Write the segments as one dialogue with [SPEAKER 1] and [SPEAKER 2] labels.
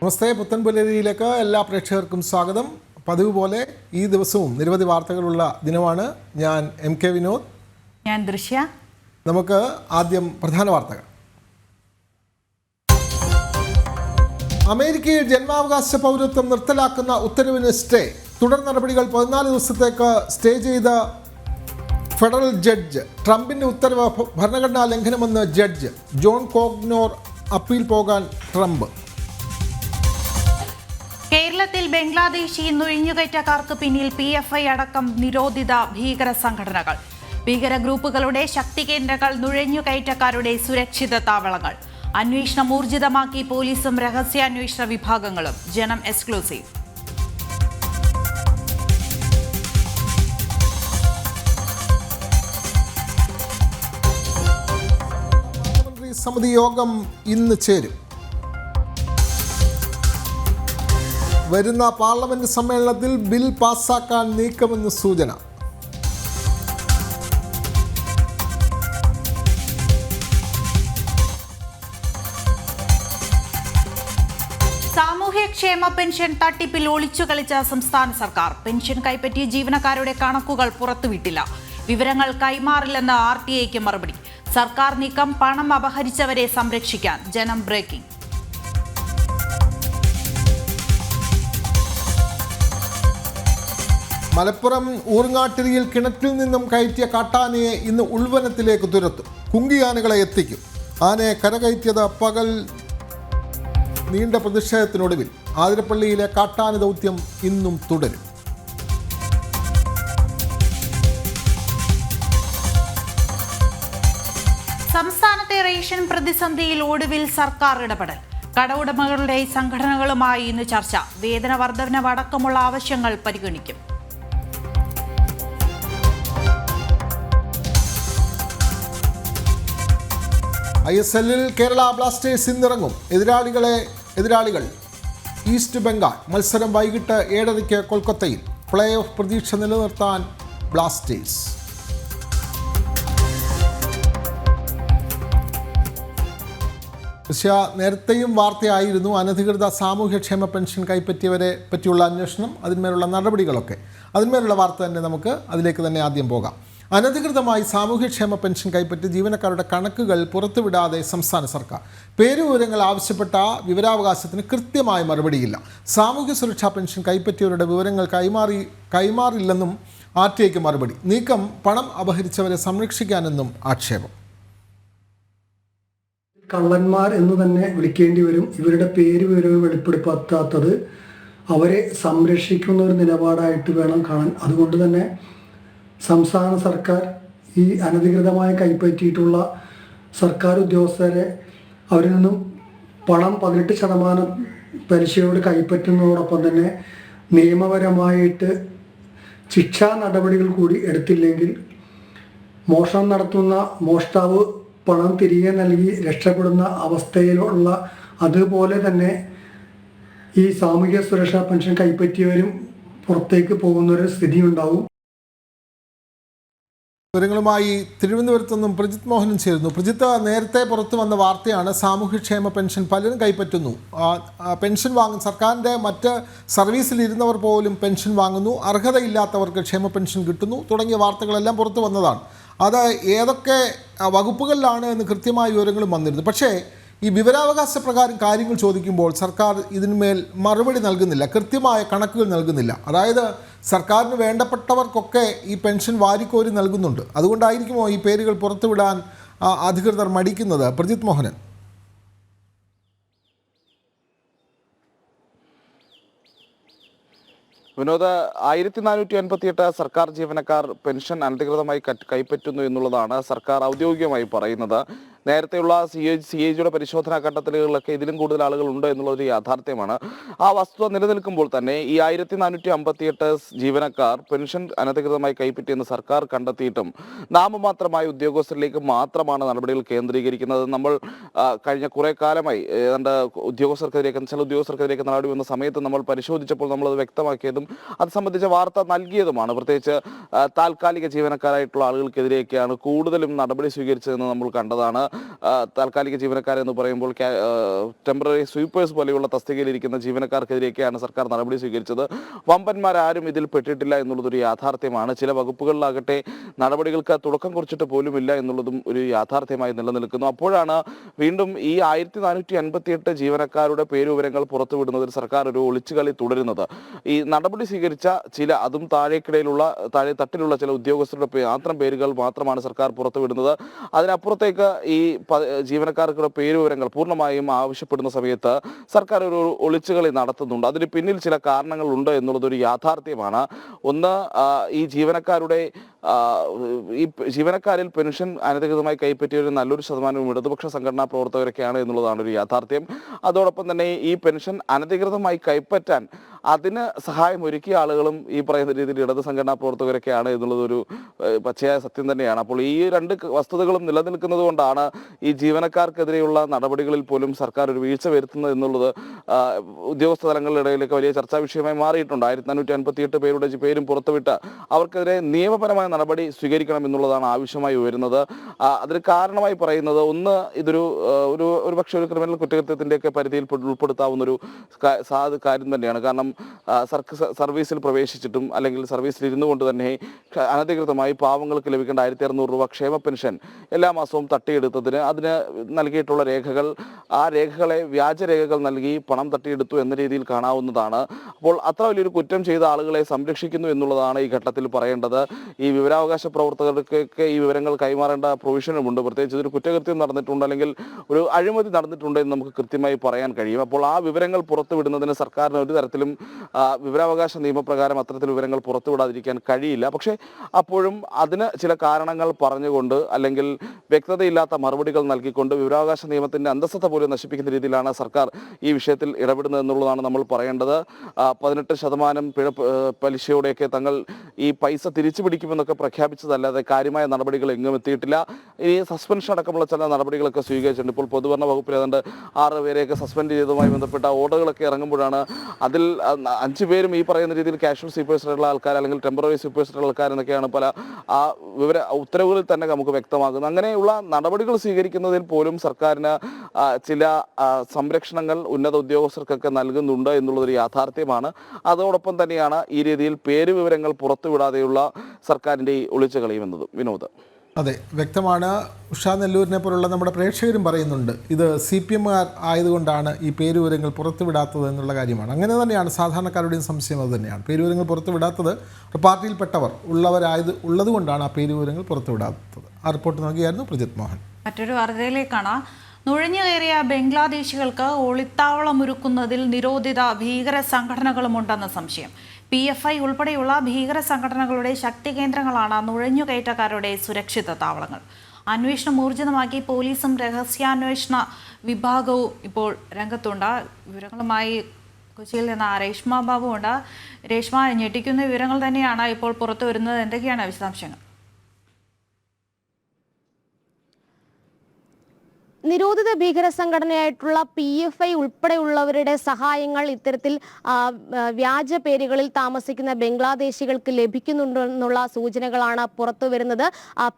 [SPEAKER 1] നമസ്തേ, പുത്തൻപുലരിയിലേക്ക് എല്ലാ പ്രേക്ഷകർക്കും സ്വാഗതം. പതിവ് പോലെ ഈ ദിവസവും നിരവധി വാർത്തകളുള്ള ദിനമാണ്. ഞാൻ MK വിനോദ്,
[SPEAKER 2] ഞാൻ ദൃശ്യ.
[SPEAKER 1] നമുക്ക് ആദ്യം പ്രധാന വാർത്തകൾ. അമേരിക്കയിൽ ജന്മാവകാശ പൗരത്വം നിർത്തലാക്കുന്ന ഉത്തരവിന് സ്റ്റേ. തുടർ നടപടികൾ 14 ദിവസത്തേക്ക് സ്റ്റേ ചെയ്ത ഫെഡറൽ ജഡ്ജ്. ട്രംപിന്റെ ഉത്തരവ് ഭരണഘടനാ ലംഘനമെന്ന് ജഡ്ജ്. ജോൺ കോഗ്നോർ അപ്പീൽ പോകാൻ ട്രംപ്.
[SPEAKER 2] കേരളത്തിൽ ബംഗ്ലാദേശി നുഴഞ്ഞുകയറ്റക്കാർക്ക് പിന്നിൽ PFI അടക്കം നിരോധിത ഭീകര സംഘടനകൾ. ഭീകര ഗ്രൂപ്പുകളുടെ ശക്തി കേന്ദ്രങ്ങൾ, നുഴഞ്ഞുകയറ്റക്കാരുടെ സുരക്ഷിത താവളങ്ങൾ. അന്വേഷണം ഊർജിതമാക്കി പോലീസും രഹസ്യാന്വേഷണ വിഭാഗങ്ങളും. ജനം എക്സ്ക്ലൂസീവ്.
[SPEAKER 1] പാർലമെന്ററി സമിതി യോഗം ഇന്ന് ചേരും. വരുന്ന പാർലമെന്റ് സമ്മേളനത്തിൽ ബിൽ പാസാക്കാൻ നീക്കമെന്ന് സൂചന.
[SPEAKER 2] സാമൂഹ്യക്ഷേമ പെൻഷൻ തട്ടിപ്പിൽ ഒളിച്ചു കളിച്ച സംസ്ഥാന സർക്കാർ. പെൻഷൻ കൈപ്പറ്റിയ ജീവനക്കാരുടെ കണക്കുകൾ പുറത്തുവിട്ടില്ല. വിവരങ്ങൾ കൈമാറില്ലെന്ന് RTIക്ക് മറുപടി. സർക്കാർ നീക്കം പണം അപഹരിച്ചവരെ സംരക്ഷിക്കാൻ. ജനം ബ്രേക്കിംഗ്.
[SPEAKER 1] മലപ്പുറം ഊർങ്ങാട്ടിരിയിൽ കിണറ്റിൽ നിന്നും കയറ്റിയ കാട്ടാനയെ ഇന്ന് ഉൾവനത്തിലേക്ക് തുരത്തും. കുങ്കിയാനകളെ എത്തിക്കും. ആനയെ കരകയറ്റിയത് പകൽ നീണ്ട പ്രതിഷേധത്തിനൊടുവിൽ. ആതിരപ്പള്ളിയിലെ കാട്ടാന ദൗത്യം ഇന്നും തുടരും.
[SPEAKER 2] സംസ്ഥാനത്തെ റേഷൻ പ്രതിസന്ധിയിൽ ഒടുവിൽ സർക്കാർ ഇടപെടൽ. കടഉടമകളുടെ സംഘടനകളുമായി ഇന്ന് ചർച്ച. വേതന വർധനവടക്കമുള്ള ആവശ്യങ്ങൾ പരിഗണിക്കും.
[SPEAKER 1] ISLൽ കേരള ബ്ലാസ്റ്റേഴ്സ് ഇന്നിറങ്ങും. എതിരാളികൾ ഈസ്റ്റ് ബംഗാൾ. മത്സരം വൈകിട്ട് 7:30 കൊൽക്കത്തയിൽ. പ്ലേ ഓഫ് പ്രതീക്ഷ നിലനിർത്താൻ ബ്ലാസ്റ്റേഴ്സ്. നേരത്തെയും വാർത്തയായിരുന്നു അനധികൃത സാമൂഹ്യക്ഷേമ പെൻഷൻ കൈപ്പറ്റിയവരെ പറ്റിയുള്ള അന്വേഷണം, അതിന്മേലുള്ള നടപടികളൊക്കെ. അതിന്മേലുള്ള വാർത്ത തന്നെ നമുക്ക് അതിലേക്ക് തന്നെ ആദ്യം പോകാം. അനധികൃതമായി സാമൂഹ്യക്ഷേമ പെൻഷൻ കൈപ്പറ്റി ജീവനക്കാരുടെ കണക്കുകൾ പുറത്തുവിടാതെ സംസ്ഥാന സർക്കാർ. പേരുവിവരങ്ങൾ ആവശ്യപ്പെട്ട വിവരാവകാശത്തിന് കൃത്യമായ മറുപടിയില്ല. സാമൂഹ്യ സുരക്ഷാ പെൻഷൻ കൈപ്പറ്റിയവരുടെ വിവരങ്ങൾ കൈമാറില്ലെന്നും RTIക്ക് മറുപടി. നീക്കം പണം അപഹരിച്ചവരെ സംരക്ഷിക്കാനെന്നും ആക്ഷേപം.
[SPEAKER 3] കള്ളന്മാർ എന്ന് തന്നെ വിളിക്കേണ്ടി വരും. ഇവരുടെ പേര് വിവരങ്ങൾ വെളിപ്പെടുത്താത്തത് അവരെ സംരക്ഷിക്കുന്ന ഒരു നിലപാടായിട്ട് വേണം കാണാൻ. അതുകൊണ്ട് തന്നെ സംസ്ഥാന സർക്കാർ ഈ അനധികൃതമായി കൈപ്പറ്റിയിട്ടുള്ള സർക്കാർ ഉദ്യോഗസ്ഥരെ അവരിൽ നിന്നും പണം 18% പലിശയോട് കൈപ്പറ്റുന്നതോടൊപ്പം തന്നെ നിയമപരമായിട്ട് ശിക്ഷാ നടപടികൾ കൂടി എടുത്തില്ലെങ്കിൽ മോഷണം നടത്തുന്ന മോഷ്ടാവ് പണം തിരികെ നൽകി രക്ഷപ്പെടുന്ന അവസ്ഥയിലുള്ള അതുപോലെ തന്നെ ഈ സാമൂഹ്യ സുരക്ഷാ പെൻഷൻ കൈപ്പറ്റിയവരും പുറത്തേക്ക് പോകുന്നൊരു സ്ഥിതി ഉണ്ടാവും.
[SPEAKER 1] വിവരങ്ങളുമായി തിരുവനന്തപുരത്ത് നിന്നും പ്രജിത് മോഹനൻ ചേരുന്നു. പ്രജിത്ത്, നേരത്തെ പുറത്തു വന്ന വാർത്തയാണ് സാമൂഹ്യക്ഷേമ പെൻഷൻ പലരും കൈപ്പറ്റുന്നു. പെൻഷൻ വാങ്ങും സർക്കാരിൻ്റെ മറ്റ് സർവീസിലിരുന്നവർ പോലും പെൻഷൻ വാങ്ങുന്നു, അർഹതയില്ലാത്തവർക്ക് ക്ഷേമ പെൻഷൻ കിട്ടുന്നു തുടങ്ങിയ വാർത്തകളെല്ലാം പുറത്തു വന്നതാണ്. അത് ഏതൊക്കെ വകുപ്പുകളിലാണ് എന്ന് കൃത്യമായ വിവരങ്ങളും വന്നിരുന്നു. പക്ഷേ ഈ വിവരാവകാശ പ്രകാരം കാര്യങ്ങൾ ചോദിക്കുമ്പോൾ സർക്കാർ ഇതിന്മേൽ മറുപടി നൽകുന്നില്ല, കൃത്യമായ കണക്കുകൾ നൽകുന്നില്ല. അതായത് സർക്കാരിന് വേണ്ടപ്പെട്ടവർക്കൊക്കെ ഈ പെൻഷൻ വാരിക്കോരി നൽകുന്നുണ്ട്. അതുകൊണ്ടായിരിക്കുമോ ഈ പേരുകൾ പുറത്തുവിടാൻ അധികൃതർ മടിക്കുന്നത്? പ്രജിത് മോഹനൻ.
[SPEAKER 4] വിനോദ, 1458 സർക്കാർ ജീവനക്കാർ പെൻഷൻ അനധികൃതമായി കൈപ്പറ്റുന്നു എന്നുള്ളതാണ് സർക്കാർ ഔദ്യോഗികമായി പറയുന്നത്. നേരത്തെയുള്ള CAG പരിശോധനാ ഘട്ടത്തിലുകളിലൊക്കെ ഇതിലും കൂടുതൽ ആളുകളുണ്ട് എന്നുള്ളൊരു യാഥാർത്ഥ്യമാണ്. ആ വസ്തുത നിലനിൽക്കുമ്പോൾ തന്നെ ഈ 1458 ജീവനക്കാർ പെൻഷൻ അനധികൃതമായി കൈപ്പറ്റിയെന്ന് സർക്കാർ കണ്ടെത്തിയിട്ടും നാമമാത്രമായ ഉദ്യോഗസ്ഥരിലേക്ക് മാത്രമാണ് നടപടികൾ കേന്ദ്രീകരിക്കുന്നത്. നമ്മൾ കഴിഞ്ഞ കുറേ കാലമായി ഏതാണ്ട് ചില ഉദ്യോഗസ്ഥർക്കെതിരെയൊക്കെ നടപടി വന്ന സമയത്ത് നമ്മൾ പരിശോധിച്ചപ്പോൾ നമ്മളത് വ്യക്തമാക്കിയതും അത് സംബന്ധിച്ച വാർത്ത നൽകിയതുമാണ്. പ്രത്യേകിച്ച് താൽക്കാലിക ജീവനക്കാരായിട്ടുള്ള ആളുകൾക്കെതിരെയൊക്കെയാണ് കൂടുതലും നടപടി സ്വീകരിച്ചതെന്ന് നമ്മൾ കണ്ടതാണ്. താൽക്കാലിക ജീവനക്കാരെന്ന് പറയുമ്പോൾ ടെമ്പററി സ്വീപ്പേഴ്സ് പോലെയുള്ള തസ്തികയിലിരിക്കുന്ന ജീവനക്കാർക്കെതിരെയൊക്കെയാണ് സർക്കാർ നടപടി സ്വീകരിച്ചത്. വമ്പന്മാരാരും ഇതിൽ പെട്ടിട്ടില്ല എന്നുള്ളതൊരു യാഥാർത്ഥ്യമാണ്. ചില വകുപ്പുകളിലാകട്ടെ നടപടികൾക്ക് തുടക്കം കുറിച്ചിട്ട് പോലുമില്ല എന്നുള്ളതും ഒരു യാഥാർത്ഥ്യമായി നിലനിൽക്കുന്നു. അപ്പോഴാണ് വീണ്ടും ഈ 1458 ജീവനക്കാരുടെ പേരുവിവരങ്ങൾ പുറത്തുവിടുന്നതിൽ സർക്കാർ ഒരു ഒളിച്ചുകളി തുടരുന്നത്. ഈ നടപടി സ്വീകരിച്ച ചില, അതും താഴെ തട്ടിലുള്ള ചില ഉദ്യോഗസ്ഥരുടെ മാത്രം പേരുകൾ മാത്രമാണ് സർക്കാർ പുറത്തുവിടുന്നത്. അതിനപ്പുറത്തേക്ക് ഈ ജീവനക്കാർക്കുള്ള പേരുവിവരങ്ങൾ പൂർണ്ണമായും ആവശ്യപ്പെടുന്ന സമയത്ത് സർക്കാർ ഒരു ഒളിച്ചുകളി നടത്തുന്നുണ്ട്. അതിന് പിന്നിൽ ചില കാരണങ്ങളുണ്ട് എന്നുള്ളതൊരു യാഥാർത്ഥ്യമാണ്. ഒന്ന്, ഈ ജീവനക്കാരിൽ പെൻഷൻ അനധികൃതമായി കൈപ്പറ്റിയ ഒരു നല്ലൊരു ശതമാനവും ഇടതുപക്ഷ സംഘടനാ പ്രവർത്തകരൊക്കെയാണ് എന്നുള്ളതാണ് ഒരു യാഥാർത്ഥ്യം. അതോടൊപ്പം തന്നെ ഈ പെൻഷൻ അനധികൃതമായി കൈപ്പറ്റാൻ അതിന് സഹായം ഒരുക്കിയ ആളുകളും ഈ പറയുന്ന രീതിയിൽ ഇടത് സംഘടനാ പ്രവർത്തകരൊക്കെയാണ് എന്നുള്ളതൊരു പച്ചയായ സത്യം തന്നെയാണ്. അപ്പോൾ ഈ രണ്ട് വസ്തുതകളും നിലനിൽക്കുന്നത് കൊണ്ടാണ് ഈ ജീവനക്കാർക്കെതിരെയുള്ള നടപടികളിൽ പോലും സർക്കാർ ഒരു വീഴ്ച വരുത്തുന്നത് എന്നുള്ളത് ഉദ്യോഗസ്ഥ തലങ്ങളുടെ ഇടയിലേക്ക് വലിയ ചർച്ചാ വിഷയമായി മാറിയിട്ടുണ്ട്. 1458 പേരുടെ പേരും പുറത്തുവിട്ട് അവർക്കെതിരെ നിയമപരമായ നടപടി സ്വീകരിക്കണം എന്നുള്ളതാണ് ആവശ്യമായി വരുന്നത്. അതിന് കാരണമായി പറയുന്നത്, ഒന്ന്, ഇതൊരു ഒരുപക്ഷെ ഒരു ക്രിമിനൽ കുറ്റകൃത്യത്തിൻ്റെയൊക്കെ പരിധിയിൽ ഉൾപ്പെടുത്താവുന്ന ഒരു കാര്യം തന്നെയാണ്. കാരണം സർവീസിൽ പ്രവേശിച്ചിട്ടും അല്ലെങ്കിൽ സർവീസിൽ ഇരുന്നു കൊണ്ട് തന്നെ അനധികൃതമായി പാവങ്ങൾക്ക് ലഭിക്കേണ്ട 1600 രൂപ ക്ഷേമ പെൻഷൻ എല്ലാ മാസവും തട്ടിയെടുത്തതിന് അതിന് നൽകിയിട്ടുള്ള രേഖകൾ, ആ രേഖകളെ വ്യാജരേഖകൾ നൽകി പണം തട്ടിയെടുത്തു എന്ന രീതിയിൽ കാണാവുന്നതാണ്. അപ്പോൾ അത്ര വലിയൊരു കുറ്റം ചെയ്ത ആളുകളെ സംരക്ഷിക്കുന്നു എന്നുള്ളതാണ് ഈ ഘട്ടത്തിൽ പറയേണ്ടത്. ഈ വിവരാവകാശ പ്രവർത്തകർക്കൊക്കെ ഈ വിവരങ്ങൾ കൈമാറേണ്ട പ്രൊവിഷനുമുണ്ട്. പ്രത്യേകിച്ച് ഇതൊരു കുറ്റകൃത്യം നടന്നിട്ടുണ്ട് അല്ലെങ്കിൽ ഒരു അഴിമതി നടന്നിട്ടുണ്ട് എന്ന് നമുക്ക് കൃത്യമായി പറയാൻ കഴിയും. അപ്പോൾ ആ വിവരങ്ങൾ പുറത്തുവിടുന്നതിന് സർക്കാരിന് ഒരു തരത്തിലും വിവരാവകാശ നിയമപ്രകാരം അത്തരത്തിൽ വിവരങ്ങൾ പുറത്തുവിടാതിരിക്കാൻ കഴിയില്ല. പക്ഷേ അപ്പോഴും അതിന് ചില കാരണങ്ങൾ പറഞ്ഞുകൊണ്ട് അല്ലെങ്കിൽ വ്യക്തതയില്ലാത്ത മറുപടികൾ നൽകിക്കൊണ്ട് വിവരാവകാശ നിയമത്തിന്റെ അന്തസ്സത്ത പോലും നശിപ്പിക്കുന്ന രീതിയിലാണ് സർക്കാർ ഈ വിഷയത്തിൽ ഇടപെടുന്നത് എന്നുള്ളതാണ് നമ്മൾ പറയേണ്ടത്. 18% പലിശയോടെയൊക്കെ തങ്ങൾ ഈ പൈസ തിരിച്ചു പിടിക്കുമെന്നൊക്കെ പ്രഖ്യാപിച്ചതല്ലാതെ കാര്യമായ നടപടികൾ എങ്ങും എത്തിയിട്ടില്ല. ഈ സസ്പെൻഷൻ അടക്കമുള്ള ചില നടപടികളൊക്കെ സ്വീകരിച്ചിട്ടുണ്ട്. ഇപ്പോൾ പൊതുഭരണ വകുപ്പിൽ ഏതാണ്ട് 6 പേരെയൊക്കെ സസ്പെൻഡ് ചെയ്തതുമായി ബന്ധപ്പെട്ട ഓർഡറുകളൊക്കെ ഇറങ്ങുമ്പോഴാണ് അതിൽ 5 പേരും ഈ പറയുന്ന രീതിയിൽ കാഷ്വൽ സ്വീപ്പേഴ്സിലുള്ള ആൾക്കാർ അല്ലെങ്കിൽ ടെമ്പററി സ്വീപ്പേഴ്സിലുള്ള ആൾക്കാർ എന്നൊക്കെയാണ് പല ഉത്തരവുകളിൽ തന്നെ നമുക്ക് വ്യക്തമാകുന്നത്. അങ്ങനെയുള്ള നടപടികൾ സ്വീകരിക്കുന്നതിൽ പോലും സർക്കാരിന് ചില സംരക്ഷണങ്ങൾ ഉന്നത ഉദ്യോഗസ്ഥർക്കൊക്കെ നൽകുന്നുണ്ട് എന്നുള്ളതൊരു യാഥാർത്ഥ്യമാണ്. അതോടൊപ്പം തന്നെയാണ് ഈ രീതിയിൽ പേരുവിവരങ്ങൾ പുറത്തുവിടാതെയുള്ള സർക്കാരിൻ്റെ ഈ ഒളിച്ചുകളിയും എന്നത്. വിനോദ്.
[SPEAKER 1] അതെ, വ്യക്തമാണ്. ഉഷാ നെല്ലൂരിനെ പോലുള്ള നമ്മുടെ പ്രേക്ഷകരും പറയുന്നുണ്ട് ഇത് CPM ആയതുകൊണ്ടാണ് ഈ പേരുവിവരങ്ങൾ പുറത്തുവിടാത്തത് എന്നുള്ള കാര്യമാണ്. അങ്ങനെ തന്നെയാണ് സാധാരണക്കാരുടെയും സംശയം. അത് തന്നെയാണ് പേരുവിവരങ്ങൾ പുറത്തുവിടാത്തത്. പാർട്ടിയിൽപ്പെട്ടവർ ഉള്ളതുകൊണ്ടാണ് ആ പേരുവിവരങ്ങൾ പുറത്തുവിടാത്തത്. ആ റിപ്പോർട്ട് നൽകിയായിരുന്നു പ്രജിത് മോഹൻ.
[SPEAKER 2] മറ്റൊരു വാർത്തയിലേക്കാണ്. നുഴഞ്ഞു കയറിയ ബംഗ്ലാദേശികൾക്ക് ഒളിത്താവളമൊരുക്കുന്നതിൽ നിരോധിത ഭീകര സംഘടനകളുമുണ്ടെന്ന സംശയം. PFI ഉൾപ്പെടെയുള്ള ഭീകര സംഘടനകളുടെ ശക്തി കേന്ദ്രങ്ങളാണ് നുഴഞ്ഞുകയറ്റക്കാരുടെ സുരക്ഷിത താവളങ്ങൾ. അന്വേഷണം ഊർജിതമാക്കി പോലീസും രഹസ്യാന്വേഷണ വിഭാഗവും ഇപ്പോൾ രംഗത്തുണ്ട്. വിവരങ്ങളുമായി കൊച്ചിയിൽ നിന്ന് രേഷ്മ ബാബു ഉണ്ട്. രേഷ്മ, ഞെട്ടിക്കുന്ന വിവരങ്ങൾ തന്നെയാണ് ഇപ്പോൾ പുറത്തു വരുന്നത്. എന്തൊക്കെയാണ് വിശദാംശങ്ങൾ?
[SPEAKER 5] നിരോധിത ഭീകര സംഘടനയായിട്ടുള്ള PFI ഉൾപ്പെടെയുള്ളവരുടെ സഹായങ്ങൾ ഇത്തരത്തിൽ വ്യാജ പേരുകളിൽ താമസിക്കുന്ന ബംഗ്ലാദേശികൾക്ക് ലഭിക്കുന്നുണ്ടെന്നുള്ള സൂചനകളാണ് പുറത്തു വരുന്നത്.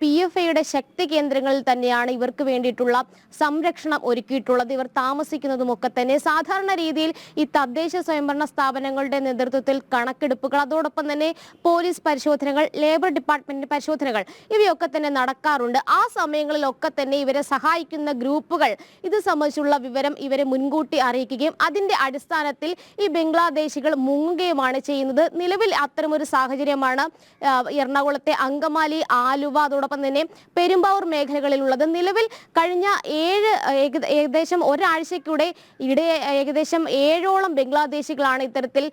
[SPEAKER 5] PFIയുടെ ശക്തി കേന്ദ്രങ്ങളിൽ തന്നെയാണ് ഇവർക്ക് വേണ്ടിയിട്ടുള്ള സംരക്ഷണം ഒരുക്കിയിട്ടുള്ളത്. ഇവർ താമസിക്കുന്നതുമൊക്കെ തന്നെ സാധാരണ രീതിയിൽ ഈ തദ്ദേശ സ്വയംഭരണ സ്ഥാപനങ്ങളുടെ നേതൃത്വത്തിൽ കണക്കെടുപ്പുകൾ, അതോടൊപ്പം തന്നെ പോലീസ് പരിശോധനകൾ, ലേബർ ഡിപ്പാർട്ട്മെന്റ് പരിശോധനകൾ ഇവയൊക്കെ തന്നെ നടക്കാറുണ്ട്. ആ സമയങ്ങളിലൊക്കെ തന്നെ ഇവരെ സഹായിക്കുന്ന ഗ്രൂപ്പുകൾ ഇത് സംബന്ധിച്ചുള്ള വിവരം ഇവരെ മുൻകൂട്ടി അറിയിക്കുകയും അതിന്റെ അടിസ്ഥാനത്തിൽ ഈ ബംഗ്ലാദേശികൾ മുങ്ങുകയുമാണ് ചെയ്യുന്നത്. നിലവിൽ അത്തരമൊരു സാഹചര്യമാണ് എറണാകുളത്തെ അങ്കമാലി, ആലുവ, അതോടൊപ്പം തന്നെ പെരുമ്പാവൂർ മേഖലകളിലുള്ളത്. നിലവിൽ കഴിഞ്ഞ ഏകദേശം ഒരാഴ്ചയ്ക്കൂടെ ഏകദേശം 7ഓളം ബംഗ്ലാദേശികളാണ് ഇത്തരത്തിൽ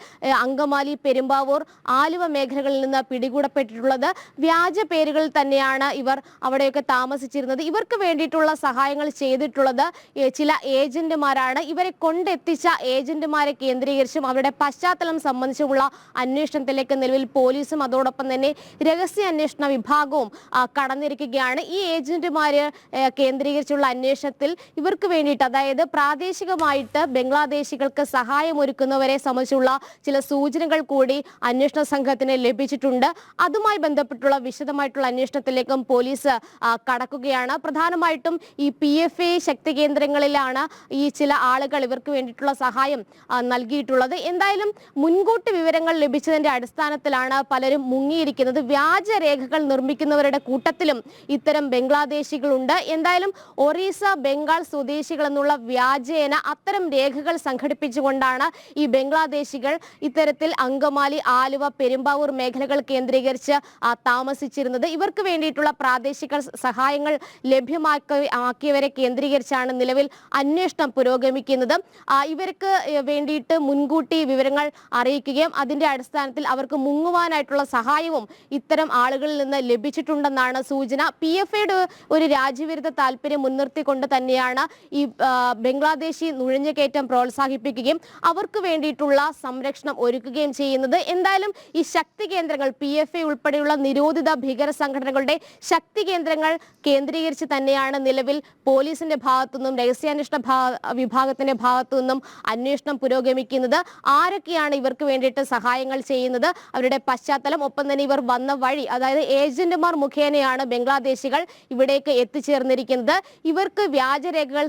[SPEAKER 5] അങ്കമാലി, പെരുമ്പാവൂർ, ആലുവ മേഖലകളിൽ നിന്ന് പിടികൂടപ്പെട്ടിട്ടുള്ളത്. വ്യാജ പേരുകളിൽ തന്നെയാണ് ഇവർ അവിടെയൊക്കെ താമസിച്ചിരുന്നത്. ഇവർക്ക് വേണ്ടിയിട്ടുള്ള സഹായങ്ങൾ ചെയ്തിട്ടുള്ളത് ചില ഏജന്റുമാരാണ്. ഇവരെ കൊണ്ടെത്തിച്ച ഏജന്റുമാരെ കേന്ദ്രീകരിച്ചും അവരുടെ പശ്ചാത്തലം സംബന്ധിച്ചുള്ള അന്വേഷണത്തിലേക്ക് നിലവിൽ പോലീസും അതോടൊപ്പം തന്നെ രഹസ്യ അന്വേഷണ വിഭാഗവും കടന്നിരിക്കുകയാണ്. ഈ ഏജന്റുമാര് കേന്ദ്രീകരിച്ചുള്ള അന്വേഷണത്തിൽ ഇവർക്ക് വേണ്ടിയിട്ട്, അതായത് പ്രാദേശികമായിട്ട് ബംഗ്ലാദേശികൾക്ക് സഹായമൊരുക്കുന്നവരെ സംബന്ധിച്ചുള്ള ചില സൂചനകൾ കൂടി അന്വേഷണ സംഘത്തിന് ലഭിച്ചിട്ടുണ്ട്. അതുമായി ബന്ധപ്പെട്ടുള്ള വിശദമായിട്ടുള്ള അന്വേഷണത്തിലേക്കും പോലീസ് കടക്കുകയാണ്. പ്രധാനമായിട്ടും ഈ PFA ശക്തി കേന്ദ്രങ്ങളിലാണ് ഈ ചില ആളുകൾ ഇവർക്ക് വേണ്ടിയിട്ടുള്ള സഹായം നൽകിയിട്ടുള്ളത്. എന്തായാലും മുൻകൂട്ടി വിവരങ്ങൾ ലഭിച്ചതിന്റെ അടിസ്ഥാനത്തിലാണ് പലരും മുങ്ങിയിരിക്കുന്നത്. വ്യാജരേഖകൾ നിർമ്മിക്കുന്നവരുടെ കൂട്ടത്തിലും ഇത്തരം ബംഗ്ലാദേശികളുണ്ട്. എന്തായാലും ഒറീസ, ബംഗാൾ സ്വദേശികൾ എന്നുള്ള വ്യാജേന അത്തരം രേഖകൾ സംഘടിപ്പിച്ചുകൊണ്ടാണ് ഈ ബംഗ്ലാദേശികൾ ഇത്തരത്തിൽ അങ്കമാലി, ആലുവ, പെരുമ്പാവൂർ മേഖലകൾ കേന്ദ്രീകരിച്ച് താമസിച്ചിരുന്നത്. ഇവർക്ക് വേണ്ടിയിട്ടുള്ള പ്രാദേശിക സഹായങ്ങൾ ലഭ്യമാക്കിയവരെ കേന്ദ്രീകരിച്ചാണ് നിലവിൽ അന്വേഷണം പുരോഗമിക്കുന്നത്. ഇവർക്ക് വേണ്ടിയിട്ട് മുൻകൂട്ടി വിവരങ്ങൾ അറിയിക്കുകയും അതിന്റെ അടിസ്ഥാനത്തിൽ അവർക്ക് മുങ്ങുവാനായിട്ടുള്ള സഹായവും ഇത്തരം ആളുകളിൽ നിന്ന് ലഭിച്ചിട്ടുണ്ടെന്നാണ് സൂചന. PFAയുടെ ഒരു രാജ്യവിരുദ്ധ താല്പര്യം മുൻനിർത്തിക്കൊണ്ട് തന്നെയാണ് ഈ ബംഗ്ലാദേശി നുഴഞ്ഞുകയറ്റം പ്രോത്സാഹിപ്പിക്കുകയും അവർക്ക് വേണ്ടിയിട്ടുള്ള സംരക്ഷണം ഒരുക്കുകയും ചെയ്യുന്നത്. എന്തായാലും ഈ ശക്തി കേന്ദ്രങ്ങൾ, PFA ഉൾപ്പെടെയുള്ള നിരോധിത ഭീകര സംഘടനകളുടെ ശക്തി കേന്ദ്രങ്ങൾ കേന്ദ്രീകരിച്ച് തന്നെയാണ് നിലവിൽ പോലീസിന്റെ ഭാഗത്തുനിന്നും രഹസ്യാന്വേഷണ വിഭാഗത്തിന്റെ ഭാഗത്തുനിന്നും അന്വേഷണം പുരോഗമിക്കുന്നത്. ആരൊക്കെയാണ് ഇവർക്ക് വേണ്ടിയിട്ട് സഹായങ്ങൾ ചെയ്യുന്നത്, അവരുടെ പശ്ചാത്തലം, ഒപ്പം തന്നെ ഇവർ വന്ന വഴി, അതായത് ഏജന്റുമാർ മുഖേനയാണ് ബംഗ്ലാദേശികൾ ഇവിടേക്ക് എത്തിച്ചേർന്നിരിക്കുന്നത്. ഇവർക്ക് വ്യാജരേഖകൾ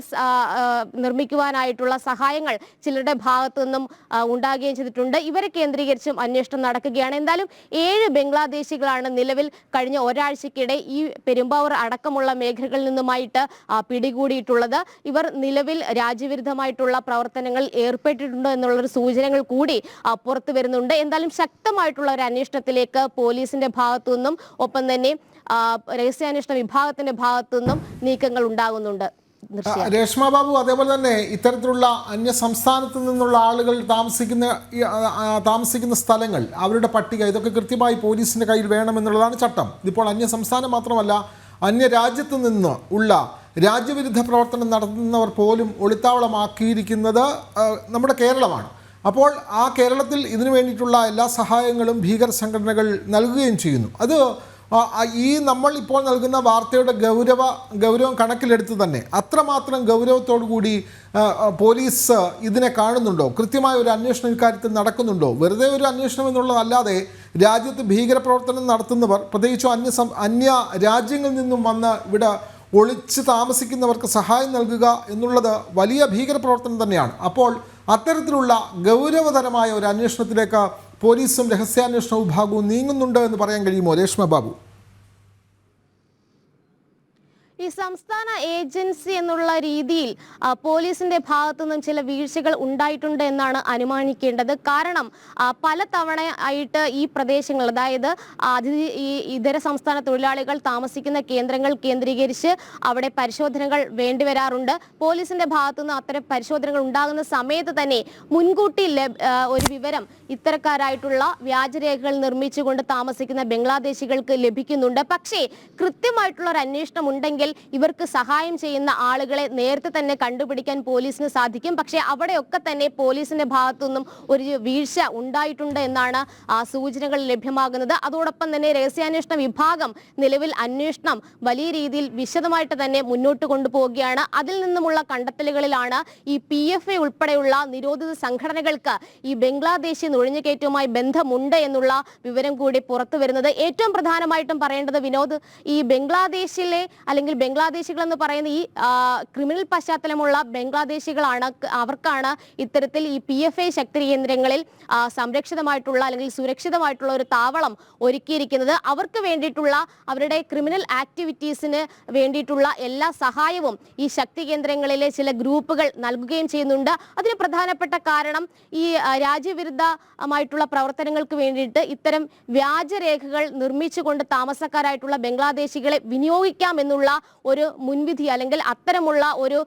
[SPEAKER 5] നിർമ്മിക്കുവാനായിട്ടുള്ള സഹായങ്ങൾ ചിലരുടെ ഭാഗത്തു നിന്നും ഉണ്ടാകുകയും ചെയ്തിട്ടുണ്ട്. ഇവരെ കേന്ദ്രീകരിച്ചും അന്വേഷണം നടക്കുകയാണ്. എന്തായാലും 7 ബംഗ്ലാദേശികളാണ് നിലവിൽ കഴിഞ്ഞ ഒരാഴ്ചക്കിടെ ഈ പെരുമ്പാവൂർ അടക്കമുള്ള മേഖലകളിൽ നിന്നുമായിട്ട് പിടികൂടിയിട്ടുള്ളത്. ഇവർ നിലവിൽ രാജ്യവിരുദ്ധമായിട്ടുള്ള പ്രവർത്തനങ്ങളിൽ ഏർപ്പെട്ടിട്ടുണ്ട് എന്നുള്ളൊരു സൂചനകൾ കൂടി പുറത്തു വരുന്നുണ്ട്. എന്തായാലും ശക്തമായിട്ടുള്ള ഒരു അന്വേഷണത്തിലേക്ക് പോലീസിന്റെ ഭാഗത്തു നിന്നും ഒപ്പം തന്നെ രഹസ്യാന്വേഷണ വിഭാഗത്തിന്റെ ഭാഗത്തു നിന്നും നീക്കങ്ങൾ ഉണ്ടാകുന്നുണ്ട്.
[SPEAKER 1] രേഷ്മ ബാബു, അതേപോലെ തന്നെ ഇത്തരത്തിലുള്ള അന്യ സംസ്ഥാനത്ത് നിന്നുള്ള ആളുകൾ താമസിക്കുന്ന സ്ഥലങ്ങൾ, അവരുടെ പട്ടിക, ഇതൊക്കെ കൃത്യമായി പോലീസിന്റെ കയ്യിൽ വേണമെന്നുള്ളതാണ് ചട്ടം. ഇതിപ്പോൾ അന്യ സംസ്ഥാനം മാത്രമല്ല, അന്യ രാജ്യത്ത് നിന്ന് ഉള്ള രാജ്യവിരുദ്ധ പ്രവർത്തനം നടത്തുന്നവർ പോലും ഒളിത്താവളമാക്കിയിരിക്കുന്നത് നമ്മുടെ കേരളമാണ്. അപ്പോൾ ആ കേരളത്തിൽ ഇതിനു വേണ്ടിയിട്ടുള്ള എല്ലാ സഹായങ്ങളും ഭീകര സംഘടനകൾ നൽകുകയും ചെയ്യുന്നു. അത് ഈ നമ്മൾ ഇപ്പോൾ നൽകുന്ന വാർത്തയുടെ ഗൗരവം കണക്കിലെടുത്ത് തന്നെ അത്രമാത്രം ഗൗരവത്തോടു കൂടി പോലീസ് ഇതിനെ കാണുന്നുണ്ടോ? കൃത്യമായ ഒരു അന്വേഷണം ഇക്കാര്യത്തിൽ നടക്കുന്നുണ്ടോ? വെറുതെ ഒരു അന്വേഷണം എന്നുള്ളതല്ലാതെ രാജ്യത്ത് ഭീകരപ്രവർത്തനം നടത്തുന്നവർ, പ്രത്യേകിച്ചും അന്യ രാജ്യങ്ങളിൽ നിന്നും വന്ന് ഇവിടെ ഒളിച്ച് താമസിക്കുന്നവർക്ക് സഹായം നൽകുക എന്നുള്ളത് വലിയ ഭീകരപ്രവർത്തനം തന്നെയാണ്. അപ്പോൾ അത്തരത്തിലുള്ള ഗൗരവതരമായ ഒരു അന്വേഷണത്തിലേക്ക് പോലീസും രഹസ്യാന്വേഷണ വിഭാഗവും നീങ്ങുന്നുണ്ട് എന്ന് പറയാൻ കഴിയുമോ രേഷ്മ ബാബു?
[SPEAKER 5] ഈ സംസ്ഥാന ഏജൻസി എന്നുള്ള രീതിയിൽ പോലീസിന്റെ ഭാഗത്തു നിന്നും ചില വീഴ്ചകൾ ഉണ്ടായിട്ടുണ്ട് എന്നാണ് അനുമാനിക്കേണ്ടത്. കാരണം പല തവണ ആയിട്ട് ഈ പ്രദേശങ്ങൾ, അതായത് ഈ ഇതര സംസ്ഥാന തൊഴിലാളികൾ താമസിക്കുന്ന കേന്ദ്രങ്ങൾ കേന്ദ്രീകരിച്ച് അവിടെ പരിശോധനകൾ വേണ്ടിവരാറുണ്ട്. പോലീസിന്റെ ഭാഗത്തുനിന്ന് അത്തരം പരിശോധനകൾ ഉണ്ടാകുന്ന സമയത്ത് തന്നെ മുൻകൂട്ടി ഒരു വിവരം ഇത്തരക്കാരായിട്ടുള്ള വ്യാജരേഖകൾ നിർമ്മിച്ചുകൊണ്ട് താമസിക്കുന്ന ബംഗ്ലാദേശികൾക്ക് ലഭിക്കുന്നുണ്ട്. പക്ഷേ കൃത്യമായിട്ടുള്ള ഒരു അന്വേഷണം ഉണ്ടെങ്കിൽ ഇവർക്ക് സഹായം ചെയ്യുന്ന ആളുകളെ നേരത്തെ തന്നെ കണ്ടുപിടിക്കാൻ പോലീസിന് സാധിക്കും. പക്ഷേ അവിടെയൊക്കെ തന്നെ പോലീസിന്റെ ഭാഗത്തുനിന്നും ഒരു വീഴ്ച ഉണ്ടായിട്ടുണ്ട് എന്നാണ് സൂചനകൾ ലഭ്യമാകുന്നത്. അതോടൊപ്പം തന്നെ രഹസ്യാന്വേഷണ വിഭാഗം നിലവിൽ അന്വേഷണം വലിയ രീതിയിൽ വിശദമായിട്ട് തന്നെ മുന്നോട്ട് കൊണ്ടുപോവുകയാണ്. അതിൽ നിന്നുമുള്ള കണ്ടെത്തലുകളിലാണ് ഈ PFA ഉൾപ്പെടെയുള്ള നിരോധിത സംഘടനകൾക്ക് ഈ ബംഗ്ലാദേശി നുഴഞ്ഞുകയറ്റവുമായി ബന്ധമുണ്ട് എന്നുള്ള വിവരം കൂടി പുറത്തു വരുന്നത്. ഏറ്റവും പ്രധാനമായിട്ടും പറയേണ്ടത് വിനോദ്, ഈ ബംഗ്ലാദേശിലെ അല്ലെങ്കിൽ ബംഗ്ലാദേശികൾ എന്ന് പറയുന്ന ഈ ക്രിമിനൽ പശ്ചാത്തലമുള്ള ബംഗ്ലാദേശികളാണ്, അവർക്കാണ് ഇത്തരത്തിൽ ഈ PFA ശക്തി കേന്ദ്രങ്ങളിൽ സംരക്ഷിതമായിട്ടുള്ള അല്ലെങ്കിൽ സുരക്ഷിതമായിട്ടുള്ള ഒരു താവളം ഒരുക്കിയിരിക്കുന്നത്. അവർക്ക് വേണ്ടിയിട്ടുള്ള അവരുടെ ക്രിമിനൽ ആക്ടിവിറ്റീസിന് വേണ്ടിയിട്ടുള്ള എല്ലാ സഹായവും ഈ ശക്തി കേന്ദ്രങ്ങളിലെ ചില ഗ്രൂപ്പുകൾ നൽകുകയും ചെയ്യുന്നുണ്ട്. അതിന് പ്രധാനപ്പെട്ട കാരണം ഈ രാജ്യവിരുദ്ധമായിട്ടുള്ള പ്രവർത്തനങ്ങൾക്ക് വേണ്ടിയിട്ട് ഇത്തരം വ്യാജരേഖകൾ നിർമ്മിച്ചുകൊണ്ട് താമസക്കാരായിട്ടുള്ള ബംഗ്ലാദേശികളെ വിനിയോഗിക്കാം എന്നുള്ള ഒരു മുൻവിധി അല്ലെങ്കിൽ അത്തരമുള്ള ഒരു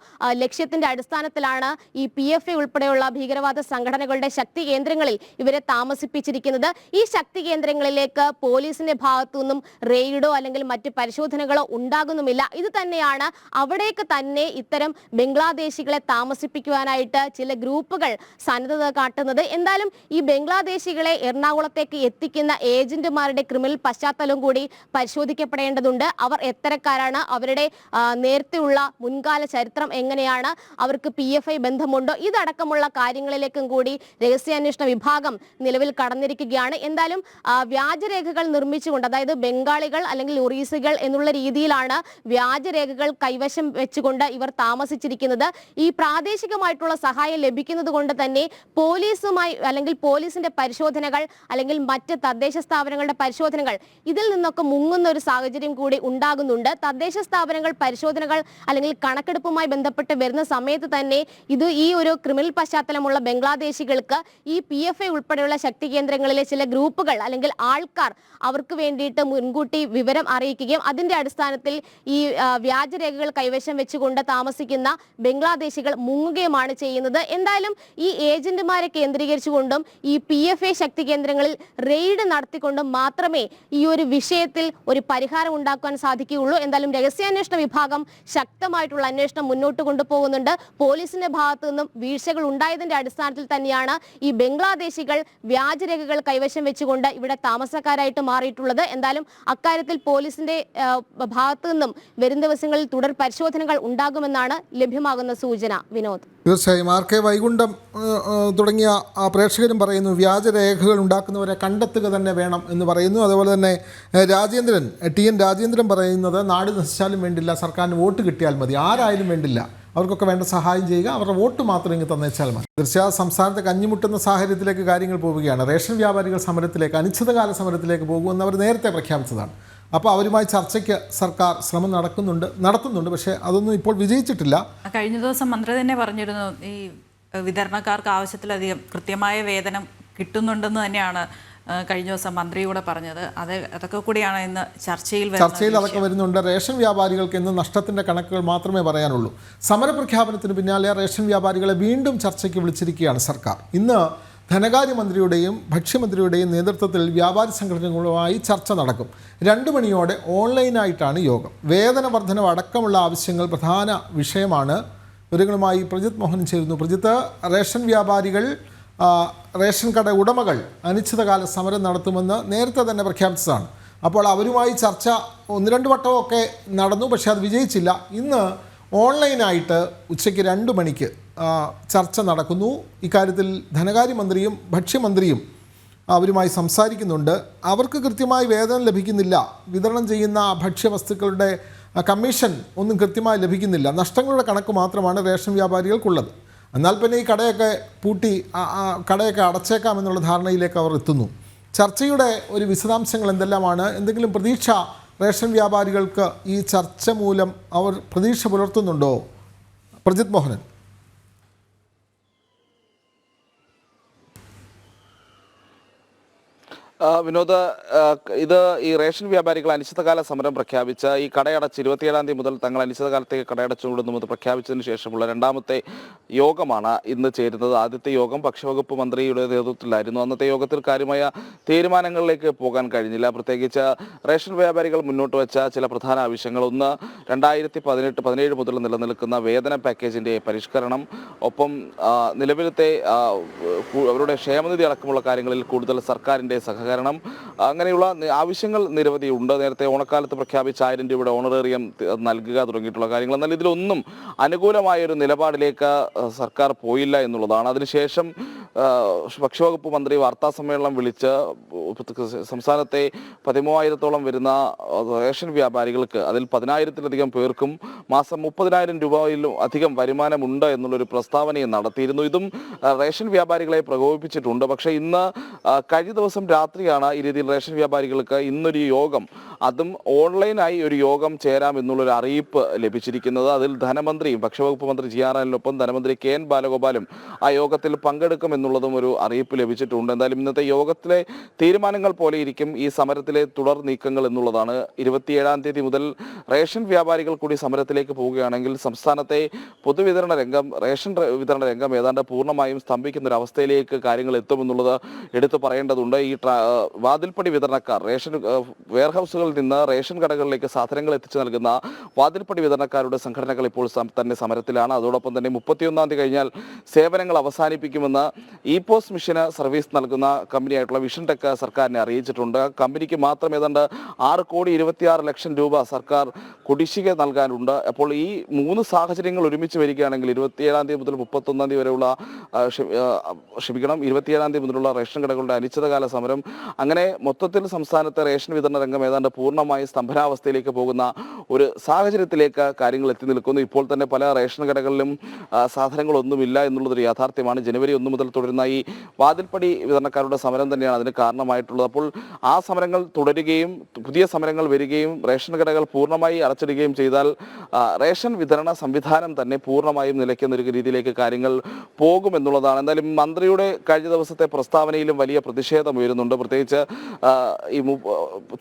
[SPEAKER 5] ലക്ഷ്യത്തിന്റെ അടിസ്ഥാനത്തിലാണ് ഈ PFI ഉൾപ്പെടെയുള്ള ഭീകരവാദ സംഘടനകളുടെ ശക്തി കേന്ദ്രങ്ങളിൽ ഇവരെ താമസിപ്പിച്ചിരിക്കുന്നത്. ഈ ശക്തി കേന്ദ്രങ്ങളിലേക്ക് പോലീസിന്റെ ഭാഗത്തു നിന്നും റെയ്ഡോ അല്ലെങ്കിൽ മറ്റ് പരിശോധനകളോ ഉണ്ടാകുന്നുമില്ല. ഇത് തന്നെയാണ് അവിടേക്ക് തന്നെ ഇത്തരം ബംഗ്ലാദേശികളെ താമസിപ്പിക്കുവാനായിട്ട് ചില ഗ്രൂപ്പുകൾ സന്നദ്ധത കാട്ടുന്നത്. എന്തായാലും ഈ ബംഗ്ലാദേശികളെ എറണാകുളത്തേക്ക് എത്തിക്കുന്ന ഏജന്റുമാരുടെ ക്രിമിനൽ പശ്ചാത്തലം കൂടി പരിശോധിക്കപ്പെടേണ്ടതുണ്ട്. അവർ എത്തരക്കാരാണ്, അവരുടെ നേരത്തെയുള്ള മുൻകാല ചരിത്രം എങ്ങനെയാണ്, അവർക്ക് PFI ബന്ധമുണ്ടോ, ഇതടക്കമുള്ള കാര്യങ്ങളിലേക്കും കൂടി രഹസ്യാന്വേഷണ വിഭാഗം നിലവിൽ കടന്നിരിക്കുകയാണ്. എന്തായാലും വ്യാജരേഖകൾ നിർമ്മിച്ചുകൊണ്ട്, അതായത് ബംഗാളികൾ അല്ലെങ്കിൽ ഒറീസികൾ എന്നുള്ള രീതിയിലാണ് വ്യാജരേഖകൾ കൈവശം വെച്ചുകൊണ്ട് ഇവർ താമസിച്ചിരിക്കുന്നത്. ഈ പ്രാദേശികമായിട്ടുള്ള സഹായം ലഭിക്കുന്നത് കൊണ്ട് തന്നെ പോലീസുമായി അല്ലെങ്കിൽ പോലീസിന്റെ പരിശോധനകൾ അല്ലെങ്കിൽ മറ്റ് തദ്ദേശ സ്ഥാപനങ്ങളുടെ പരിശോധനകൾ ഇതിൽ നിന്നൊക്കെ മുങ്ങുന്ന ഒരു സാഹചര്യം കൂടി ഉണ്ടാകുന്നുണ്ട്. തദ്ദേശ സ്ഥാപനങ്ങൾ പരിശോധനകൾ അല്ലെങ്കിൽ കണക്കെടുപ്പുമായി ബന്ധപ്പെട്ട് വരുന്ന സമയത്ത് തന്നെ ഈ ഒരു ക്രിമിനൽ പശ്ചാത്തലമുള്ള ബംഗ്ലാദേശികൾക്ക് ഈ PFI ഉൾപ്പെടെയുള്ള ശക്തി കേന്ദ്രങ്ങളിലെ ചില ഗ്രൂപ്പുകൾ അല്ലെങ്കിൽ ആൾക്കാർ അവർക്ക് വേണ്ടിയിട്ട് മുൻകൂട്ടി വിവരം അറിയിക്കുകയും അതിന്റെ അടിസ്ഥാനത്തിൽ ഈ വ്യാജരേഖകൾ കൈവശം വെച്ചുകൊണ്ട് താമസിക്കുന്ന ബംഗ്ലാദേശികൾ മുങ്ങുകയുമാണ് ചെയ്യുന്നത്. എന്തായാലും ഈ ഏജന്റുമാരെ കേന്ദ്രീകരിച്ചുകൊണ്ടും ഈ PFI ശക്തി കേന്ദ്രങ്ങളിൽ റെയ്ഡ് നടത്തിക്കൊണ്ടും മാത്രമേ ഈ ഒരു വിഷയത്തിൽ ഒരു പരിഹാരം ഉണ്ടാക്കാൻ സാധിക്കുകയുള്ളൂ. എന്തായാലും രഹസ്യാന്വേഷണ വിഭാഗം ശക്തമായിട്ടുള്ള അന്വേഷണം മുന്നോട്ട് കൊണ്ടുപോകുന്നുണ്ട്. പോലീസിന്റെ ഭാഗത്തു നിന്നും വീഴ്ചകൾ ഉണ്ടായതിന്റെ അടിസ്ഥാനത്തിൽ തന്നെയാണ് ഈ ബംഗ്ലാദേശികൾ വ്യാജരേഖകൾ കൈവശം വെച്ചുകൊണ്ട് ഇവിടെ താമസക്കാരായിട്ട് മാറിയിട്ടുള്ളത്. എന്തായാലും അക്കാര്യത്തിൽ പോലീസിന്റെ ഭാഗത്തു നിന്നും വരും ദിവസങ്ങളിൽ തുടർ പരിശോധനകൾ ഉണ്ടാകുമെന്നാണ് ലഭ്യമാകുന്ന സൂചന. വിനോദ്,
[SPEAKER 1] തീർച്ചയായും RK വൈകുണ്ഠം തുടങ്ങിയ പ്രേക്ഷകരും പറയുന്നു വ്യാജരേഖകൾ ഉണ്ടാക്കുന്നവരെ കണ്ടെത്തുക തന്നെ വേണം എന്ന് പറയുന്നു. അതുപോലെ തന്നെ TN രാജേന്ദ്രൻ പറയുന്നത് നാട് നശിച്ചാലും വേണ്ടില്ല, സർക്കാരിന് വോട്ട് കിട്ടിയാൽ മതി, ആരായാലും വേണ്ടില്ല, അവർക്കൊക്കെ വേണ്ട സഹായം ചെയ്യുക, അവരുടെ വോട്ട് മാത്രം ഇങ്ങ് തന്നേച്ചാൽ മതി. തീർച്ചയായും സംസ്ഥാനത്തെ കഞ്ഞിമുട്ടുന്ന സാഹചര്യത്തിലേക്ക് കാര്യങ്ങൾ പോവുകയാണ്. റേഷൻ വ്യാപാരികൾ സമരത്തിലേക്ക്, അനിശ്ചിതകാല സമരത്തിലേക്ക് പോകുമെന്ന് അവർ നേരത്തെ പ്രഖ്യാപിച്ചതാണ്. അപ്പോൾ അവരുമായി ചർച്ചയ്ക്ക് സർക്കാർ ശ്രമം നടത്തുന്നുണ്ട്. പക്ഷേ അതൊന്നും ഇപ്പോൾ വിജയിച്ചിട്ടില്ല.
[SPEAKER 2] കഴിഞ്ഞ ദിവസം മന്ത്രി തന്നെ പറഞ്ഞിരുന്നു ഈ വിതരണക്കാർക്ക് ആവശ്യത്തിലധികം കൃത്യമായ വേതനം കിട്ടുന്നുണ്ടെന്ന് തന്നെയാണ് കഴിഞ്ഞ ദിവസം മന്ത്രിയൂടെ പറഞ്ഞത്. അതൊക്കെ കൂടിയാണ് ഇന്ന് ചർച്ചയിൽ
[SPEAKER 1] അതൊക്കെ വരുന്നുണ്ട്. റേഷൻ വ്യാപാരികൾക്ക് ഇന്ന് നഷ്ടത്തിൻ്റെ കണക്കുകൾ മാത്രമേ പറയാനുള്ളൂ. സമരപ്രഖ്യാപനത്തിന് പിന്നാലെ റേഷൻ വ്യാപാരികളെ വീണ്ടും ചർച്ചയ്ക്ക് വിളിച്ചിരിക്കുകയാണ് സർക്കാർ. ഇന്ന് ധനകാര്യമന്ത്രിയുടെയും ഭക്ഷ്യമന്ത്രിയുടെയും നേതൃത്വത്തിൽ വ്യാപാരി സംഘടനകളുമായി ചർച്ച നടക്കും. 2 മണിയോടെ ഓൺലൈനായിട്ടാണ് യോഗം. വേതന വർധനവ് അടക്കമുള്ള ആവശ്യങ്ങൾ പ്രധാന വിഷയമാണ്. വിവരങ്ങളുമായി പ്രജിത് മോഹൻ ചേരുന്നു. പ്രജിത്ത്, റേഷൻ വ്യാപാരികൾ, റേഷൻ കട ഉടമകൾ അനിശ്ചിതകാല സമരം നടത്തുമെന്ന് നേരത്തെ തന്നെ പ്രഖ്യാപിച്ചതാണ്. അപ്പോൾ അവരുമായി ചർച്ച 1-2 വട്ടമൊക്കെ നടന്നു, പക്ഷേ അത് വിജയിച്ചില്ല. ഇന്ന് ഓൺലൈനായിട്ട് ഉച്ചയ്ക്ക് 2 മണിക്ക് ചർച്ച നടക്കുന്നു. ഇക്കാര്യത്തിൽ ധനകാര്യമന്ത്രിയും ഭക്ഷ്യമന്ത്രിയും അവരുമായി സംസാരിക്കുന്നുണ്ട്. അവർക്ക് കൃത്യമായി വേതനം ലഭിക്കുന്നില്ല, വിതരണം ചെയ്യുന്ന ഭക്ഷ്യവസ്തുക്കളുടെ കമ്മീഷൻ ഒന്നും കൃത്യമായി ലഭിക്കുന്നില്ല, നഷ്ടങ്ങളുടെ കണക്ക് മാത്രമാണ് റേഷൻ വ്യാപാരികൾക്കുള്ളത്. എന്നാൽ പിന്നെ ഈ കടയൊക്കെ പൂട്ടി കടയൊക്കെ അടച്ചേക്കാമെന്നുള്ള ധാരണയിലേക്ക് അവർ എത്തുന്നു. ചർച്ചയുടെ ഒരു വിശദാംശങ്ങൾ എന്തെല്ലാമാണ്? എന്തെങ്കിലും പ്രതീക്ഷ റേഷൻ വ്യാപാരികൾക്ക് ഈ ചർച്ച മൂലം അവർ പ്രതീക്ഷ പുലർത്തുന്നുണ്ടോ? പ്രജിത് മോഹനൻ.
[SPEAKER 4] വിനോദ്, ഇത് ഈ റേഷൻ വ്യാപാരികൾ അനിശ്ചിതകാല സമരം പ്രഖ്യാപിച്ച ഈ കടയടച്ച് 27-ാം തീയതി മുതൽ തങ്ങൾ അനിശ്ചിതകാലത്തേക്ക് കടയടച്ചുകൊണ്ടെന്ന് പ്രഖ്യാപിച്ചതിന് ശേഷമുള്ള 2ാമത്തെ യോഗമാണ് ഇന്ന് ചേരുന്നത്. ആദ്യത്തെ യോഗം ഭക്ഷ്യവകുപ്പ് മന്ത്രിയുടെ നേതൃത്വത്തിലായിരുന്നു. അന്നത്തെ യോഗത്തിൽ കാര്യമായ തീരുമാനങ്ങളിലേക്ക് പോകാൻ കഴിഞ്ഞില്ല. പ്രത്യേകിച്ച് റേഷൻ വ്യാപാരികൾ മുന്നോട്ട് വെച്ച ചില പ്രധാന ആവശ്യങ്ങൾ: ഒന്ന്, 2018-17 മുതൽ നിലനിൽക്കുന്ന വേതന പാക്കേജിൻ്റെ പരിഷ്കരണം, ഒപ്പം നിലവിലത്തെ അവരുടെ ക്ഷേമനിധി അടക്കമുള്ള കാര്യങ്ങളിൽ കൂടുതൽ സർക്കാരിൻ്റെ സഹകരണം, അങ്ങനെയുള്ള ആവശ്യങ്ങൾ നിരവധിയുണ്ട്. നേരത്തെ ഓണക്കാലത്ത് പ്രഖ്യാപിച്ച 1000 രൂപയുടെ ഓണറേറിയം നൽകുക തുടങ്ങിയിട്ടുള്ള കാര്യങ്ങൾ. എന്നാൽ ഇതിലൊന്നും അനുകൂലമായൊരു നിലപാടിലേക്ക് സർക്കാർ പോയില്ല എന്നുള്ളതാണ്. അതിനുശേഷം ഭക്ഷ്യവകുപ്പ് മന്ത്രി വാർത്താ സമ്മേളനം വിളിച്ച് സംസ്ഥാനത്തെ 13,000-ഓളം വരുന്ന റേഷൻ വ്യാപാരികൾക്ക്, അതിൽ 10,000-ലധികം പേർക്കും മാസം 30,000 രൂപയിലും അധികം വരുമാനമുണ്ട് എന്നുള്ളൊരു പ്രസ്താവനയും നടത്തിയിരുന്നു. ഇതും റേഷൻ വ്യാപാരികളെ പ്രകോപിപ്പിച്ചിട്ടുണ്ട്. പക്ഷേ ഇന്ന് കഴിഞ്ഞ ദിവസം രാത്രി തന്നെയാണ് ഈ രീതിയിൽ റേഷൻ വ്യാപാരികൾക്ക് ഇന്നൊരു യോഗം, അതും ഓൺലൈനായി ഒരു യോഗം ചേരാം എന്നുള്ളൊരു അറിയിപ്പ് ലഭിച്ചിരിക്കുന്നത്. അതിൽ ധനമന്ത്രിയും ഭക്ഷ്യവകുപ്പ് മന്ത്രി GR ധനമന്ത്രി KN ബാലഗോപാലും ആ യോഗത്തിൽ പങ്കെടുക്കുമെന്നുള്ളതും ഒരു അറിയിപ്പ് ലഭിച്ചിട്ടുണ്ട്. എന്തായാലും ഇന്നത്തെ യോഗത്തിലെ തീരുമാനങ്ങൾ പോലെ ഇരിക്കും ഈ സമരത്തിലെ തുടർ നീക്കങ്ങൾ എന്നുള്ളതാണ്. 27-ാം തീയതി മുതൽ റേഷൻ വ്യാപാരികൾ കൂടി സമരത്തിലേക്ക് പോവുകയാണെങ്കിൽ സംസ്ഥാനത്തെ പൊതുവിതരണ രംഗം, റേഷൻ വിതരണ രംഗം ഏതാണ്ട് പൂർണ്ണമായും സ്തംഭിക്കുന്ന ഒരു അവസ്ഥയിലേക്ക് കാര്യങ്ങൾ എത്തുമെന്നുള്ളത് എടുത്തു പറയേണ്ടതുണ്ട്. ഈ വാതിൽപ്പടി വിതരണക്കാർ, റേഷൻ വെയർഹൗസുകളിൽ നിന്ന് റേഷൻ കടകളിലേക്ക് സാധനങ്ങൾ എത്തിച്ചു നൽകുന്ന വാതിൽപ്പടി വിതരണക്കാരുടെ സംഘടനകൾ ഇപ്പോൾ തന്നെ സമരത്തിലാണ്. അതോടൊപ്പം തന്നെ 31-ാം തീയതി കഴിഞ്ഞാൽ സേവനങ്ങൾ അവസാനിപ്പിക്കുമെന്ന് ഇ-പോസ്റ്റ് മിഷന് സർവീസ് നൽകുന്ന കമ്പനിയായിട്ടുള്ള വിഷൻ ടെക് സർക്കാരിനെ അറിയിച്ചിട്ടുണ്ട്. കമ്പനിക്ക് മാത്രം ഏതാണ്ട് 6,26,00,000 രൂപ സർക്കാർ കുടിശ്ശിക നൽകാനുണ്ട്. അപ്പോൾ ഈ 3 സാഹചര്യങ്ങൾ ഒരുമിച്ച് വരികയാണെങ്കിൽ 27-ാം തീയതി മുതൽ 31-ാം തീയതി വരെയുള്ള 27-ാം തീയതി മുതലുള്ള റേഷൻ കടകളുടെ അനിശ്ചിതകാല സമരം, അങ്ങനെ മൊത്തത്തിൽ സംസ്ഥാനത്തെ റേഷൻ വിതരണ രംഗം ഏതാണ്ട് പൂർണ്ണമായി സ്തംഭനാവസ്ഥയിലേക്ക് പോകുന്ന ഒരു സാഹചര്യത്തിലേക്ക് കാര്യങ്ങൾ എത്തി നിൽക്കുന്നു. ഇപ്പോൾ തന്നെ പല റേഷൻ കടകളിലും സാധനങ്ങളൊന്നുമില്ല എന്നുള്ളതൊരു യാഥാർത്ഥ്യമാണ്. ജനുവരി 1 മുതൽ തുടരുന്ന ഈ വാതിൽപ്പടി വിതരണക്കാരുടെ സമരം തന്നെയാണ് അതിന് കാരണമായിട്ടുള്ളത്. അപ്പോൾ ആ സമരങ്ങൾ തുടരുകയും പുതിയ സമരങ്ങൾ വരികയും റേഷൻ കടകൾ പൂർണ്ണമായി അടച്ചിടുകയും ചെയ്താൽ റേഷൻ വിതരണ സംവിധാനം തന്നെ പൂർണ്ണമായും നിലയ്ക്കുന്ന ഒരു രീതിയിലേക്ക് കാര്യങ്ങൾ പോകുമെന്നുള്ളതാണ്. എന്തായാലും മന്ത്രിയുടെ കഴിഞ്ഞ ദിവസത്തെ പ്രസ്താവനയിലും വലിയ പ്രതിഷേധം ഉയരുന്നുണ്ട്. പ്രത്യേകിച്ച് ഈ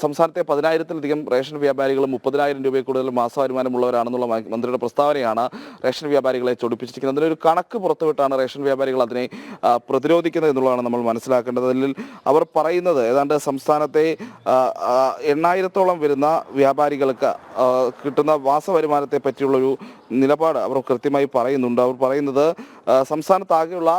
[SPEAKER 4] സംസ്ഥാനത്തെ 10,000-ലധികം റേഷൻ വ്യാപാരികളും 30,000 രൂപയിൽ കൂടുതൽ മാസവരുമാനമുള്ളവരാണെന്നുള്ള മന്ത്രിയുടെ പ്രസ്താവനയാണ് റേഷൻ വ്യാപാരികളെ ചൊടിപ്പിച്ചിരിക്കുന്നത്. അതിനൊരു കണക്ക് പുറത്തുവിട്ടാണ് റേഷൻ വ്യാപാരികൾ അതിനെ പ്രതിരോധിക്കുന്നത് എന്നുള്ളതാണ് നമ്മൾ മനസ്സിലാക്കേണ്ടത്. അതിൽ അവർ പറയുന്നത് ഏതാണ്ട് സംസ്ഥാനത്തെ 8,000-ഓളം വരുന്ന വ്യാപാരികൾക്ക് കിട്ടുന്ന മാസവരുമാനത്തെ പറ്റിയുള്ളൊരു നിലപാട് അവർ കൃത്യമായി പറയുന്നുണ്ട്. അവർ പറയുന്നത് സംസ്ഥാനത്താകെയുള്ള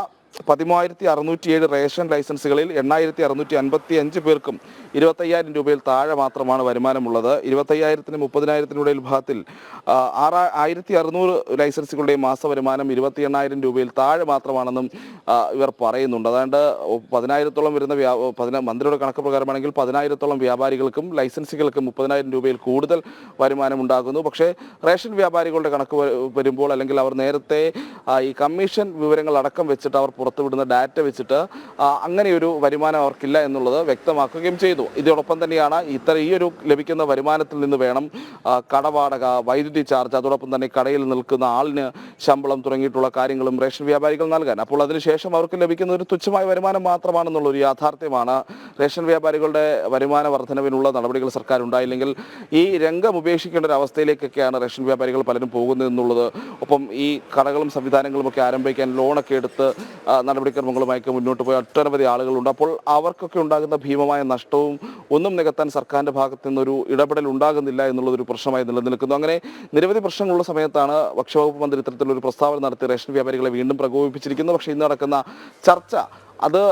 [SPEAKER 4] 13,607 റേഷൻ ലൈസൻസുകളിൽ 8,655 പേർക്കും 25,000 രൂപയിൽ താഴെ മാത്രമാണ് വരുമാനമുള്ളത്. 25,000-നും 30,000-നും ഇടയിൽ വിഭാഗത്തിൽ 1,600 ലൈസൻസുകളുടെ മാസവരുമാനം 28,000 രൂപയിൽ താഴെ മാത്രമാണെന്നും ഇവർ പറയുന്നുണ്ട്. അതാണ്ട് 10,000-ഓളം വരുന്ന മന്ത്രിയുടെ കണക്ക് പ്രകാരമാണെങ്കിൽ 10,000-ഓളം വ്യാപാരികൾക്കും ലൈസൻസുകൾക്കും 30,000 രൂപയിൽ കൂടുതൽ വരുമാനം ഉണ്ടാകുന്നു. പക്ഷേ റേഷൻ വ്യാപാരികളുടെ കണക്ക് വരുമ്പോൾ, അല്ലെങ്കിൽ അവർ നേരത്തെ ഈ കമ്മീഷൻ വിവരങ്ങൾ അടക്കം വെച്ചിട്ട് അവർ പുറത്തുവിടുന്ന ഡാറ്റ വെച്ചിട്ട് അങ്ങനെയൊരു വരുമാനം അവർക്കില്ല എന്നുള്ളത് വ്യക്തമാക്കുകയും ചെയ്തു. ഇതോടൊപ്പം തന്നെയാണ് ഈ ഒരു ലഭിക്കുന്ന വരുമാനത്തിൽ നിന്ന് വേണം കടവാടക, വൈദ്യുതി ചാർജ്, അതോടൊപ്പം തന്നെ കടയിൽ നിൽക്കുന്ന ആളിന് ശമ്പളം തുടങ്ങിയിട്ടുള്ള കാര്യങ്ങളും റേഷൻ വ്യാപാരികൾ നൽകാൻ. അപ്പോൾ അതിനുശേഷം അവർക്ക് ലഭിക്കുന്ന ഒരു തുച്ഛമായ വരുമാനം മാത്രമാണെന്നുള്ളൊരു യാഥാർത്ഥ്യമാണ്. റേഷൻ വ്യാപാരികളുടെ വരുമാന വർധനവിനുള്ള നടപടികൾ സർക്കാർ ഉണ്ടായില്ലെങ്കിൽ ഈ രംഗം ഉപേക്ഷിക്കേണ്ട ഒരു അവസ്ഥയിലേക്കൊക്കെയാണ് റേഷൻ വ്യാപാരികൾ പലരും പോകുന്നത് എന്നുള്ളത്. ഒപ്പം ഈ കടകളും സംവിധാനങ്ങളും ഒക്കെ ആരംഭിക്കാൻ ലോണൊക്കെ എടുത്ത് നടപടിക്രമങ്ങളുമായി മുന്നോട്ട് പോയ ഒട്ടനവധി ആളുകളുണ്ട്. അപ്പോൾ അവർക്കൊക്കെ ഉണ്ടാകുന്ന ഭീമമായ നഷ്ടവും ഒന്നും നികത്താൻ സർക്കാരിൻ്റെ ഭാഗത്തു നിന്നൊരു ഇടപെടൽ ഉണ്ടാകുന്നില്ല എന്നുള്ളതൊരു പ്രശ്നമായി നിലനിൽക്കുന്നു. അങ്ങനെ നിരവധി പ്രശ്നങ്ങളുള്ള സമയത്താണ് ഭക്ഷ്യവകുപ്പ് മന്ത്രി ഇത്തരത്തിലൊരു പ്രസ്താവന നടത്തി റേഷൻ വ്യാപാരികളെ വീണ്ടും പ്രകോപിപ്പിച്ചിരിക്കുന്നത്. പക്ഷേ ഇന്ന് നടക്കുന്ന ചർച്ച അത്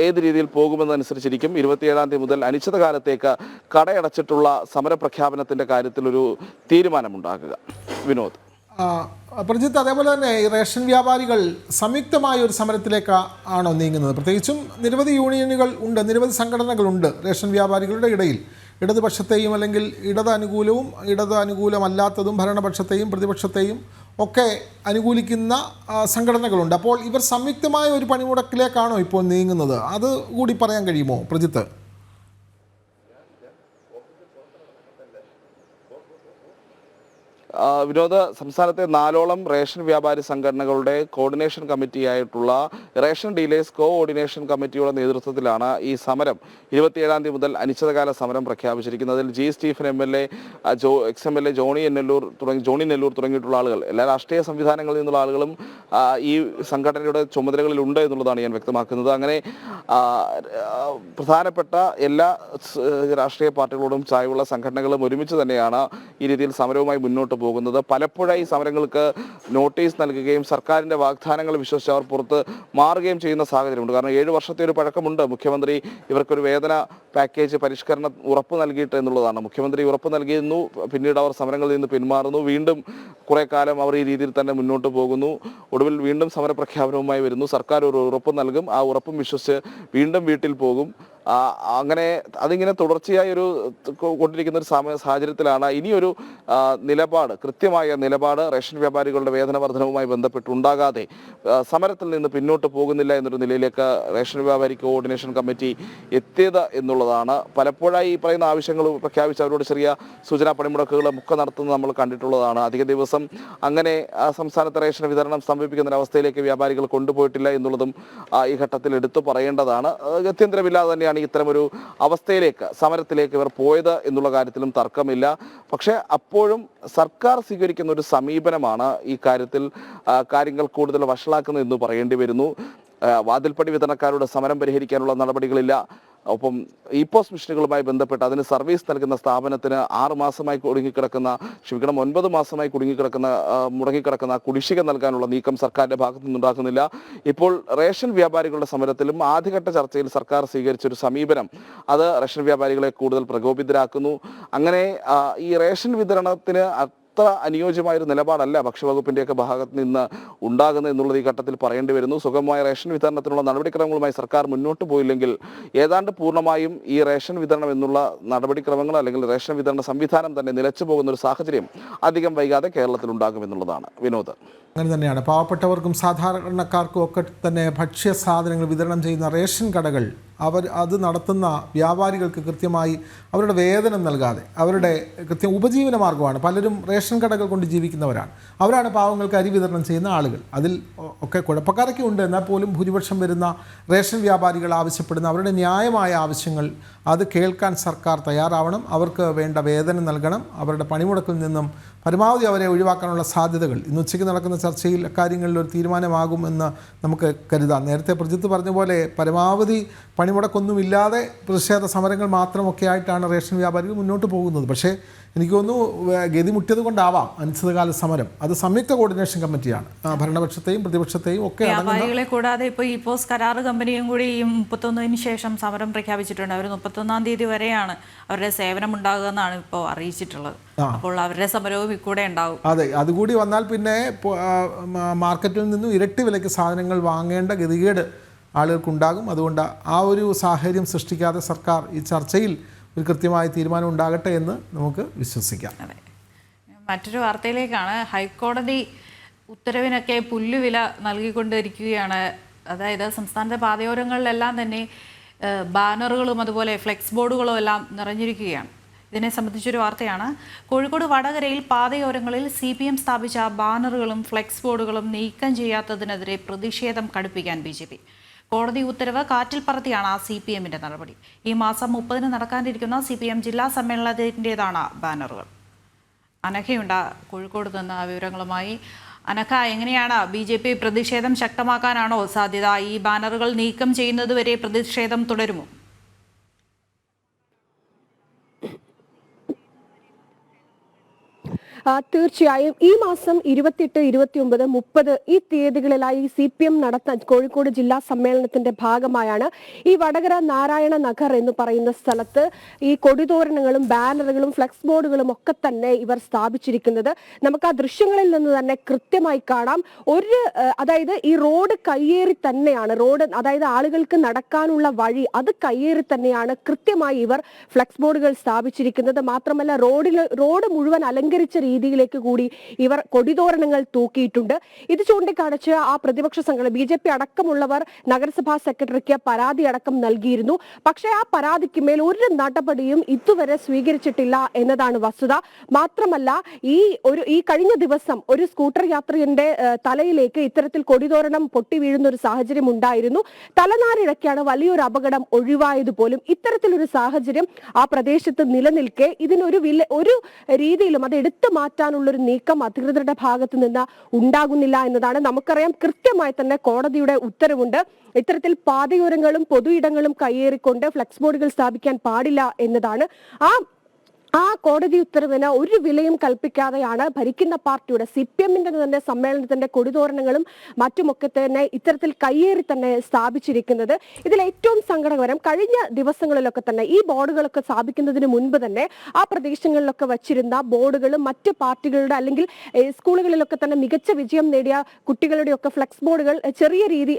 [SPEAKER 4] ഏത് രീതിയിൽ പോകുമെന്നനുസരിച്ചിരിക്കും 27-ാം തീയതി മുതൽ അനിശ്ചിതകാലത്തേക്ക് കടയടച്ചിട്ടുള്ള സമരപ്രഖ്യാപനത്തിൻ്റെ കാര്യത്തിലൊരു തീരുമാനമുണ്ടാകുക. വിനോദ്.
[SPEAKER 1] പ്രജിത്ത്, അതേപോലെ തന്നെ ഈ റേഷൻ വ്യാപാരികൾ സംയുക്തമായ ഒരു സമരത്തിലേക്ക് ആണോ നീങ്ങുന്നത്? പ്രത്യേകിച്ചും നിരവധി യൂണിയനുകൾ ഉണ്ട്, നിരവധി സംഘടനകളുണ്ട് റേഷൻ വ്യാപാരികളുടെ ഇടയിൽ. ഇടതുപക്ഷത്തെയും അല്ലെങ്കിൽ ഇടത് അനുകൂലവും ഇടത് അനുകൂലമല്ലാത്തതും ഭരണപക്ഷത്തെയും പ്രതിപക്ഷത്തെയും ഒക്കെ അനുകൂലിക്കുന്ന സംഘടനകളുണ്ട്. അപ്പോൾ ഇവർ സംയുക്തമായ ഒരു പണിമുടക്കിലേക്കാണോ ഇപ്പോൾ നീങ്ങുന്നത്? അത് കൂടി പറയാൻ കഴിയുമോ പ്രജിത്ത്?
[SPEAKER 4] വിനോദ, സംസ്ഥാനത്തെ 4ഓളം റേഷൻ വ്യാപാരി സംഘടനകളുടെ കോർഡിനേഷൻ കമ്മിറ്റിയായിട്ടുള്ള റേഷൻ ഡീലേഴ്സ് കോഓർഡിനേഷൻ കമ്മിറ്റിയുടെ നേതൃത്വത്തിലാണ് ഈ സമരം 27-ാം തീയതി മുതൽ അനിശ്ചിതകാല സമരം പ്രഖ്യാപിച്ചിരിക്കുന്നത്. അതിൽ G Stephen MLA, ex-MLA Johny Nelloor തുടങ്ങിയിട്ടുള്ള ആളുകൾ, എല്ലാ രാഷ്ട്രീയ സംവിധാനങ്ങളിൽ നിന്നുള്ള ആളുകളും ഈ സംഘടനയുടെ ചുമതലകളിലുണ്ട് എന്നുള്ളതാണ് ഞാൻ വ്യക്തമാക്കുന്നത്. അങ്ങനെ പ്രധാനപ്പെട്ട എല്ലാ രാഷ്ട്രീയ പാർട്ടികളോടും ചായവുള്ള സംഘടനകളും ഒരുമിച്ച് തന്നെയാണ് ഈ രീതിയിൽ സമരവുമായി മുന്നോട്ട് പോകുന്നത്. പലപ്പോഴായി സമരങ്ങൾക്ക് നോട്ടീസ് നൽകുകയും സർക്കാരിൻ്റെ വാഗ്ദാനങ്ങൾ വിശ്വസിച്ച് അവർ പുറത്ത് മാറുകയും ചെയ്യുന്ന സാഹചര്യമുണ്ട്. കാരണം 7 വർഷത്തെ ഒരു പഴക്കമുണ്ട്. മുഖ്യമന്ത്രി ഇവർക്കൊരു വേതന പാക്കേജ് പരിഷ്കരണം ഉറപ്പ് നൽകിയിട്ട് എന്നുള്ളതാണ്. മുഖ്യമന്ത്രി ഉറപ്പ് നൽകിയിരുന്നു, പിന്നീട് അവർ സമരങ്ങളിൽ നിന്ന് പിന്മാറുന്നു, വീണ്ടും കുറേ കാലം അവർ ഈ രീതിയിൽ തന്നെ മുന്നോട്ട് പോകുന്നു. ഒടുവിൽ വീണ്ടും സമരപ്രഖ്യാപനവുമായി വരുന്നു. സർക്കാർ ഒരു ഉറപ്പ് നൽകും, ആ ഉറപ്പും വിശ്വസിച്ച് വീണ്ടും വീട്ടിൽ പോകും. അങ്ങനെ അതിങ്ങനെ തുടർച്ചയായി കൊണ്ടിരിക്കുന്ന ഒരു സാഹചര്യത്തിലാണ് ഇനിയൊരു നിലപാട്, കൃത്യമായ നിലപാട് റേഷൻ വ്യാപാരികളുടെ വേതന വർധനവുമായി ബന്ധപ്പെട്ടുണ്ടാകാതെ സമരത്തിൽ നിന്ന് പിന്നോട്ട് പോകുന്നില്ല എന്നൊരു നിലയിലേക്ക് റേഷൻ വ്യാപാരി കോർഡിനേഷൻ കമ്മിറ്റി എത്തിയത് എന്നുള്ളതാണ്. പലപ്പോഴായി ഈ പറയുന്ന ആവശ്യങ്ങൾ പ്രഖ്യാപിച്ച് അവരോട് ചെറിയ സൂചനാ പണിമുടക്കുകളും ഒക്കെ നടത്തുന്നത് നമ്മൾ കണ്ടിട്ടുള്ളതാണ്. അധിക ദിവസം അങ്ങനെ സംസ്ഥാനത്തെ റേഷൻ വിതരണം സ്തംഭിപ്പിക്കുന്ന അവസ്ഥയിലേക്ക് വ്യാപാരികൾ കൊണ്ടുപോയിട്ടില്ല എന്നുള്ളതും ഈ ഘട്ടത്തിൽ എടുത്തു പറയേണ്ടതാണ്. ഗത്യന്തരമില്ലാതെ തന്നെയാണ് ഇത്തരമൊരു അവസ്ഥയിലേക്ക്, സമരത്തിലേക്ക് ഇവർ പോയത് എന്നുള്ള കാര്യത്തിലും തർക്കമില്ല. പക്ഷേ അപ്പോഴും സർക്കാർ സ്വീകരിക്കുന്ന ഒരു സമീപനമാണ് ഈ കാര്യത്തിൽ കാര്യങ്ങൾ കൂടുതൽ വഷളാക്കുന്നത് എന്ന് പറയേണ്ടി വരുന്നു. വാതിൽപ്പടി വിതരണക്കാരുടെ സമരം പരിഹരിക്കാനുള്ള നടപടികളില്ല. ഒപ്പം ഇപോസ് മെഷീനുകളുമായി ബന്ധപ്പെട്ട് അതിന് സർവീസ് നൽകുന്ന സ്ഥാപനത്തിന് 9 മാസമായി മുടങ്ങിക്കിടക്കുന്ന കുടിശ്ശിക നൽകാനുള്ള നീക്കം സർക്കാരിന്റെ ഭാഗത്തു നിന്നുണ്ടാക്കുന്നില്ല. ഇപ്പോൾ റേഷൻ വ്യാപാരികളുടെ സമരത്തിലും ആദ്യഘട്ട ചർച്ചയിൽ സർക്കാർ സ്വീകരിച്ചൊരു സമീപനം അത് റേഷൻ വ്യാപാരികളെ കൂടുതൽ പ്രകോപിതരാക്കുന്നു. അങ്ങനെ ഈ റേഷൻ വിതരണത്തിന് അത്ര അനുയോജ്യമായൊരു നിലപാടല്ല ഭക്ഷ്യവകുപ്പിന്റെയൊക്കെ ഭാഗത്ത് നിന്ന് ഉണ്ടാകുന്നത് എന്നുള്ളത് ഈ ഘട്ടത്തിൽ പറയേണ്ടി വരുന്നു. സുഗമമായ റേഷൻ വിതരണത്തിനുള്ള നടപടിക്രമങ്ങളുമായി സർക്കാർ മുന്നോട്ട് പോയില്ലെങ്കിൽ ഏതാണ്ട് പൂർണ്ണമായും ഈ റേഷൻ വിതരണം എന്നുള്ള നടപടിക്രമങ്ങൾ അല്ലെങ്കിൽ റേഷൻ വിതരണ സംവിധാനം തന്നെ നിലച്ചു പോകുന്ന ഒരു സാഹചര്യം അധികം വൈകാതെ കേരളത്തിൽ ഉണ്ടാകുമെന്നുള്ളതാണ്. വിനോദ്,
[SPEAKER 1] അങ്ങനെ തന്നെയാണ്. പാവപ്പെട്ടവർക്കും സാധാരണക്കാർക്കും ഒക്കെ തന്നെ ഭക്ഷ്യ സാധനങ്ങൾ വിതരണം ചെയ്യുന്ന റേഷൻ കടകൾ അത് നടത്തുന്ന വ്യാപാരികൾക്ക് കൃത്യമായി അവരുടെ വേതനം നൽകാതെ അവരുടെ കൃത്യം ഉപജീവന മാർഗ്ഗമാണ്. പലരും റേഷൻ കടകൾ കൊണ്ട് ജീവിക്കുന്നവരാണ്. അവരാണ് പാവങ്ങൾക്ക് അരി വിതരണം ചെയ്യുന്ന ആളുകൾ. അതിൽ ഒക്കെ കുഴപ്പക്കാരൊക്കെ ഉണ്ട്. എന്നാൽ പോലും ഭൂരിപക്ഷം വരുന്ന റേഷൻ വ്യാപാരികൾ ആവശ്യപ്പെടുന്ന അവരുടെ ന്യായമായ ആവശ്യങ്ങൾ അത് കേൾക്കാൻ സർക്കാർ തയ്യാറാവണം. അവർക്ക് വേണ്ട വേതനം നൽകണം. അവരുടെ പണിമുടക്കിൽ നിന്നും പരമാവധി അവരെ ഒഴിവാക്കാനുള്ള സാധ്യതകൾ ഇന്ന് ഉച്ചയ്ക്ക് നടക്കുന്ന ചർച്ചയിൽ അക്കാര്യങ്ങളിൽ ഒരു തീരുമാനമാകുമെന്ന് നമുക്ക് കരുതാം. നേരത്തെ പ്രജിത്ത് പറഞ്ഞ പോലെ പരമാവധി പണിമുടക്കൊന്നുമില്ലാതെ പ്രതിഷേധ സമരങ്ങൾ മാത്രമൊക്കെ ആയിട്ടാണ് റേഷൻ വ്യാപാരികൾ മുന്നോട്ട് പോകുന്നത്. പക്ഷേ എനിക്ക് തോന്നുന്നു ഗതിമുട്ടിയത് കൊണ്ടാവാം അനിശ്ചിതകാല സമരം. അത് സംയുക്ത കോർഡിനേഷൻ കമ്മിറ്റിയാണ്, ഭരണപക്ഷത്തെയും പ്രതിപക്ഷത്തെയും ഒക്കെ.
[SPEAKER 2] വ്യാപാരികളെ കൂടാതെ ഇപ്പോൾ ഇപ്പോസ് കരാർ കമ്പനിയും കൂടി ഈ 31-ന് ശേഷം സമരം പ്രഖ്യാപിച്ചിട്ടുണ്ട്. അവർ 31-ാം തീയതി വരെയാണ് അവരുടെ സേവനം ഉണ്ടാകുക എന്നാണ് ഇപ്പോൾ അറിയിച്ചിട്ടുള്ളത്. അപ്പോൾ അവരുടെ സമരവും ഇക്കൂടെ ഉണ്ടാവും.
[SPEAKER 1] അതെ, അതുകൂടി വന്നാൽ പിന്നെ മാർക്കറ്റിൽ നിന്നും ഇരട്ടി വിലയ്ക്ക് സാധനങ്ങൾ വാങ്ങേണ്ട ഗതികേട് ആളുകൾക്കുണ്ടാകും. അതുകൊണ്ട് ആ ഒരു സാഹചര്യം സൃഷ്ടിക്കാതെ സർക്കാർ ഈ ചർച്ചയിൽ ഒരു കൃത്യമായ തീരുമാനം ഉണ്ടാകട്ടെ എന്ന് നമുക്ക് വിശ്വസിക്കാം.
[SPEAKER 2] അതെ, മറ്റൊരു വാർത്തയിലേക്കാണ്. ഹൈക്കോടതി ഉത്തരവിനൊക്കെ പുല്ലുവില നൽകിക്കൊണ്ടിരിക്കുകയാണ്. അതായത് സംസ്ഥാനത്തെ പാതയോരങ്ങളിലെല്ലാം തന്നെ ബാനറുകളും അതുപോലെ ഫ്ലെക്സ് ബോർഡുകളും എല്ലാം നിറഞ്ഞിരിക്കുകയാണ്. ഇതിനെ സംബന്ധിച്ചൊരു വാർത്തയാണ്. കോഴിക്കോട് വടകരയിൽ പാതയോരങ്ങളിൽ CPM സ്ഥാപിച്ച ബാനറുകളും ഫ്ലെക്സ് ബോർഡുകളും നീക്കം ചെയ്യാത്തതിനെതിരെ പ്രതിഷേധം കടുപ്പിക്കാൻ BJP. കോടതി ഉത്തരവ് കാറ്റിൽ പറത്തിയാണ് CPMന്റെ നടപടി. ഈ മാസം 30-ന് നടക്കാനിരിക്കുന്ന CPM ജില്ലാ സമ്മേളനത്തിൻ്റെതാണ് ബാനറുകൾ. അനഘയുണ്ട് കോഴിക്കോട് നിന്ന് വിവരങ്ങളുമായി. അനഘ, എങ്ങനെയാണ് BJP പ്രതിഷേധം ശക്തമാക്കാനാണോ സാധ്യത? ഈ ബാനറുകൾ നീക്കം ചെയ്യുന്നതുവരെ പ്രതിഷേധം തുടരുമോ?
[SPEAKER 6] തീർച്ചയായും ഈ മാസം 28, 29, 30 ഈ തീയതികളിലായി CPM നടത്താൻ കോഴിക്കോട് ജില്ലാ സമ്മേളനത്തിന്റെ ഭാഗമായാണ് ഈ വടകര നാരായണ നഗർ എന്ന് പറയുന്ന സ്ഥലത്ത് ഈ കൊടിതോരണങ്ങളും ബാനറുകളും ഫ്ലെക്സ് ബോർഡുകളും ഒക്കെ തന്നെ ഇവർ സ്ഥാപിച്ചിരിക്കുന്നത്. നമുക്ക് ആ ദൃശ്യങ്ങളിൽ നിന്ന് തന്നെ കൃത്യമായി കാണാം. അതായത് ഈ റോഡ് കയ്യേറി തന്നെയാണ്, അതായത് ആളുകൾക്ക് നടക്കാനുള്ള വഴി അത് കയ്യേറി തന്നെയാണ് കൃത്യമായി ഇവർ ഫ്ലെക്സ് ബോർഡുകൾ സ്ഥാപിച്ചിരിക്കുന്നത്. മാത്രമല്ല റോഡ് മുഴുവൻ അലങ്കരിച്ച രീതിയിലേക്ക് കൂടി ഇവർ കൊടിതോരണങ്ങൾ തൂക്കിയിട്ടുണ്ട്. ഇത് ചൂണ്ടിക്കാണിച്ച് ആ പ്രതിപക്ഷ സംഘടന BJP അടക്കമുള്ളവർ നഗരസഭാ സെക്രട്ടറിക്ക് പരാതി അടക്കം നൽകിയിരുന്നു. പക്ഷേ ആ പരാതിക്ക് മേൽ ഒരു നടപടിയും ഇതുവരെ സ്വീകരിച്ചിട്ടില്ല എന്നതാണ് വസ്തുത. മാത്രമല്ല ഈ കഴിഞ്ഞ ദിവസം ഒരു സ്കൂട്ടർ യാത്രികന്റെ തലയിലേക്ക് ഇത്തരത്തിൽ കൊടിതോരണം പൊട്ടി വീഴുന്ന ഒരു സാഹചര്യം ഉണ്ടായിരുന്നു. തലനാരിഴയ്ക്കാണ് വലിയൊരു അപകടം ഒഴിവായതുപോലും. ഇത്തരത്തിലൊരു സാഹചര്യം ആ പ്രദേശത്ത് നിലനിൽക്കെ ഇതിനൊരു രീതിയിലും അത് എടുത്തു മാറ്റാനുള്ളൊരു നീക്കം അധികൃതരുടെ ഭാഗത്ത് നിന്ന് ഉണ്ടാകുന്നില്ല എന്നതാണ്. നമുക്കറിയാം, കൃത്യമായി തന്നെ കോടതിയുടെ ഉത്തരവുണ്ട്. ഇത്തരത്തിൽ പാതയോരങ്ങളും പൊതു ഇടങ്ങളും കയ്യേറിക്കൊണ്ട് ഫ്ലെക്സ് ബോർഡുകൾ സ്ഥാപിക്കാൻ പാടില്ല എന്നതാണ്. ആ ആ കോടതി ഉത്തരവിന് ഒരു വിലയും കൽപ്പിക്കാതെയാണ് ഭരിക്കുന്ന പാർട്ടിയുടെ CPM-ന്റെ തന്നെ സമ്മേളനത്തിന്റെ കൊടിതോരണങ്ങളും മറ്റുമൊക്കെ തന്നെ ഇത്തരത്തിൽ കയ്യേറി തന്നെ സ്ഥാപിച്ചിരിക്കുന്നത്. ഇതിൽ ഏറ്റവും സങ്കടകരം കഴിഞ്ഞ ദിവസങ്ങളിലൊക്കെ തന്നെ ഈ ബോർഡുകളൊക്കെ സ്ഥാപിക്കുന്നതിന് മുൻപ് തന്നെ ആ പ്രദേശങ്ങളിലൊക്കെ വച്ചിരുന്ന ബോർഡുകളും മറ്റ് പാർട്ടികളുടെ അല്ലെങ്കിൽ സ്കൂളുകളിലൊക്കെ തന്നെ മികച്ച വിജയം നേടിയ കുട്ടികളുടെയൊക്കെ ഫ്ലെക്സ് ബോർഡുകൾ ചെറിയ രീതി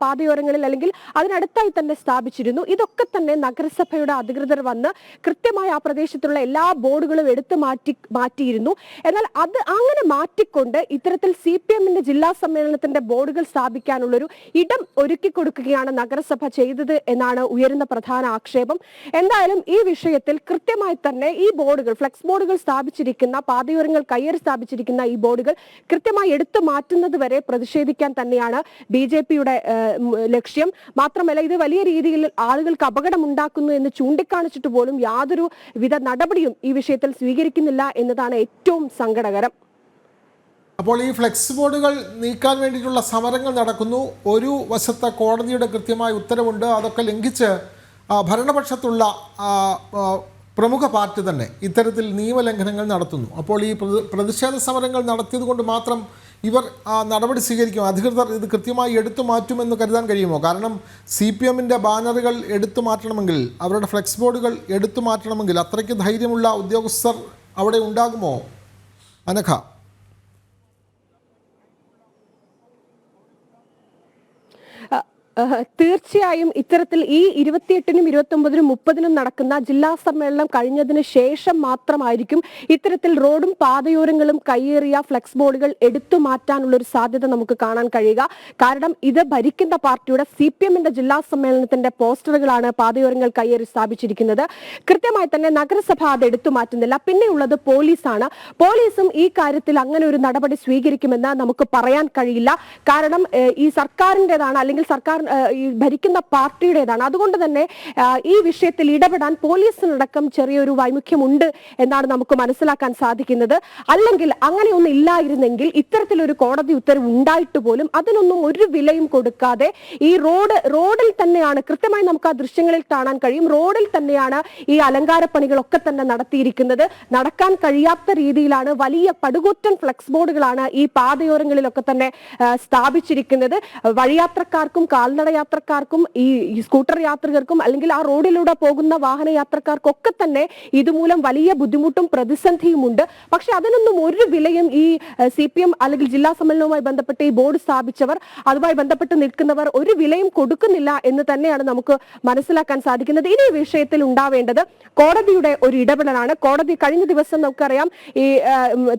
[SPEAKER 6] പാതയോരങ്ങളിൽ അല്ലെങ്കിൽ അതിനടുത്തായി തന്നെ സ്ഥാപിച്ചിരുന്നു. ഇതൊക്കെ തന്നെ നഗരസഭയുടെ അധികൃതർ വന്ന് കൃത്യമായി ആ പ്രദേശത്തുള്ള എല്ലാ ബോർഡുകളും എടുത്തു മാറ്റിയിരുന്നു. എന്നാൽ അത് അങ്ങനെ മാറ്റിക്കൊണ്ട് ഇത്തരത്തിൽ CPM-ന്റെ ജില്ലാ സമ്മേളനത്തിന്റെ ബോർഡുകൾ സ്ഥാപിക്കാനുള്ളൊരു ഇടം ഒരുക്കി കൊടുക്കുകയാണ് നഗരസഭ ചെയ്തത് എന്നാണ് ഉയരുന്ന പ്രധാന ആക്ഷേപം. എന്തായാലും ഈ വിഷയത്തിൽ കൃത്യമായി തന്നെ ഈ ബോർഡുകൾ ഫ്ലെക്സ് ബോർഡുകൾ സ്ഥാപിച്ചിരിക്കുന്ന പാതയോരങ്ങൾ കയ്യേറി സ്ഥാപിച്ചിരിക്കുന്ന ഈ ബോർഡുകൾ കൃത്യമായി എടുത്തു മാറ്റുന്നത് വരെ പ്രതിഷേധിക്കാൻ തന്നെയാണ് BJP-യുടെ ലക്ഷ്യം. മാത്രമല്ല ഇത് വലിയ രീതിയിൽ ആളുകൾക്ക് അപകടമുണ്ടാക്കുന്നു എന്ന് ചൂണ്ടിക്കാണിച്ചിട്ട് പോലും യാതൊരു വിധ നടപടിയും ഈ വിഷയത്തിൽ സ്വീകരിക്കുന്നില്ല എന്നതാണ് ഏറ്റവും സങ്കടകരം.
[SPEAKER 1] അപ്പോൾ ഈ ഫ്ലെക്സ് ബോർഡുകൾ നീക്കാൻ വേണ്ടിയിട്ടുള്ള സമരങ്ങൾ നടക്കുന്നു. ഒരു വശത്ത് കോടതിയുടെ കൃത്യമായ ഉത്തരവുണ്ട്. അതൊക്കെ ലംഘിച്ച് ഭരണപക്ഷത്തുള്ള പ്രമുഖ പാർട്ടി തന്നെ ഇത്തരത്തിൽ നിയമലംഘനങ്ങൾ നടത്തുന്നു. അപ്പോൾ ഈ പ്രതിഷേധ സമരങ്ങൾ നടത്തിയത് കൊണ്ട് മാത്രം ഇവർ നടപടി സ്വീകരിക്കും, അധികൃതർ ഇത് കൃത്യമായി എടുത്തു മാറ്റുമെന്ന് കരുതാൻ കഴിയുമോ? കാരണം CPM-ന്റെ ബാനറുകൾ എടുത്തു മാറ്റണമെങ്കിൽ, അവരുടെ ഫ്ലെക്സ് ബോർഡുകൾ എടുത്തു മാറ്റണമെങ്കിൽ അത്രയ്ക്ക് ധൈര്യമുള്ള ഉദ്യോഗസ്ഥർ അവിടെ ഉണ്ടാകുമോ അനഘ?
[SPEAKER 6] തീർച്ചയായും ഇത്തരത്തിൽ ഈ 28-നും 29-നും 30-നും നടക്കുന്ന ജില്ലാ സമ്മേളനം കഴിഞ്ഞതിന് ശേഷം മാത്രമായിരിക്കും ഇത്തരത്തിൽ റോഡും പാതയോരങ്ങളും കയ്യേറിയ ഫ്ലെക്സ് ബോർഡുകൾ എടുത്തു മാറ്റാനുള്ള ഒരു സാധ്യത നമുക്ക് കാണാൻ കഴിയുക. കാരണം ഇത് ഭരിക്കുന്ന പാർട്ടിയുടെ CPM-ന്റെ ജില്ലാ സമ്മേളനത്തിന്റെ പോസ്റ്ററുകളാണ് പാതയോരങ്ങൾ കയ്യേറി സ്ഥാപിച്ചിരിക്കുന്നത്. കൃത്യമായി തന്നെ നഗരസഭ അത് എടുത്തു മാറ്റുന്നില്ല. പിന്നെയുള്ളത് പോലീസാണ്. പോലീസും ഈ കാര്യത്തിൽ അങ്ങനെ ഒരു നടപടി സ്വീകരിക്കുമെന്ന് നമുക്ക് പറയാൻ കഴിയില്ല. കാരണം ഈ സർക്കാരിൻ്റെതാണ് അല്ലെങ്കിൽ സർക്കാർ ഈ ഭരിക്കുന്ന പാർട്ടിയുടേതാണ്. അതുകൊണ്ട് തന്നെ ഈ വിഷയത്തിൽ ഇടപെടാൻ പോലീസിനടക്കം ചെറിയൊരു വൈമുഖ്യമുണ്ട് എന്നാണ് നമുക്ക് മനസ്സിലാക്കാൻ സാധിക്കുന്നത്. അല്ലെങ്കിൽ അങ്ങനെയൊന്നും ഇല്ലായിരുന്നെങ്കിൽ ഇത്തരത്തിലൊരു കോടതി ഉത്തരവ് ഉണ്ടായിട്ട് പോലും അതിനൊന്നും ഒരു വിലയും കൊടുക്കാതെ ഈ റോഡിൽ തന്നെയാണ് കൃത്യമായി നമുക്ക് ആ ദൃശ്യങ്ങളിൽ കാണാൻ കഴിയും. റോഡിൽ തന്നെയാണ് ഈ അലങ്കാരപ്പണികളൊക്കെ തന്നെ നടത്തിയിരിക്കുന്നത്. നടക്കാൻ കഴിയാത്ത രീതിയിലാണ് വലിയ പടുകൂറ്റൻ ഫ്ലെക്സ് ബോർഡുകളാണ് ഈ പാതയോരങ്ങളിലൊക്കെ തന്നെ സ്ഥാപിച്ചിരിക്കുന്നത്. വഴിയാത്രക്കാർക്കും കാൽനട യാത്രക്കാർക്കും ഈ സ്കൂട്ടർ യാത്രികർക്കും അല്ലെങ്കിൽ ആ റോഡിലൂടെ പോകുന്ന വാഹന യാത്രക്കാർക്കൊക്കെ തന്നെ ഇതുമൂലം വലിയ ബുദ്ധിമുട്ടും പ്രതിസന്ധിയുമുണ്ട്. പക്ഷെ അതിനൊന്നും ഒരു വിലയും ഈ CPM അല്ലെങ്കിൽ ജില്ലാ സമ്മേളനവുമായി ബന്ധപ്പെട്ട് ഈ ബോർഡ് സ്ഥാപിച്ചവർ അതുമായി ബന്ധപ്പെട്ട് നിൽക്കുന്നവർ ഒരു വിലയും കൊടുക്കുന്നില്ല എന്ന് തന്നെയാണ് നമുക്ക് മനസ്സിലാക്കാൻ സാധിക്കുന്നത്. ഇനി വിഷയത്തിൽ ഉണ്ടാവേണ്ടത് കോടതിയുടെ ഒരു ഇടപെടലാണ്. കോടതി കഴിഞ്ഞ ദിവസം നമുക്കറിയാം ഈ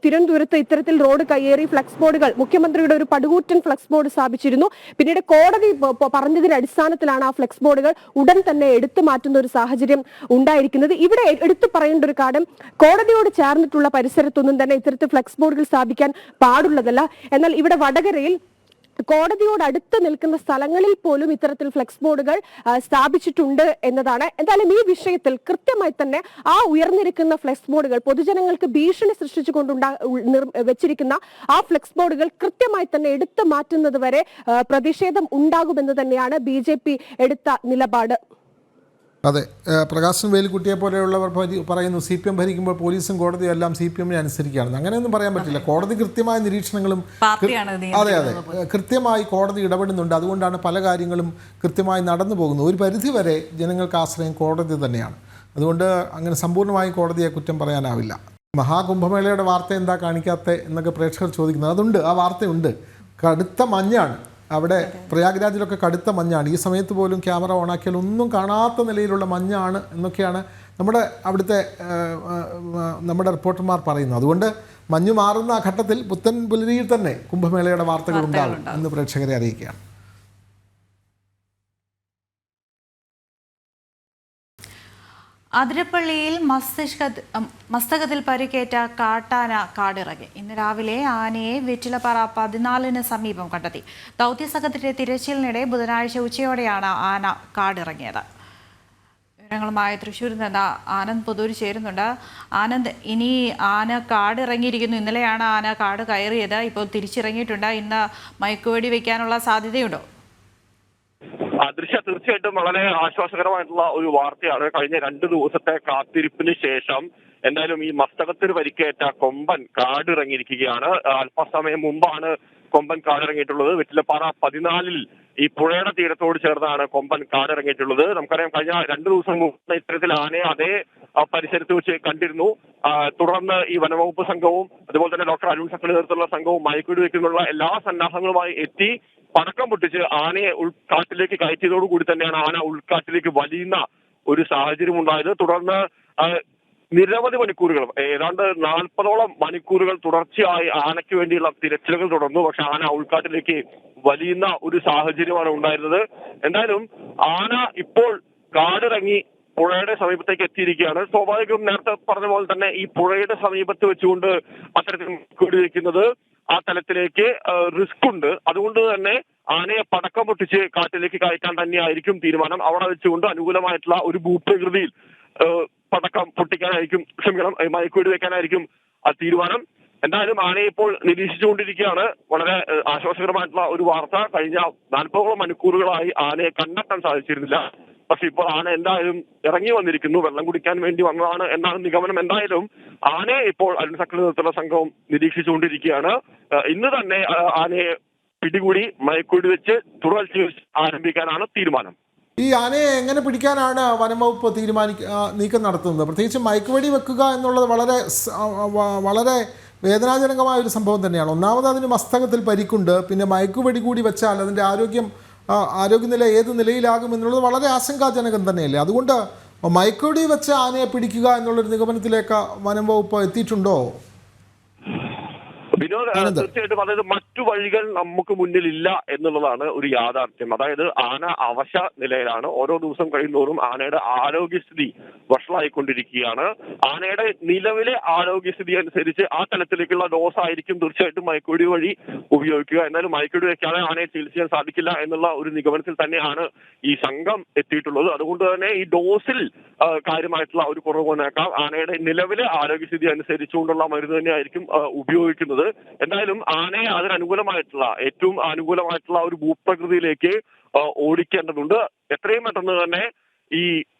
[SPEAKER 6] തിരുവനന്തപുരത്ത് ഇത്തരത്തിൽ റോഡ് കയ്യേറി ഫ്ലെക്സ് ബോർഡുകൾ മുഖ്യമന്ത്രിയുടെ ഒരു പടുകൂറ്റൻ ഫ്ലെക്സ് ബോർഡ് സ്ഥാപിച്ചിരുന്നു. പിന്നീട് കോടതി പറഞ്ഞതിന്റെ അടിസ്ഥാനത്തിലാണ് ആ ഫ്ലെക്സ് ബോർഡുകൾ ഉടൻ തന്നെ എടുത്തു മാറ്റുന്ന ഒരു സാഹചര്യം ഉണ്ടായിരിക്കുന്നത്. ഇവിടെ എടുത്തു പറയേണ്ട ഒരു കാര്യം, കോടതിയോട് ചേർന്നിട്ടുള്ള പരിസരത്തൊന്നും തന്നെ ഇത്തരത്തിൽ ഫ്ലെക്സ് ബോർഡുകൾ സ്ഥാപിക്കാൻ പാടുള്ളതല്ല. എന്നാൽ ഇവിടെ വടകരയിൽ കോടതിയോട് അടുത്ത് നിൽക്കുന്ന സ്ഥലങ്ങളിൽ പോലും ഇത്തരത്തിൽ ഫ്ലെക്സ് ബോർഡുകൾ സ്ഥാപിച്ചിട്ടുണ്ട് എന്നതാണ്. എന്തായാലും ഈ വിഷയത്തിൽ കൃത്യമായി തന്നെ ആ ഉയർന്നിരിക്കുന്ന ഫ്ലെക്സ് ബോർഡുകൾ പൊതുജനങ്ങൾക്ക് ഭീഷണി സൃഷ്ടിച്ചുകൊണ്ട് വെച്ചിരിക്കുന്ന ആ ഫ്ലെക്സ് ബോർഡുകൾ കൃത്യമായി തന്നെ എടുത്തു മാറ്റുന്നത് വരെ പ്രതിഷേധം ഉണ്ടാകുമെന്ന് തന്നെയാണ് BJP എടുത്ത നിലപാട്.
[SPEAKER 1] അതെ, പ്രകാശൻ വേലുക്കുട്ടിയെ പോലെയുള്ളവർ പറയുന്നു CPM ഭരിക്കുമ്പോൾ പോലീസും കോടതിയും എല്ലാം CPM-നെ അനുസരിക്കുകയാണെന്ന്. അങ്ങനെയൊന്നും പറയാൻ പറ്റില്ല. കോടതി കൃത്യമായ നിരീക്ഷണങ്ങളും അതെ കൃത്യമായി കോടതി ഇടപെടുന്നുണ്ട്. അതുകൊണ്ടാണ് പല കാര്യങ്ങളും കൃത്യമായി നടന്നു പോകുന്നത്. ഒരു പരിധിവരെ ജനങ്ങൾക്ക് ആശ്രയം കോടതി തന്നെയാണ്. അതുകൊണ്ട് അങ്ങനെ സമ്പൂർണ്ണമായി കോടതിയെ കുറ്റം പറയാനാവില്ല. മഹാകുംഭമേളയുടെ വാർത്ത എന്താ കാണിക്കാത്ത എന്നൊക്കെ പ്രേക്ഷകർ ചോദിക്കുന്നത്. അതുണ്ട്, ആ വാർത്തയുണ്ട്. കടുത്ത മഞ്ഞാണ് അവിടെ, പ്രയാഗ്രാജിലൊക്കെ കടുത്ത മഞ്ഞാണ്. ഈ സമയത്ത് പോലും ക്യാമറ ഓണാക്കിയാൽ ഒന്നും കാണാത്ത നിലയിലുള്ള മഞ്ഞാണ് എന്നൊക്കെയാണ് നമ്മുടെ റിപ്പോർട്ടർമാർ പറയുന്നത്. അതുകൊണ്ട് മഞ്ഞ് മാറുന്ന ഘട്ടത്തിൽ പുത്തൻ പുലരിയിൽ തന്നെ കുംഭമേളയുടെ വാർത്തകൾ ഉണ്ടാകും എന്ന് പ്രേക്ഷകരെ അറിയിക്കുകയാണ്.
[SPEAKER 2] അതിരപ്പള്ളിയിൽ മസ്തകത്തിൽ പരിക്കേറ്റ കാട്ടാന കാടിറങ്ങി. ഇന്ന് രാവിലെ ആനയെ വെറ്റിലപ്പാറ 14-ന് സമീപം കണ്ടെത്തി. ദൗത്യസംഘത്തിന്റെ തിരച്ചിലിനിടെ ബുധനാഴ്ച ഉച്ചയോടെയാണ് ആന കാടിറങ്ങിയത്. വിവരങ്ങളുമായി തൃശ്ശൂരിൽ നിന്ന് ആനന്ദ് പുതൂർ ചേരുന്നുണ്ട്. ആനന്ദ്, ഇനി ആന കാടിറങ്ങിയിരിക്കുന്നു. ഇന്നലെയാണ് ആന കാട് കയറിയത്, ഇപ്പോൾ തിരിച്ചിറങ്ങിയിട്ടുണ്ട്. ഇന്ന് മയക്കുവെടി വയ്ക്കാനുള്ള സാധ്യതയുണ്ടോ?
[SPEAKER 7] തീർച്ചയായിട്ടും വളരെ ആശ്വാസകരമായിട്ടുള്ള ഒരു വാർത്തയാണ്. കഴിഞ്ഞ 2 ദിവസത്തെ കാത്തിരിപ്പിന് ശേഷം എന്തായാലും ഈ മസ്തകത്തിന് പരിക്കേറ്റ കൊമ്പൻ കാടിറങ്ങിയിരിക്കുകയാണ്. അല്പസമയം മുമ്പാണ് കൊമ്പൻ കാടിറങ്ങിയിട്ടുള്ളത്. വെറ്റിലപ്പാറ 14 ഈ പുഴയുടെ തീരത്തോട് ചേർന്നാണ് കൊമ്പൻ കാടിറങ്ങിയിട്ടുള്ളത്. നമുക്കറിയാം, കഴിഞ്ഞ 2 ദിവസം മുമ്പ് ഇത്തരത്തിൽ ആനയെ അതേ പരിസരത്ത് വെച്ച് കണ്ടിരുന്നു. തുടർന്ന് ഈ വനവകുപ്പ് സംഘവും അതുപോലെ തന്നെ ഡോക്ടർ അരുൺ സക്രി നേതൃത്വത്തിലുള്ള സംഘവും മയക്കുവെടി വെക്കുന്നതിനുള്ള എല്ലാ സന്നാഹങ്ങളുമായി എത്തി പടക്കം പൊട്ടിച്ച് ആനയെ ഉൾക്കാട്ടിലേക്ക് കയറ്റിയതോടുകൂടി തന്നെയാണ് ആന ഉൾക്കാട്ടിലേക്ക് വലിയുന്ന ഒരു സാഹചര്യം ഉണ്ടായത്. തുടർന്ന് നിരവധി മണിക്കൂറുകൾ, ഏതാണ്ട് 40ഓളം മണിക്കൂറുകൾ തുടർച്ചയായി ആനയ്ക്ക് വേണ്ടിയുള്ള തിരച്ചിലുകൾ തുടർന്നു. പക്ഷെ ആന ഉൾക്കാട്ടിലേക്ക് വലിയുന്ന ഒരു സാഹചര്യമാണ് ഉണ്ടായിരുന്നത്. എന്തായാലും ആന ഇപ്പോൾ കാടിറങ്ങി പുഴയുടെ സമീപത്തേക്ക് എത്തിയിരിക്കുകയാണ്. സ്വാഭാവികവും നേരത്തെ പറഞ്ഞ പോലെ തന്നെ ഈ പുഴയുടെ സമീപത്ത് വെച്ചുകൊണ്ട് അത്തരത്തിൽ വെടിവെക്കുന്നത് ആ തലത്തിലേക്ക് റിസ്ക് ഉണ്ട്. അതുകൊണ്ട് തന്നെ ആനയെ പടക്കം പൊട്ടിച്ച് കാട്ടിലേക്ക് കയറ്റാൻ തന്നെയായിരിക്കും തീരുമാനം. അവിടെ വെച്ചുകൊണ്ട് അനുകൂലമായിട്ടുള്ള ഒരു ഭൂപ്രകൃതിയിൽ പടക്കം പൊട്ടിക്കാനായിരിക്കും, മയക്കുവെടി വെക്കാനായിരിക്കും തീരുമാനം. എന്തായാലും ആനയെ ഇപ്പോൾ നിരീക്ഷിച്ചുകൊണ്ടിരിക്കുകയാണ്. വളരെ ആശ്വാസകരമായിട്ടുള്ള ഒരു വാർത്ത, കഴിഞ്ഞ 40ഓളം മണിക്കൂറുകളായി ആനയെ കണ്ടെത്താൻ സാധിച്ചിരുന്നില്ല. പക്ഷെ ഇപ്പോൾ ആന എന്തായാലും ഇറങ്ങി വന്നിരിക്കുന്നു, വെള്ളം കുടിക്കാൻ വേണ്ടി വന്നതാണ് എന്നാണ് നിഗമനം. എന്തായാലും ആനയെ ഇപ്പോൾ അരുൺ സക്രി നേതൃത്വത്തിലുള്ള സംഘവും നിരീക്ഷിച്ചുകൊണ്ടിരിക്കുകയാണ്. ഇന്ന് തന്നെ ആനയെ പിടികൂടി മയക്കുവെടി വെച്ച് തുടർ ചികിത്സ ആരംഭിക്കാനാണ് തീരുമാനം.
[SPEAKER 1] ഈ ആനയെ എങ്ങനെ പിടിക്കാനാണ് വനംവകുപ്പ് നീക്കം നടത്തുന്നത്? പ്രത്യേകിച്ച് മയക്കുവെടി വെക്കുക എന്നുള്ളത് വളരെ വേദനാജനകമായ ഒരു സംഭവം തന്നെയാണ്. ഒന്നാമത് അതിന് മസ്തകത്തിൽ പരിക്കുണ്ട്, പിന്നെ മയക്കുവെടി കൂടി വെച്ചാൽ അതിൻ്റെ ആരോഗ്യനില ഏത് നിലയിലാകും എന്നുള്ളത് വളരെ ആശങ്കാജനകം തന്നെയല്ലേ. അതുകൊണ്ട് മയക്കുവെടി വെച്ച് ആനയെ പിടിക്കുക എന്നുള്ളൊരു നിഗമനത്തിലേക്ക് വനംവകുപ്പ് എത്തിയിട്ടുണ്ടോ?
[SPEAKER 7] വിനോദ്, തീർച്ചയായിട്ടും അതായത് മറ്റു വഴികൾ നമുക്ക് മുന്നിലില്ല എന്നുള്ളതാണ് ഒരു യാഥാർത്ഥ്യം. അതായത് ആന അവശ നിലയിലാണ്. ഓരോ ദിവസം കഴിയുന്നതോറും ആനയുടെ ആരോഗ്യസ്ഥിതി വഷളായിക്കൊണ്ടിരിക്കുകയാണ്. ആനയുടെ നിലവിലെ ആരോഗ്യസ്ഥിതി അനുസരിച്ച് ആ തലത്തിലേക്കുള്ള ഡോസ് ആയിരിക്കും തീർച്ചയായിട്ടും മയക്കുവെടി വഴി ഉപയോഗിക്കുക. എന്നാലും മയക്കുവെടി വെക്കാതെ ആനയെ ചികിത്സിക്കാൻ സാധിക്കില്ല എന്നുള്ള ഒരു നിഗമനത്തിൽ തന്നെയാണ് ഈ സംഘം എത്തിയിട്ടുള്ളത്. അതുകൊണ്ട് തന്നെ ഈ ഡോസിൽ കാര്യമായിട്ടുള്ള ഒരു കുറവ് വന്നേക്കാം. ആനയുടെ നിലവിലെ ആരോഗ്യസ്ഥിതി അനുസരിച്ചുകൊണ്ടുള്ള മരുന്ന് തന്നെയായിരിക്കും ഉപയോഗിക്കുന്നത്. എന്തായാലും ആനയെ അതിനനുകൂലമായിട്ടുള്ള ഏറ്റവും അനുകൂലമായിട്ടുള്ള ഒരു ഭൂപ്രകൃതിയിലേക്ക് ഓടിക്കേണ്ടതുണ്ട്. എത്രയും പെട്ടെന്ന് തന്നെ ഈ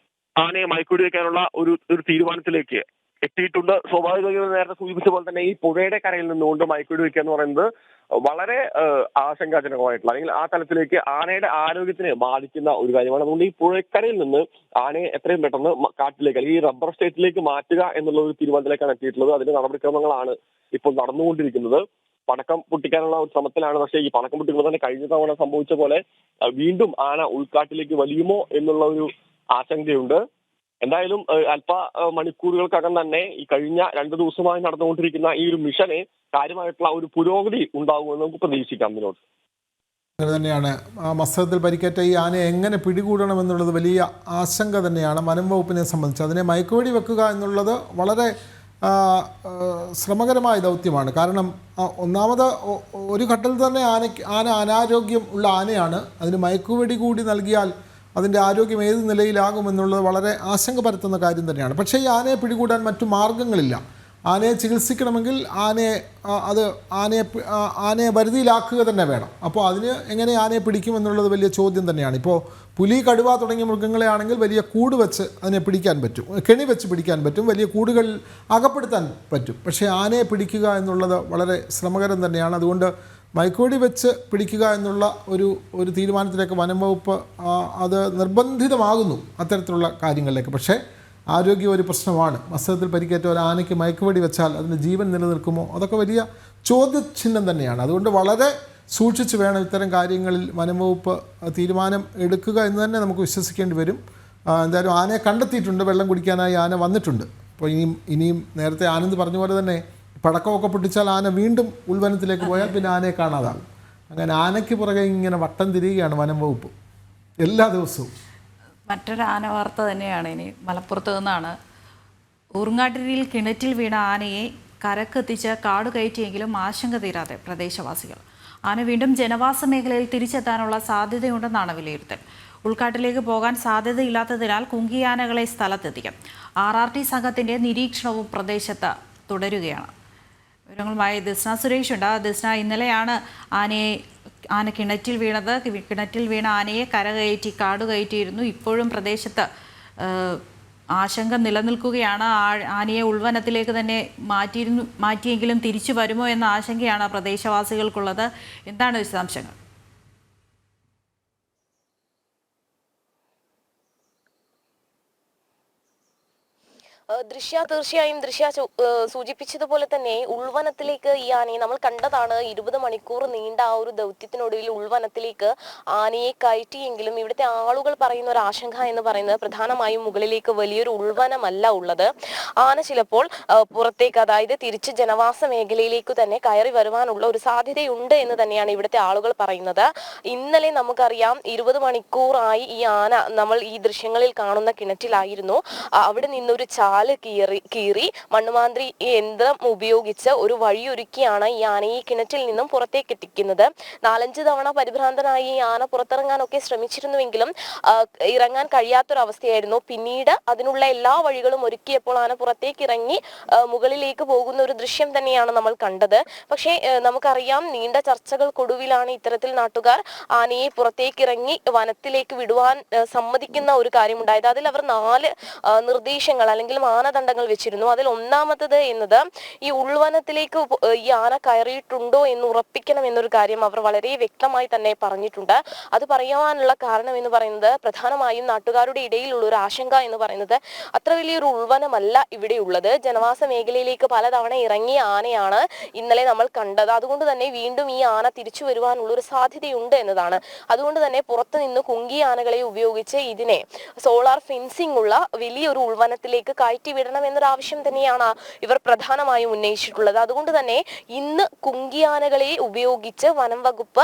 [SPEAKER 7] ആനയെ മയക്കുവെടി വെക്കാനുള്ള ഒരു തീരുമാനത്തിലേക്ക് എത്തിയിട്ടുണ്ട്. സ്വാഭാവികമായി നേരത്തെ സൂചിപ്പിച്ച പോലെ തന്നെ ഈ പുഴയുടെ കരയിൽ നിന്നുകൊണ്ട് മയക്കുവെടി വെക്കുക എന്ന് പറയുന്നത് വളരെ ആശങ്കാജനകമായിട്ടുള്ള, അല്ലെങ്കിൽ ആ തലത്തിലേക്ക് ആനയുടെ ആരോഗ്യത്തിനെ ബാധിക്കുന്ന ഒരു കാര്യമാണ്. അതുകൊണ്ട് ഈ പുഴക്കരയിൽ നിന്ന് ആനയെ എത്രയും പെട്ടെന്ന് കാട്ടിലേക്ക് അല്ലെങ്കിൽ ഈ റബ്ബർ സ്റ്റേറ്റിലേക്ക് മാറ്റുക എന്നുള്ള ഒരു തീരുമാനത്തിലേക്കാണ് എത്തിയിട്ടുള്ളത്. അതിന്റെ നടപടിക്രമങ്ങളാണ് ഇപ്പോൾ നടന്നുകൊണ്ടിരിക്കുന്നത്. പടക്കം പൊട്ടിക്കാനുള്ള ഒരു ശ്രമത്തിലാണ്. പക്ഷേ ഈ പടക്കം പൊട്ടിക്കുമ്പോൾ തന്നെ കഴിഞ്ഞ തവണ സംഭവിച്ച പോലെ വീണ്ടും ആന ഉൾക്കാട്ടിലേക്ക് വലിയുമോ എന്നുള്ള ഒരു ആശങ്കയുണ്ട്. എന്തായാലും അല്പ മണിക്കൂറുകൾക്കകം തന്നെ ഈ കഴിഞ്ഞ 2 ദിവസമായി നടന്നുകൊണ്ടിരിക്കുന്ന ഈ ഒരു മിഷന് കാര്യമായിട്ടുള്ള ഒരു പുരോഗതി ഉണ്ടാകുമെന്ന് നമുക്ക് പ്രതീക്ഷിക്കാം. വിനോദ്,
[SPEAKER 1] അങ്ങനെ തന്നെയാണ്. മസ്തകത്തിൽ പരിക്കേറ്റ ഈ ആനയെ എങ്ങനെ പിടികൂടണമെന്നുള്ളത് വലിയ ആശങ്ക തന്നെയാണ് വനം വകുപ്പിനെ സംബന്ധിച്ച്. അതിനെ മയക്കുവെടി വെക്കുക എന്നുള്ളത് വളരെ ശ്രമകരമായ ദൗത്യമാണ്. കാരണം ഒന്നാമത് ഒരു ഘട്ടത്തിൽ തന്നെ ആന അനാരോഗ്യം ഉള്ള ആനയാണ്. അതിന് മയക്കുവെടി കൂടി നൽകിയാൽ അതിൻ്റെ ആരോഗ്യം ഏത് നിലയിലാകുമെന്നുള്ളത് വളരെ ആശങ്ക പരത്തുന്ന കാര്യം തന്നെയാണ്. പക്ഷേ ഈ ആനയെ പിടികൂടാൻ മറ്റു മാർഗങ്ങളില്ല. ആനയെ ചികിത്സിക്കണമെങ്കിൽ ആനയെ വരുതിയിലാക്കുക തന്നെ വേണം. അപ്പോൾ അതിന് എങ്ങനെ ആനയെ പിടിക്കുമെന്നുള്ളത് വലിയ ചോദ്യം തന്നെയാണ്. ഇപ്പോൾ പുലി, കടുവ തുടങ്ങിയ മൃഗങ്ങളെ ആണെങ്കിൽ വലിയ കൂട് വെച്ച് അതിനെ പിടിക്കാൻ പറ്റും, കെണി വെച്ച് പിടിക്കാൻ പറ്റും, വലിയ കൂടുകളിൽ അകപ്പെടുത്താൻ പറ്റും. പക്ഷേ ആനയെ പിടിക്കുക എന്നുള്ളത് വളരെ ശ്രമകരം തന്നെയാണ്. അതുകൊണ്ട് മയക്കുവെടി വെച്ച് പിടിക്കുക എന്നുള്ള ഒരു തീരുമാനത്തിലേക്ക് വനം വകുപ്പ് അത് നിർബന്ധിതമാകുന്നു അത്തരത്തിലുള്ള കാര്യങ്ങളിലേക്ക്. പക്ഷേ ആരോഗ്യം ഒരു പ്രശ്നമാണ്. മസ്തകത്തിൽ പരിക്കേറ്റ ഒരു ആനയ്ക്ക് മയക്കുവെടി വെച്ചാൽ അതിന് ജീവൻ നിലനിൽക്കുമോ? അതൊക്കെ വലിയ ചോദ്യചിഹ്നം തന്നെയാണ്. അതുകൊണ്ട് വളരെ സൂക്ഷിച്ച് വേണം ഇത്തരം കാര്യങ്ങളിൽ വനം വകുപ്പ് തീരുമാനം എടുക്കുക എന്ന് തന്നെ നമുക്ക് വിശ്വസിക്കേണ്ടി വരും. എന്തായാലും ആനയെ കണ്ടെത്തിയിട്ടുണ്ട്, വെള്ളം കുടിക്കാനായി ആന വന്നിട്ടുണ്ട്. അപ്പോൾ ഇനിയും നേരത്തെ ആനന്ദ് പറഞ്ഞ പോലെ തന്നെ പടക്കമൊക്കെ പൊട്ടിച്ചാൽ ആന വീണ്ടും ഉൾവനത്തിലേക്ക് പോയാൽ പിന്നെ ആനയെ കാണാതാകും. അങ്ങനെ ആനയ്ക്ക് പുറകെ ഇങ്ങനെ വട്ടം തിരിയുകയാണ് വനം വകുപ്പ് എല്ലാ ദിവസവും.
[SPEAKER 2] മറ്റൊരു ആന വാർത്ത തന്നെയാണ് ഇനി. മലപ്പുറത്ത് നിന്നാണ്. ഊർങ്ങാട്ടിരിയിൽ കിണറ്റിൽ വീണ ആനയെ കരക്കെത്തിച്ച് കാട് കയറ്റിയെങ്കിലും ആശങ്ക തീരാതെ പ്രദേശവാസികൾ. ആന വീണ്ടും ജനവാസ മേഖലയിൽ തിരിച്ചെത്താനുള്ള സാധ്യതയുണ്ടെന്നാണ് വിലയിരുത്തൽ. ഉൾക്കാട്ടിലേക്ക് പോകാൻ സാധ്യതയില്ലാത്തതിനാൽ കുങ്കിയാനകളെ സ്ഥലത്തെത്തിക്കും. RRT സംഘത്തിൻ്റെ നിരീക്ഷണവും പ്രദേശത്ത് തുടരുകയാണ്. വിവരങ്ങളുമായി ദിസ്ന സുരേഷ് ഉണ്ട്. ദിസ്ന, ഇന്നലെയാണ് ആന കിണറ്റിൽ വീണത്. കിണറ്റിൽ വീണ ആനയെ കരകയറ്റി കാട് കയറ്റിയിരുന്നു. ഇപ്പോഴും പ്രദേശത്ത് ആശങ്ക നിലനിൽക്കുകയാണ്. ആനയെ ഉൾവനത്തിലേക്ക് തന്നെ മാറ്റിയെങ്കിലും തിരിച്ചു വരുമോ എന്ന ആശങ്കയാണ് പ്രദേശവാസികൾക്കുള്ളത്. എന്താണ് വിശദാംശങ്ങൾ?
[SPEAKER 5] തീർച്ചയായും സൂചിപ്പിച്ചതുപോലെ തന്നെ ഉൾവനത്തിലേക്ക് ഈ ആനയെ നമ്മൾ കണ്ടതാണ്. 20 മണിക്കൂർ നീണ്ട ആ ഒരു ദൗത്യത്തിനൊടുവിൽ ഉൾവനത്തിലേക്ക് ആനയെ കയറ്റിയെങ്കിലും ഇവിടുത്തെ ആളുകൾ പറയുന്ന ഒരു ആശങ്ക എന്ന് പറയുന്നത് പ്രധാനമായും മുകളിലേക്ക് വലിയൊരു ഉൾവനമല്ല ഉള്ളത്. ആന ചിലപ്പോൾ പുറത്തേക്ക്, അതായത് തിരിച്ച് ജനവാസ മേഖലയിലേക്ക് തന്നെ കയറി വരുവാനുള്ള ഒരു സാധ്യതയുണ്ട് എന്ന് തന്നെയാണ് ഇവിടുത്തെ ആളുകൾ പറയുന്നത്. ഇന്നലെ നമുക്കറിയാം 20 മണിക്കൂറായി ഈ ആന നമ്മൾ ഈ ദൃശ്യങ്ങളിൽ കാണുന്ന കിണറ്റിലായിരുന്നു. അവിടെ നിന്നൊരു കീറി മണ്ണുമാന്ത്രി യന്ത്രം ഉപയോഗിച്ച് ഒരു വഴിയൊരുക്കിയാണ് ഈ ആനയെ ഈ കിണറ്റിൽ നിന്നും പുറത്തേക്ക് എത്തിക്കുന്നത്. 4-5 തവണ പരിഭ്രാന്തനായി ഈ ആന പുറത്തിറങ്ങാനൊക്കെ ശ്രമിച്ചിരുന്നുവെങ്കിലും ഇറങ്ങാൻ കഴിയാത്തൊരവസ്ഥയായിരുന്നു. പിന്നീട് അതിനുള്ള എല്ലാ വഴികളും ഒരുക്കിയപ്പോൾ ആന പുറത്തേക്ക് ഇറങ്ങി മുകളിലേക്ക് പോകുന്ന ഒരു ദൃശ്യം തന്നെയാണ് നമ്മൾ കണ്ടത്. പക്ഷേ നമുക്കറിയാം, നീണ്ട ചർച്ചകൾക്കൊടുവിലാണ് ഇത്തരത്തിൽ നാട്ടുകാർ ആനയെ പുറത്തേക്ക് ഇറങ്ങി വനത്തിലേക്ക് വിടുവാൻ സമ്മതിക്കുന്ന ഒരു കാര്യമുണ്ടായത്. അതിൽ അവർ 4 നിർദ്ദേശങ്ങൾ അല്ലെങ്കിൽ മാനദണ്ഡങ്ങൾ വെച്ചിരുന്നു. അതിൽ ഒന്നാമത്തത് എന്നത് ഈ ഉൾവനത്തിലേക്ക് ഈ ആന കയറിയിട്ടുണ്ടോ എന്ന് ഉറപ്പിക്കണം എന്നൊരു കാര്യം അവർ വളരെ വ്യക്തമായി തന്നെ പറഞ്ഞിട്ടുണ്ട്. അത് പറയുവാനുള്ള കാരണം എന്ന് പറയുന്നത് പ്രധാനമായും നാട്ടുകാരുടെ ഇടയിലുള്ള ഒരു ആശങ്ക എന്ന് പറയുന്നത് അത്ര വലിയൊരു ഉൾവനമല്ല ഇവിടെയുള്ളത്. ജനവാസ മേഖലയിലേക്ക് പലതവണ ഇറങ്ങിയ ആനയാണ് ഇന്നലെ നമ്മൾ കണ്ടത്. അതുകൊണ്ട് തന്നെ വീണ്ടും ഈ ആന തിരിച്ചു വരുവാനുള്ള ഒരു സാധ്യതയുണ്ട് എന്നതാണ്. അതുകൊണ്ട് തന്നെ പുറത്തു നിന്ന് കുങ്കി ആനകളെ ഉപയോഗിച്ച് ഇതിനെ സോളാർ ഫെൻസിംഗ് ഉള്ള വലിയൊരു ഉൾവനത്തിലേക്ക് കയറ്റി വിടണം എന്നൊരു ആവശ്യം തന്നെയാണ് ഇവർ പ്രധാനമായും ഉന്നയിച്ചിട്ടുള്ളത്. അതുകൊണ്ട് തന്നെ ഇന്ന് കുങ്കിയാനകളെ ഉപയോഗിച്ച് വനം വകുപ്പ്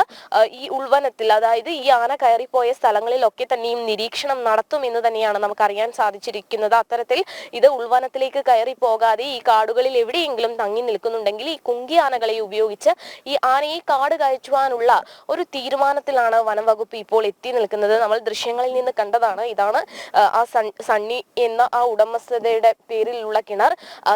[SPEAKER 5] ഈ ഉൾവനത്തിൽ, അതായത് ഈ ആന കയറിപ്പോയ സ്ഥലങ്ങളിലൊക്കെ തന്നെയും നിരീക്ഷണം നടത്തുമെന്ന് തന്നെയാണ് നമുക്ക് അറിയാൻ സാധിച്ചിരിക്കുന്നത്. അത്തരത്തിൽ ഇത് ഉൾവനത്തിലേക്ക് കയറി പോകാതെ ഈ കാടുകളിൽ എവിടെയെങ്കിലും തങ്ങി നിൽക്കുന്നുണ്ടെങ്കിൽ ഈ കുങ്കിയാനകളെ ഉപയോഗിച്ച് ഈ ആനയെ കാട് കയറ്റുവാനുള്ള ഒരു തീരുമാനത്തിലാണ് വനം വകുപ്പ് ഇപ്പോൾ എത്തി നിൽക്കുന്നത്. നമ്മൾ ദൃശ്യങ്ങളിൽ നിന്ന് കണ്ടതാണ്. ഇതാണ് ആ സണ്ണി എന്ന ആ ഉടമസ്ഥതയുടെ പേരിലുള്ള കിണർ.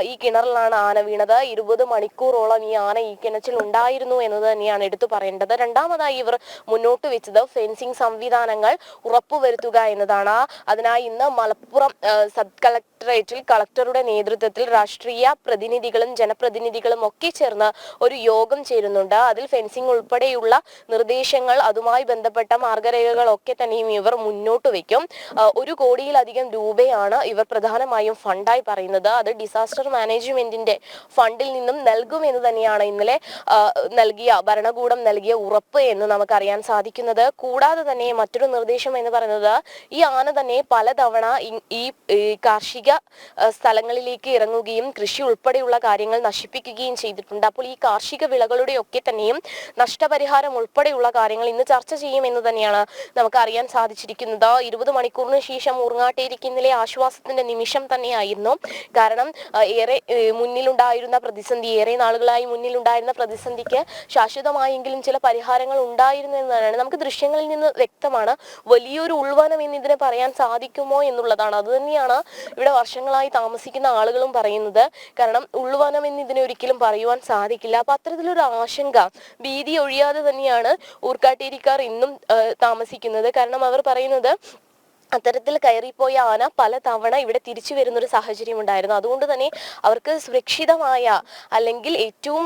[SPEAKER 5] ഈ കിണറിലാണ് ആന വീണത്. 20 മണിക്കൂറോളം ഈ ആന ഈ കിണറ്റിൽ ഉണ്ടായിരുന്നു എന്നത് തന്നെയാണ് എടുത്തു പറയേണ്ടത്. രണ്ടാമതായി ഇവർ മുന്നോട്ട് വെച്ചത് ഫെൻസിംഗ് സംവിധാനങ്ങൾ ഉറപ്പുവരുത്തുക എന്നതാണ്. അതിനായി ഇന്ന് മലപ്പുറം സബ് കളക്ടറേറ്റിൽ കളക്ടറുടെ നേതൃത്വത്തിൽ രാഷ്ട്രീയ പ്രതിനിധികളും ജനപ്രതിനിധികളും ഒക്കെ ചേർന്ന് ഒരു യോഗം ചേരുന്നുണ്ട്. അതിൽ ഫെൻസിംഗ് ഉൾപ്പെടെയുള്ള നിർദ്ദേശങ്ങൾ, അതുമായി ബന്ധപ്പെട്ട മാർഗരേഖകളൊക്കെ തന്നെയും ഇവർ മുന്നോട്ട് വയ്ക്കും. 1 കോടിയിലധികം രൂപയാണ് ഇവർ പ്രധാനമായും ഫണ്ടായി പറയുന്നത്. അത് ഡിസാസ്റ്റർ മാനേജ്മെന്റിന്റെ ഫണ്ടിൽ നിന്നും നൽകുമെന്ന് തന്നെയാണ് ഇന്നലെ ഭരണകൂടം നൽകിയ ഉറപ്പ് എന്ന് നമുക്കറിയാൻ സാധിക്കുന്നത്. കൂടാതെ തന്നെ മറ്റൊരു നിർദ്ദേശം എന്ന് പറയുന്നത് ഈ ആന തന്നെ പലതവണ ഈ കാർഷിക സ്ഥലങ്ങളിലേക്ക് ഇറങ്ങുകയും കൃഷി ഉൾപ്പെടെയുള്ള കാര്യങ്ങൾ നശിപ്പിക്കുകയും ചെയ്തിട്ടുണ്ട്. അപ്പോൾ ഈ കാർഷിക വിളകളുടെ ഒക്കെ തന്നെയും നഷ്ടപരിഹാരം ഉൾപ്പെടെയുള്ള കാര്യങ്ങൾ ഇന്ന് ചർച്ച ചെയ്യുമെന്ന് തന്നെയാണ് നമുക്ക് അറിയാൻ സാധിച്ചിരിക്കുന്നത്. 20 മണിക്കൂറിന് ശേഷം ഊർങ്ങാട്ടേരിക്ക് ഇന്നലെ ആശ്വാസത്തിന്റെ നിമിഷം തന്നെയായിരുന്നു. കാരണം ഏറെ നാളുകളായി മുന്നിലുണ്ടായിരുന്ന പ്രതിസന്ധിക്ക് ശാശ്വതമായെങ്കിലും ചില പരിഹാരങ്ങൾ ഉണ്ടായിരുന്നു എന്നതാണ് നമുക്ക് ദൃശ്യങ്ങളിൽ നിന്ന് വ്യക്തമാണ്. വലിയൊരു ഉൾവനം എന്ന് ഇതിനെ പറയാൻ സാധിക്കുമോ എന്നുള്ളതാണ്. അത് തന്നെയാണ് ഇവിടെ വർഷങ്ങളായി താമസിക്കുന്ന ആളുകളും പറയുന്നത്. കാരണം ഉൾവനം എന്ന് ഇതിനെ ഒരിക്കലും പറയുവാൻ സാധിക്കില്ല. അപ്പൊ അത്തരത്തിലൊരു ആശങ്ക, ഭീതി ഒഴിയാതെ തന്നെയാണ് ഊർക്കാട്ടേരിക്കാർ ഇന്നും താമസിക്കുന്നത്. കാരണം അവർ പറയുന്നത് അത്തരത്തിൽ കയറിപ്പോയ ആന പല തവണ ഇവിടെ തിരിച്ചു വരുന്നൊരു സാഹചര്യം ഉണ്ടായിരുന്നു. അതുകൊണ്ട് തന്നെ അവർക്ക് സുരക്ഷിതമായ, അല്ലെങ്കിൽ ഏറ്റവും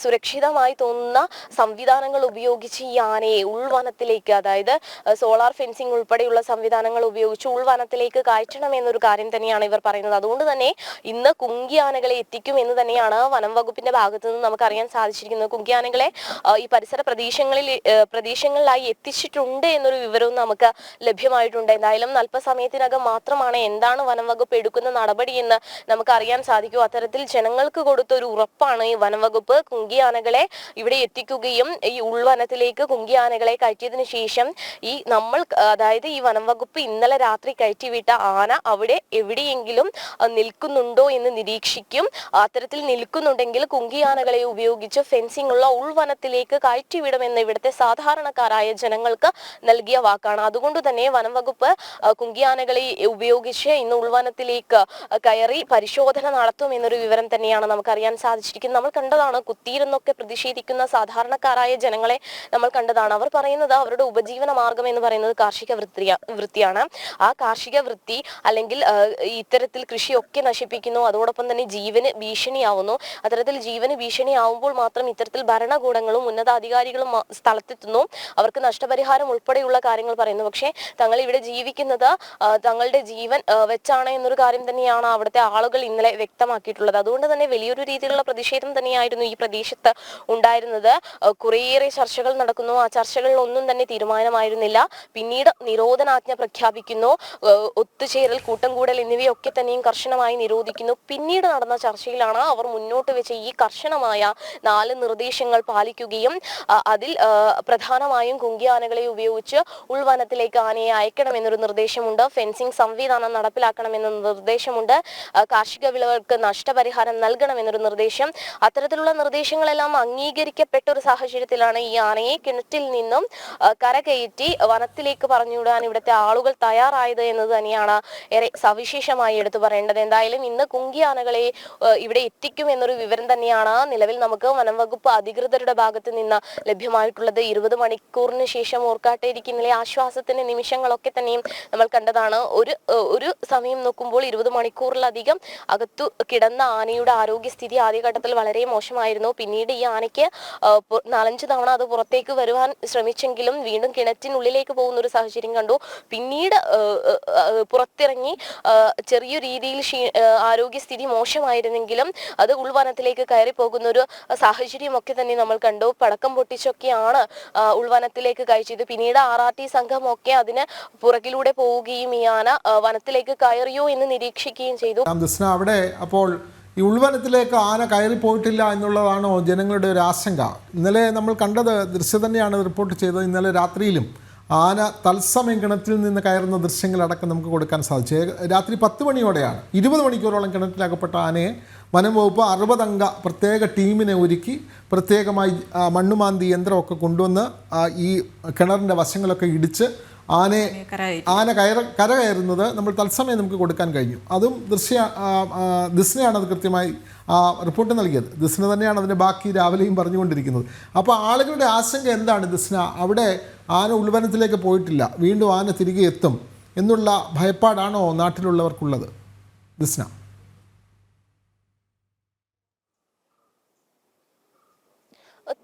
[SPEAKER 5] സുരക്ഷിതമായി തോന്നുന്ന സംവിധാനങ്ങൾ ഉപയോഗിച്ച് ഈ ആനയെ ഉൾവനത്തിലേക്ക്, അതായത് സോളാർ ഫെൻസിംഗ് ഉൾപ്പെടെയുള്ള സംവിധാനങ്ങൾ ഉപയോഗിച്ച് ഉൾവനത്തിലേക്ക് കയറ്റണം എന്നൊരു കാര്യം തന്നെയാണ് ഇവർ പറയുന്നത്. അതുകൊണ്ട് തന്നെ ഇന്ന് കുങ്കി ആനകളെ എത്തിക്കും എന്ന് തന്നെയാണ് വനം വകുപ്പിന്റെ ഭാഗത്തു നിന്ന് നമുക്ക് അറിയാൻ സാധിച്ചിരിക്കുന്നത്. കുങ്കി ആനകളെ ഈ പരിസര പ്രദേശങ്ങളിലായി എത്തിച്ചിട്ടുണ്ട് എന്നൊരു വിവരവും നമുക്ക് ലഭ്യമായിട്ടുണ്ട്. എന്തായാലും അല്പസമയത്തിനകം മാത്രമാണ് എന്താണ് വനം വകുപ്പ് എടുക്കുന്ന നടപടി എന്ന് നമുക്ക് അറിയാൻ സാധിക്കൂ. അത്തരത്തിൽ ജനങ്ങൾക്ക് കൊടുത്തൊരു ഉറപ്പാണ് ഈ വനം വകുപ്പ് കുങ്കി ആനകളെ ഇവിടെ എത്തിക്കുകയും ഈ ഉൾവനത്തിലേക്ക് കുങ്കി ആനകളെ കയറ്റിയതിനു ശേഷം അതായത് ഈ വനം വകുപ്പ് ഇന്നലെ രാത്രി കയറ്റിവിട്ട ആന അവിടെ എവിടെയെങ്കിലും നിൽക്കുന്നുണ്ടോ എന്ന് നിരീക്ഷിക്കും. അത്തരത്തിൽ നിൽക്കുന്നുണ്ടെങ്കിൽ കുങ്കി ആനകളെ ഉപയോഗിച്ച് ഫെൻസിംഗ് ഉള്ള ഉൾവനത്തിലേക്ക് കയറ്റിവിടുമെന്ന് ഇവിടുത്തെ സാധാരണക്കാരായ ജനങ്ങൾക്ക് നൽകിയ വാക്കാണ്. അതുകൊണ്ട് തന്നെ വനം വകുപ്പ് കുങ്കിയാനകളെ ഉപയോഗിച്ച് ഇന്ന് ഉൾവനത്തിലേക്ക് കയറി പരിശോധന നടത്തുമെന്നൊരു വിവരം തന്നെയാണ് നമുക്കറിയാൻ സാധിച്ചിരിക്കുന്നത്. നമ്മൾ കണ്ടതാണ് കുത്തിയിരുന്നൊക്കെ പ്രതിഷേധിക്കുന്ന സാധാരണക്കാരായ ജനങ്ങളെ നമ്മൾ കണ്ടതാണ്. അവർ പറയുന്നത് അവരുടെ ഉപജീവന മാർഗം എന്ന് പറയുന്നത് കാർഷിക വൃത്തിയാണ്. ആ കാർഷിക വൃത്തി അല്ലെങ്കിൽ ഇത്തരത്തിൽ കൃഷിയൊക്കെ നശിപ്പിക്കുന്നു, അതോടൊപ്പം തന്നെ ജീവന് ഭീഷണിയാവുന്നു. അത്തരത്തിൽ ജീവന് ഭീഷണിയാവുമ്പോൾ മാത്രം ഇത്തരത്തിൽ ഭരണകൂടങ്ങളും ഉന്നതാധികാരികളും സ്ഥലത്തെത്തുന്നു, അവർക്ക് നഷ്ടപരിഹാരം ഉൾപ്പെടെയുള്ള കാര്യങ്ങൾ പറയുന്നു. പക്ഷേ തങ്ങൾ ഇവിടെ ജീവിക്കുന്നത് തങ്ങളുടെ ജീവൻ വെച്ചാണ് എന്നൊരു കാര്യം തന്നെയാണ് അവിടുത്തെ ആളുകൾ ഇന്നലെ വ്യക്തമാക്കിയിട്ടുള്ളത്. അതുകൊണ്ട് തന്നെ വലിയൊരു രീതിയിലുള്ള പ്രതിഷേധം തന്നെയായിരുന്നു ഈ പ്രദേശത്ത് ഉണ്ടായിരുന്നത്. കുറേയേറെ ചർച്ചകൾ നടക്കുന്നു. ആ ചർച്ചകളിൽ ഒന്നും തന്നെ തീരുമാനമായിരുന്നില്ല. പിന്നീട് നിരോധനാജ്ഞ പ്രഖ്യാപിക്കുന്നു, ഒത്തുചേരൽ, കൂട്ടം കൂടൽ എന്നിവയൊക്കെ തന്നെയും കർശനമായി നിരോധിക്കുന്നു. പിന്നീട് നടന്ന ചർച്ചയിലാണ് അവർ മുന്നോട്ട് വെച്ച ഈ കർശനമായ 4 നിർദ്ദേശങ്ങൾ പാലിക്കുകയും അതിൽ പ്രധാനമായും കുങ്കിയാനകളെ ഉപയോഗിച്ച് ഉൾവനത്തിലേക്ക് ആനയെ അയക്കണമെന്നൊരു നിർദ്ദേശമുണ്ട്, ഫെൻസിംഗ് സംവിധാനം നടപ്പിലാക്കണമെന്ന നിർദ്ദേശമുണ്ട്, കാർഷിക വിളകൾക്ക് നഷ്ടപരിഹാരം നൽകണമെന്നൊരു നിർദ്ദേശം. അത്തരത്തിലുള്ള നിർദ്ദേശങ്ങളെല്ലാം അംഗീകരിക്കപ്പെട്ട ഒരു സാഹചര്യത്തിലാണ് ഈ ആനയെ കിണറ്റിൽ നിന്നും കരകയറ്റി വനത്തിലേക്ക് പറഞ്ഞുവിടാൻ ഇവിടുത്തെ ആളുകൾ തയ്യാറായത് എന്നത് തന്നെയാണ് ഏറെ സവിശേഷമായി എടുത്തു പറയേണ്ടത്. എന്തായാലും ഇന്ന് കുങ്കിയാനകളെ ഇവിടെ എത്തിക്കും എന്നൊരു വിവരം തന്നെയാണ് നിലവിൽ നമുക്ക് വനം വകുപ്പ് അധികൃതരുടെ ഭാഗത്ത് നിന്ന് ലഭ്യമായിട്ടുള്ളത്. 20 മണിക്കൂറിന് ശേഷം ഓർക്കാട്ടേരിക്ക് ഇന്നലെ ആശ്വാസത്തിന്റെ നിമിഷങ്ങളൊക്കെ തന്നെയും നമ്മൾ കണ്ടതാണ്. ഒരു സമയം നോക്കുമ്പോൾ 20 മണിക്കൂറിലധികം അകത്തു കിടന്ന ആനയുടെ ആരോഗ്യസ്ഥിതി ആദ്യഘട്ടത്തിൽ വളരെ മോശമായിരുന്നു. പിന്നീട് ഈ ആനയ്ക്ക് 4-5 തവണ അത് പുറത്തേക്ക് വരുവാൻ ശ്രമിച്ചെങ്കിലും വീണ്ടും കിണറ്റിനുള്ളിലേക്ക് പോകുന്ന ഒരു സാഹചര്യം കണ്ടു. പിന്നീട് പുറത്തിറങ്ങി ചെറിയ രീതിയിൽ ആരോഗ്യസ്ഥിതി മോശമായിരുന്നെങ്കിലും അത് ഉൾവനത്തിലേക്ക് കയറി പോകുന്ന ഒരു സാഹചര്യമൊക്കെ തന്നെ നമ്മൾ കണ്ടു. പടക്കം പൊട്ടിച്ചൊക്കെയാണ് ഉൾവനത്തിലേക്ക് കയറ്റിയത്. പിന്നീട് RRT സംഘമൊക്കെ അതിന് പുറകിലൂടെ പോവുകയും ഈ ആന വനത്തിലേക്ക് കയറിയോ എന്ന് നിരീക്ഷിക്കുകയും ചെയ്തു.
[SPEAKER 1] അവിടെ അപ്പോൾ ഈ ഉൾവനത്തിലേക്ക് ആന കയറി പോയിട്ടില്ല എന്നുള്ളതാണോ ജനങ്ങളുടെ ഒരു ആശങ്ക? ഇന്നലെ നമ്മൾ കണ്ടത് ദൃശ്യം തന്നെയാണ് റിപ്പോർട്ട് ചെയ്തത്. ഇന്നലെ രാത്രിയിലും ആന തത്സമയം കിണറ്റിൽ നിന്ന് കയറുന്ന ദൃശ്യങ്ങളടക്കം നമുക്ക് കൊടുക്കാൻ സാധിച്ചു. രാത്രി 10 മണിയോടെയാണ് 20 മണിക്കൂറോളം കിണറ്റിലകപ്പെട്ട ആനയെ വനം വകുപ്പ് 60 അംഗ പ്രത്യേക ടീമിനെ ഒരുക്കി പ്രത്യേകമായി മണ്ണുമാന്തി യന്ത്രമൊക്കെ കൊണ്ടുവന്ന് ഈ കിണറിൻ്റെ വശങ്ങളൊക്കെ ഇടിച്ച് ആന കരകയറുന്നത് നമ്മൾ തത്സമയം നമുക്ക് കൊടുക്കാൻ കഴിഞ്ഞു. അതും ദിസ്നയാണ് അത് കൃത്യമായി റിപ്പോർട്ട് നൽകിയത്. ദിസ്ന തന്നെയാണ് അതിൻ്റെ ബാക്കി രാവിലെയും പറഞ്ഞുകൊണ്ടിരിക്കുന്നത്. അപ്പോൾ ആളുകളുടെ ആശങ്ക എന്താണ് ദിസ്ന? അവിടെ ആന ഉൾവനത്തിലേക്ക് പോയിട്ടില്ല, വീണ്ടും ആന തിരികെ എത്തും എന്നുള്ള ഭയപ്പാടാണോ നാട്ടിലുള്ളവർക്കുള്ളത്? ദിസ്ന.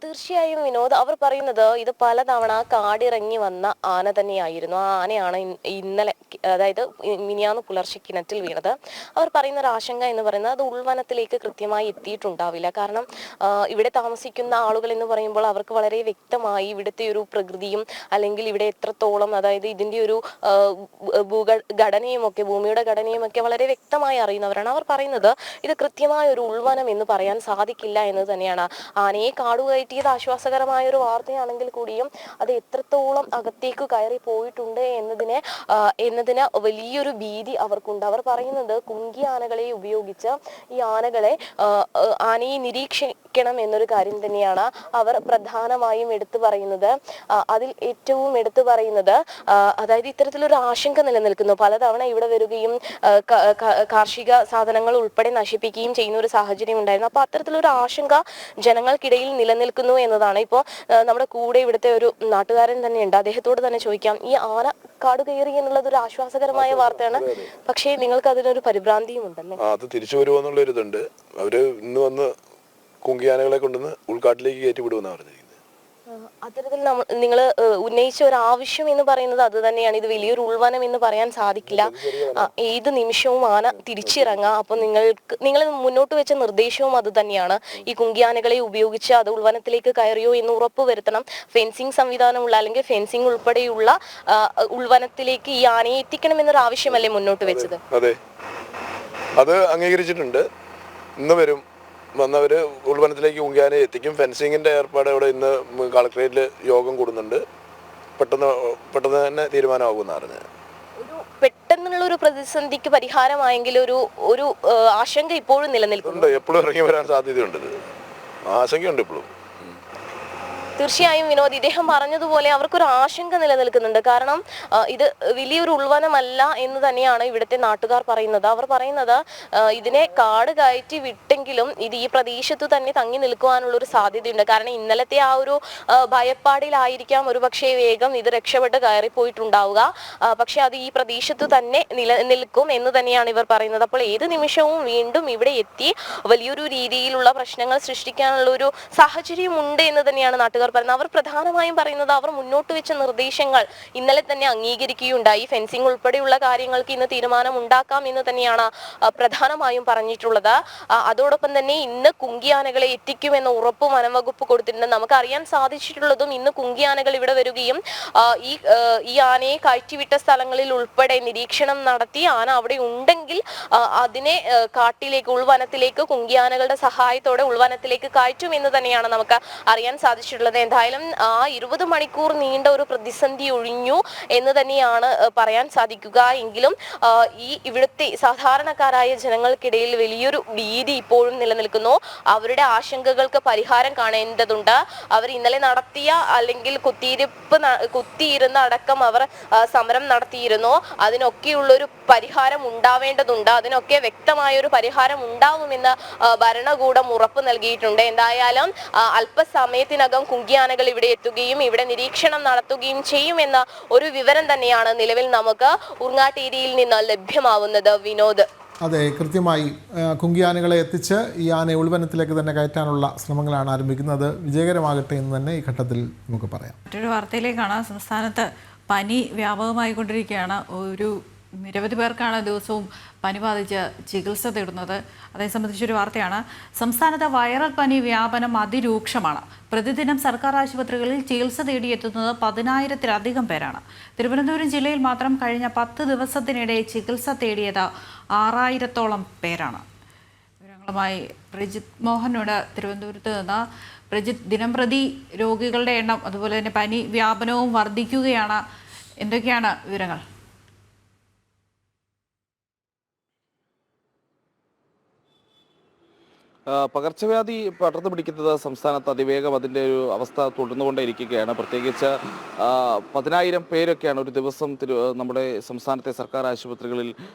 [SPEAKER 5] തീർച്ചയായും വിനോദ്, അവർ പറയുന്നത് ഇത് പലതവണ കാടിറങ്ങി വന്ന ആന തന്നെയായിരുന്നു. ആ ആനയാണ് ഇന്നലെ, അതായത് മിനിയാന്ന് പുലർച്ചെ കിണറ്റിൽ വീണത്. അവർ പറയുന്ന ഒരു ആശങ്ക എന്ന് പറയുന്നത് അത് ഉൾവനത്തിലേക്ക് കൃത്യമായി എത്തിയിട്ടുണ്ടാവില്ല. കാരണം ഇവിടെ താമസിക്കുന്ന ആളുകൾ എന്ന് പറയുമ്പോൾ അവർക്ക് വളരെ വ്യക്തമായി ഇവിടുത്തെ ഒരു പ്രകൃതിയും അല്ലെങ്കിൽ ഇവിടെ എത്രത്തോളം, അതായത് ഇതിൻ്റെ ഒരു ഘടനയും ഒക്കെ, ഭൂമിയുടെ ഘടനയും ഒക്കെ വളരെ വ്യക്തമായി അറിയുന്നവരാണ്. അവർ പറയുന്നത് ഇത് കൃത്യമായ ഒരു ഉൾവനം എന്ന് പറയാൻ സാധിക്കില്ല എന്ന് തന്നെയാണ്. ആനയെ കയറ്റിയത് ആശ്വാസകരമായ ഒരു വാർത്തയാണെങ്കിൽ കൂടിയും അത് എത്രത്തോളം അകത്തേക്ക് കയറി പോയിട്ടുണ്ട് എന്നതിന് വലിയൊരു ഭീതി അവർക്കുണ്ട്. അവർ പറയുന്നത് കുങ്കി ആനകളെ ഉപയോഗിച്ച് ഈ ആനയെ നിരീക്ഷിക്കണം എന്നൊരു കാര്യം തന്നെയാണ് അവർ പ്രധാനമായും എടുത്തു പറയുന്നത്. അതിൽ ഏറ്റവും എടുത്തു പറയുന്നത്, അതായത് ഇത്തരത്തിലൊരു ആശങ്ക നിലനിൽക്കുന്നു. പലതവണ ഇവിടെ വരികയും കാർഷിക സാധനങ്ങൾ ഉൾപ്പെടെ നശിപ്പിക്കുകയും ചെയ്യുന്ന ഒരു സാഹചര്യം ഉണ്ടായിരുന്നു. അപ്പൊ അത്തരത്തിലൊരു ആശങ്ക ജനങ്ങൾക്കിടയിൽ നിലനിൽക്കുന്നു എന്നതാണ്. ഇപ്പോൾ നമ്മുടെ കൂടെ ഇവിടുത്തെ ഒരു നാട്ടുകാരൻ തന്നെയുണ്ട്, അദ്ദേഹത്തോട് തന്നെ ചോദിക്കാം. ഈ ആന കാട് കയറി എന്നുള്ളത് ഒരു ആശ്വാസകരമായ വാർത്തയാണ്, പക്ഷേ നിങ്ങൾക്ക് അതിനൊരു പരിഭ്രാന്തിയും ഉണ്ടല്ലേ?
[SPEAKER 8] അത് തിരിച്ചു വരുമെന്നുള്ളൊരു ഇതുണ്ട്. അവര് ഇന്ന് വന്ന് കുങ്കിയാനകളെ കൊണ്ടുവന്ന് ഉൾക്കാട്ടിലേക്ക് കയറ്റി വിടുമെന്നാണ് പറഞ്ഞിരിക്കുന്നത്.
[SPEAKER 5] അത്തരത്തിൽ നിങ്ങൾ ഉന്നയിച്ച ഒരു ആവശ്യം എന്ന് പറയുന്നത് അത് തന്നെയാണ്. ഇത് വലിയൊരു ഉൾവനം എന്ന് പറയാൻ സാധിക്കില്ല. ഏത് നിമിഷവും ആന തിരിച്ചിറങ്ങാം. അപ്പൊ നിങ്ങൾ മുന്നോട്ട് വെച്ച നിർദ്ദേശവും അത് തന്നെയാണ്. ഈ കുങ്കിയാനകളെ ഉപയോഗിച്ച് അത് ഉൾവനത്തിലേക്ക് കയറിയോ എന്ന് ഉറപ്പുവരുത്തണം. ഫെൻസിങ് സംവിധാനമുള്ള അല്ലെങ്കിൽ ഫെൻസിങ് ഉൾപ്പെടെയുള്ള ഉൾവനത്തിലേക്ക് ഈ ആനയെ എത്തിക്കണം എന്നൊരു ആവശ്യമല്ലേ മുന്നോട്ട് വെച്ചത്?
[SPEAKER 8] അതെ, അത് അംഗീകരിച്ചിട്ടുണ്ട്. ഇന്ന് വരും, വന്നവര് ഉൾവനത്തിലേക്ക് കുങ്കിയാനെ എത്തിക്കും. ഫെൻസിങ്ങിന്റെ ഏർപ്പാട് ഇവിടെ ഇന്ന് കളക്ടറേറ്റിൽ യോഗം കൂടുന്നുണ്ട്. പെട്ടെന്ന് തന്നെ തീരുമാനമാകുമെന്ന് അറിഞ്ഞത്.
[SPEAKER 5] പെട്ടെന്നുള്ള ഒരു പ്രതിസന്ധിക്ക് പരിഹാരമായെങ്കിൽ ഒരു ആശങ്ക ഇപ്പോഴും നിലനിൽക്കുന്നുണ്ട്.
[SPEAKER 8] എപ്പോഴും ഇറങ്ങി വരാൻ സാധ്യതയുണ്ട്. ആശങ്കയുണ്ട് ഇപ്പോഴും.
[SPEAKER 5] തീർച്ചയായും വിനോദ്, ഇദ്ദേഹം പറഞ്ഞതുപോലെ അവർക്കൊരു ആശങ്ക നിലനിൽക്കുന്നുണ്ട്. കാരണം ഇത് വലിയൊരു ഉൾവനമല്ല എന്ന് തന്നെയാണ് ഇവിടുത്തെ നാട്ടുകാർ പറയുന്നത്. അവർ പറയുന്നത് ഇതിനെ കാട് കയറ്റി വിട്ടെങ്കിലും ഇത് ഈ പ്രദേശത്ത് തന്നെ തങ്ങി നിൽക്കുവാനുള്ള ഒരു സാധ്യതയുണ്ട്. കാരണം ഇന്നലത്തെ ആ ഒരു ഭയപ്പാടിലായിരിക്കാം ഒരുപക്ഷെ വേഗം ഇത് രക്ഷപ്പെട്ട് കയറിപ്പോയിട്ടുണ്ടാവുക. പക്ഷെ അത് ഈ പ്രദേശത്ത് തന്നെ നിലനിൽക്കും എന്ന് തന്നെയാണ് ഇവർ പറയുന്നത്. അപ്പോൾ ഏത് നിമിഷവും വീണ്ടും ഇവിടെ എത്തി വലിയൊരു രീതിയിലുള്ള പ്രശ്നങ്ങൾ സൃഷ്ടിക്കാനുള്ള ഒരു സാഹചര്യം ഉണ്ട് എന്ന് തന്നെയാണ് നാട്ടുകാർ പറയുന്നത്. അവർ പ്രധാനമായും പറയുന്നത് അവർ മുന്നോട്ട് വെച്ച നിർദ്ദേശങ്ങൾ ഇന്നലെ തന്നെ അംഗീകരിക്കുകയുണ്ടായി. ഫെൻസിംഗ് ഉൾപ്പെടെയുള്ള കാര്യങ്ങൾക്ക് ഇന്ന് തീരുമാനം ഉണ്ടാക്കാം എന്ന് തന്നെയാണ് പ്രധാനമായും പറഞ്ഞിട്ടുള്ളത്. അതോടൊപ്പം തന്നെ ഇന്ന് കുങ്കിയാനകളെ എത്തിക്കുമെന്ന ഉറപ്പ് വനംവകുപ്പ് കൊടുത്തിട്ടുണ്ട്. നമുക്ക് അറിയാൻ സാധിച്ചിട്ടുള്ളതും ഇന്ന് കുങ്കിയാനകൾ ഇവിടെ വരികയും ഈ ആനയെ കയറ്റിവിട്ട സ്ഥലങ്ങളിൽ ഉൾപ്പെടെ നിരീക്ഷണം നടത്തി ആന അവിടെ ഉണ്ടെങ്കിൽ അതിനെ കാട്ടിലേക്ക് ഉൾവനത്തിലേക്ക് കുങ്കിയാനകളുടെ സഹായത്തോടെ ഉൾവനത്തിലേക്ക് കയറ്റുമെന്ന് തന്നെയാണ് നമുക്ക് അറിയാൻ സാധിച്ചിട്ടുള്ളത്. എന്തായാലും 20 മണിക്കൂർ നീണ്ട ഒരു പ്രതിസന്ധി ഒഴിഞ്ഞു എന്ന് തന്നെയാണ് പറയാൻ സാധിക്കുക. എങ്കിലും ഇവിടുത്തെ സാധാരണക്കാരായ ജനങ്ങൾക്കിടയിൽ വലിയൊരു ഭീതി ഇപ്പോഴും നിലനിൽക്കുന്നു. അവരുടെ ആശങ്കകൾക്ക് പരിഹാരം കാണേണ്ടതുണ്ട്. അവർ ഇന്നലെ നടത്തിയ അല്ലെങ്കിൽ കുത്തിയിരുന്ന അടക്കം അവർ സമരം നടത്തിയിരുന്നു. അതിനൊക്കെയുള്ളൊരു പരിഹാരം ഉണ്ടാവേണ്ടതുണ്ട്. അതിനൊക്കെ വ്യക്തമായ ഒരു പരിഹാരം ഉണ്ടാവുമെന്ന് ഭരണകൂടം ഉറപ്പ് നൽകിയിട്ടുണ്ട്. എന്തായാലും അല്പസമയത്തിനകം കുങ്കിയാനകൾ ഇവിടെ എത്തുകയും ഇവിടെ നിരീക്ഷണം നടത്തുകയും ചെയ്യുമെന്ന ഒരു വിവരം തന്നെയാണ് നിലവിൽ നമുക്ക് ഉർങ്ങാട്ടേരിയിൽ നിന്ന് ലഭ്യമാവുന്നത്. വിനോദ്,
[SPEAKER 1] അതെ, കൃത്യമായി കുങ്കിയാനകളെ എത്തിച്ച് ഈ ആനയെ ഉൾവനത്തിലേക്ക് തന്നെ കയറ്റാനുള്ള ശ്രമങ്ങളാണ് ആരംഭിക്കുന്നത്. വിജയകരമാകട്ടെ എന്ന് തന്നെ ഈ ഘട്ടത്തിൽ നമുക്ക് പറയാം.
[SPEAKER 2] മറ്റൊരു വാർത്തയിലേക്കാണ്. സംസ്ഥാനത്ത് പനി വ്യാപകമായി കൊണ്ടിരിക്കുകയാണ്. നിരവധി പേർക്കാണ് ദിവസവും പനി ബാധിച്ച് ചികിത്സ തേടുന്നത്. അതേ സംബന്ധിച്ചൊരു വാർത്തയാണ്. സംസ്ഥാനത്ത് വൈറൽ പനി വ്യാപനം അതിരൂക്ഷമാണ്. പ്രതിദിനം സർക്കാർ ആശുപത്രികളിൽ ചികിത്സ തേടിയെത്തുന്നത് 10,000-ത്തിലധികം പേരാണ്. തിരുവനന്തപുരം ജില്ലയിൽ മാത്രം കഴിഞ്ഞ 10 ദിവസത്തിനിടെ ചികിത്സ തേടിയത് 6,000-ത്തോളം പേരാണ്. വിവരങ്ങളുമായി പ്രജിത് മോഹനോട് തിരുവനന്തപുരത്ത് നിന്ന്. പ്രജിത്, ദിനംപ്രതി രോഗികളുടെ എണ്ണം അതുപോലെ തന്നെ പനി വ്യാപനവും വർദ്ധിക്കുകയാണ്. എന്തൊക്കെയാണ് വിവരങ്ങൾ?
[SPEAKER 4] പകർച്ചവ്യാധി പടർന്നു പിടിക്കുന്നത് സംസ്ഥാനത്ത് അതിവേഗം അതിൻ്റെ ഒരു അവസ്ഥ തുടർന്നുകൊണ്ടേയിരിക്കുകയാണ്. പ്രത്യേകിച്ച് 10,000 പേരൊക്കെയാണ് ഒരു ദിവസം നമ്മുടെ സംസ്ഥാനത്തെ സർക്കാർ ആശുപത്രികളിൽ